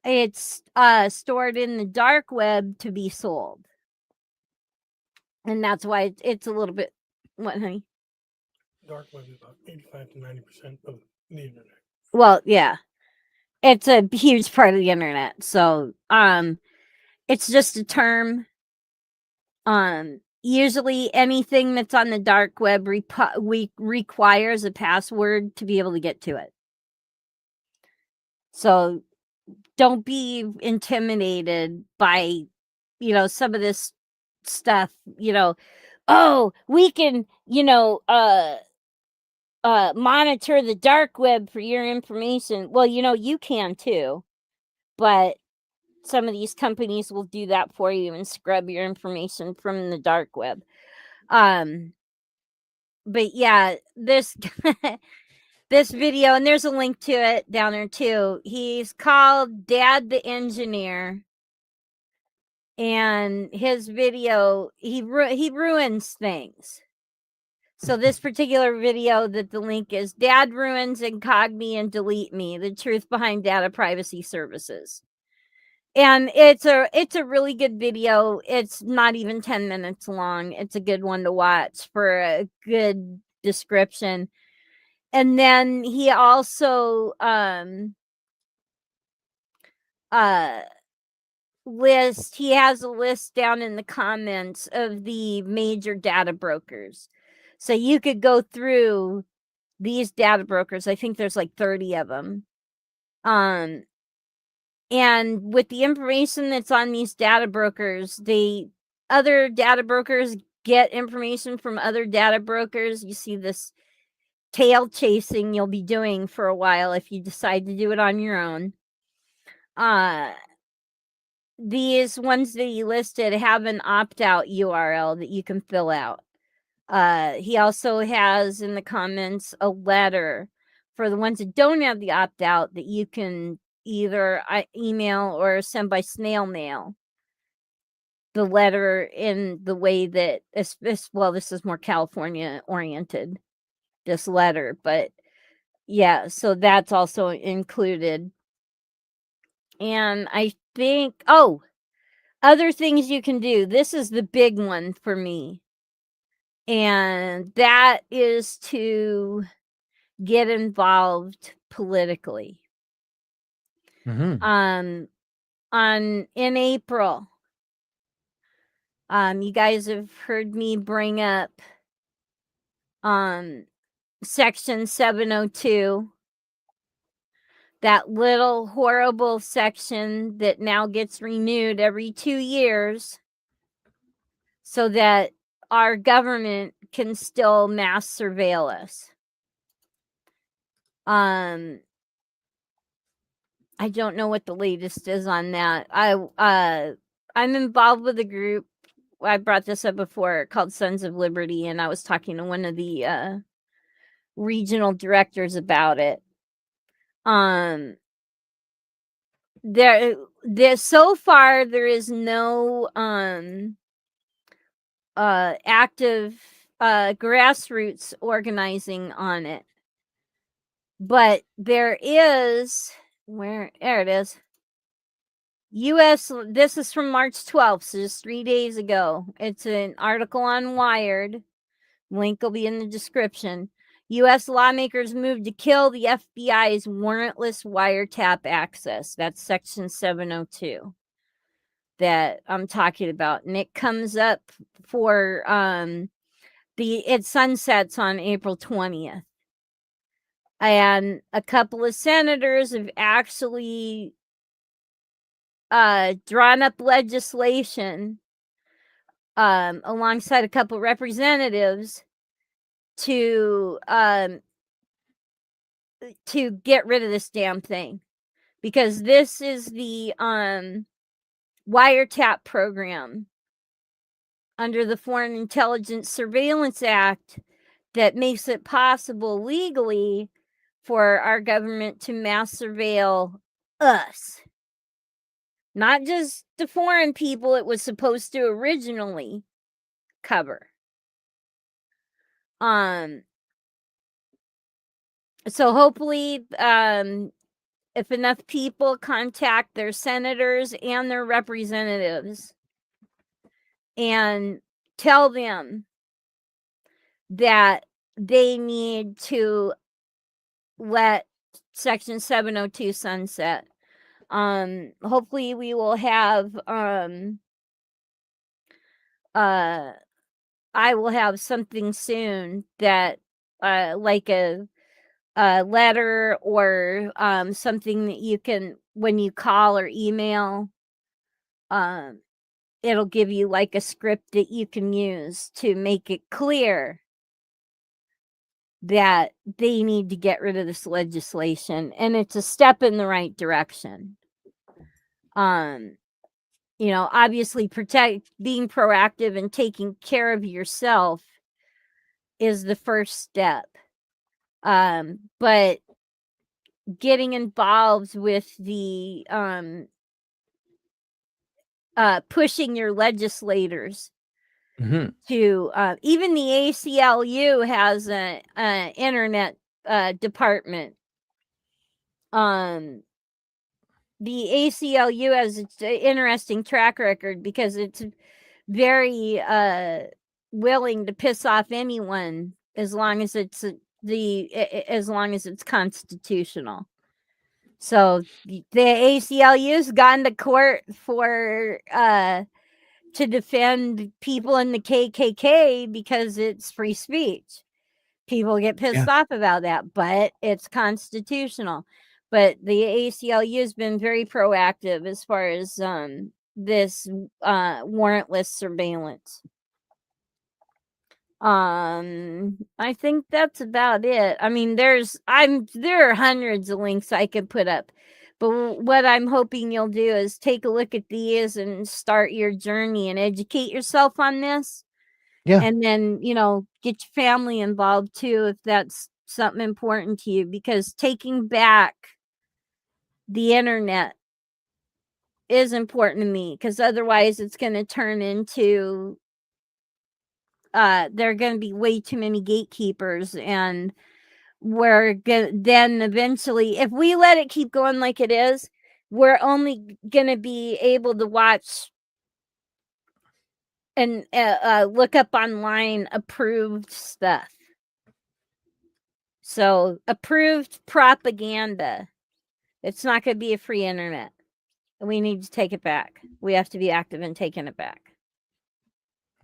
it's stored in the dark web to be sold. And that's why it's a little bit. What, honey? Dark web is about 85 to 90% of the internet. Well, yeah. It's a huge part of the internet. So, it's just a term. Usually anything that's on the dark web requires a password to be able to get to it. So don't be intimidated by, some of this stuff, oh, we can, monitor the dark web for your information. Well, you can too, but some of these companies will do that for you and scrub your information from the dark web. But yeah, this this video, and there's a link to it down there too. He's called Dad the Engineer, and his video, he ruins things. So this particular video that the link is Dad Ruins Incogni and Delete Me, the truth behind data privacy services. And it's a really good video. It's not even 10 minutes long. It's a good one to watch for a good description. And then he also he has a list down in the comments of the major data brokers. So you could go through these data brokers. I think there's like 30 of them. And with the information that's on these data brokers, other data brokers get information from other data brokers. You see this tail chasing you'll be doing for a while if you decide to do it on your own. These ones that he listed have an opt-out URL that you can fill out. He also has in the comments a letter for the ones that don't have the opt-out that you can either email or send by snail mail the letter in the way that this is more California oriented, this letter, but yeah, so that's also included. And I think other things you can do. This is the big one for me, and that is to get involved politically. Mm-hmm. In April, you guys have heard me bring up section 702, that little horrible section that now gets renewed every 2 years so that our government can still mass surveil us. I don't know what the latest is on that. I'm involved with a group. I brought this up before, called Sons of Liberty, and I was talking to one of the regional directors about it. There so far there is no active grassroots organizing on it. But there is, there it is. This is from March 12th, so just 3 days ago. It's an article on Wired. Link will be in the description. U.S. lawmakers moved to kill the FBI's warrantless wiretap access. That's Section 702 that I'm talking about. And it comes up for it sunsets on April 20th. And a couple of senators have actually drawn up legislation alongside a couple representatives to get rid of this damn thing, because this is the wiretap program under the Foreign Intelligence Surveillance Act that makes it possible legally for our government to mass surveil us. Not just the foreign people it was supposed to originally cover. So hopefully, if enough people contact their senators and their representatives and tell them that they need to let Section 702 sunset, hopefully we will have I will have something soon that like a letter or something that you can, when you call or email, it'll give you like a script that you can use to make it clear that they need to get rid of this legislation, and it's a step in the right direction. Obviously being proactive and taking care of yourself is the first step. But getting involved with the pushing your legislators to even the ACLU has an internet department. The ACLU has an interesting track record because it's very willing to piss off anyone as long as it's constitutional. So the ACLU's gone to court for to defend people in the KKK because it's free speech. People get pissed off about that, but it's constitutional. But the ACLU has been very proactive as far as this warrantless surveillance. I think that's about it. I mean, there are hundreds of links I could put up, but what I'm hoping you'll do is take a look at these and start your journey and educate yourself on this. Yeah. And then, get your family involved too, if that's something important to you, because taking back the internet is important to me, because otherwise it's going to turn into there are going to be way too many gatekeepers, and then eventually, if we let it keep going like it is, we're only going to be able to watch and look up online approved stuff. So approved propaganda. It's not going to be a free internet. We need to take it back. We have to be active in taking it back.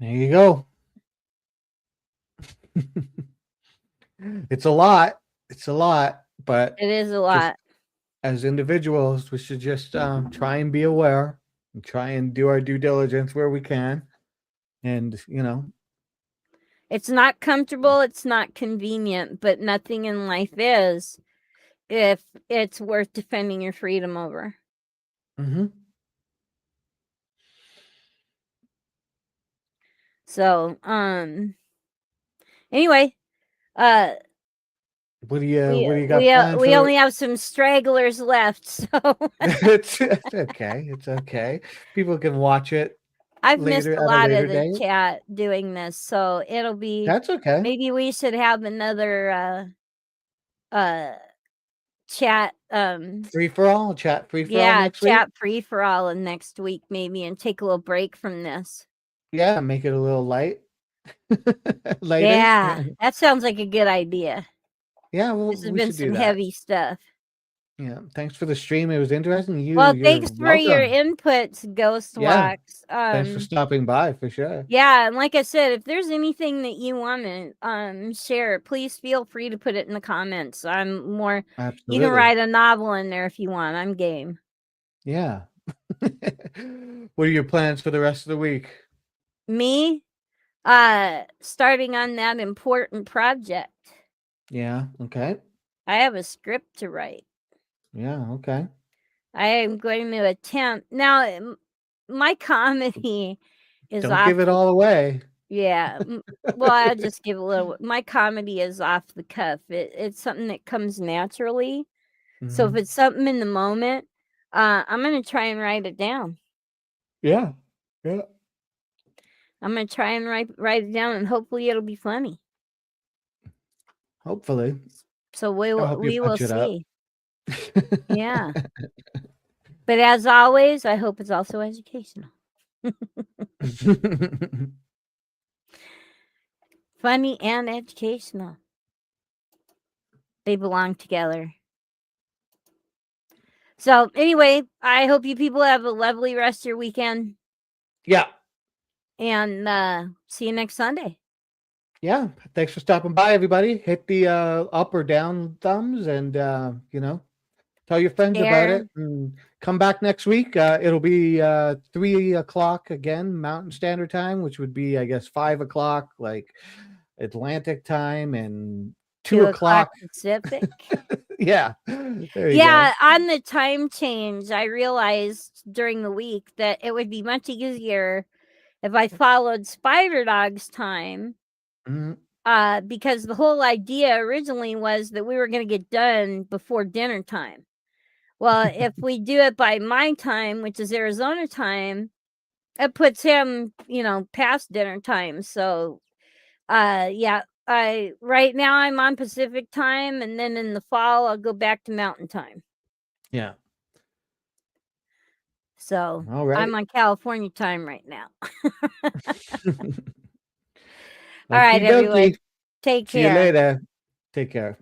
There you go. It's a lot, but it is a lot. As individuals, we should just try and be aware and try and do our due diligence where we can. And, it's not comfortable, it's not convenient, but nothing in life is if it's worth defending your freedom over. So, anyway, what do you got planned? We only have some stragglers left, so it's okay. It's okay. People can watch it. I've missed a lot of the chat doing this, so it'll be. That's okay. Maybe we should have another chat Free for all, chat free for all yeah, next week. chat free for all in next week maybe, and take a little break from this. Yeah, make it a little light. Lighter. Yeah, that sounds like a good idea. Yeah, well, This has we been should do some that. heavy stuff. Yeah, thanks for the stream. It was interesting. Well, You're thanks for your welcome. inputs, Yeah, Ghostwax. thanks for stopping by for sure. Yeah, and like I said, if there's anything that you want to share, please feel free to put it in the comments. I'm more Absolutely. You can write a novel in there if you want. I'm game. Yeah. What are your plans for the rest of the week? Me? Starting on that important project. Yeah, okay. I have a script to write. Yeah, okay. I am going to attempt. Now, my comedy is Don't off. give it all away. Yeah. Well, I'll just give a little. My comedy is off the cuff. It's something that comes naturally. So if it's something in the moment, I'm going to try and write it down. Yeah. Yeah. I'm going to try and write it down, and hopefully it'll be funny. Hopefully. So we will see. Yeah. Up. But as always, I hope it's also educational. Funny and educational. They belong together. So anyway, I hope you people have a lovely rest of your weekend. Yeah. And see you next Sunday. Yeah. Thanks for stopping by, everybody. Hit the up or down thumbs and tell your friends about it. And come back next week. It'll be 3 o'clock again, Mountain Standard Time, which would be, I guess, 5 o'clock, like Atlantic time, and 2 o'clock Pacific. Yeah. There you Yeah, go. on the time change, I realized during the week that it would be much easier if I followed Spider Dog's time. Because the whole idea originally was that we were going to get done before dinner time. Well, if we do it by my time, which is Arizona time, it puts him, past dinner time. So, yeah, right now I'm on Pacific time, and then in the fall I'll go back to Mountain time. Yeah. So all right. I'm on California time right now. All right, everyone. Take care. See you later. Take care.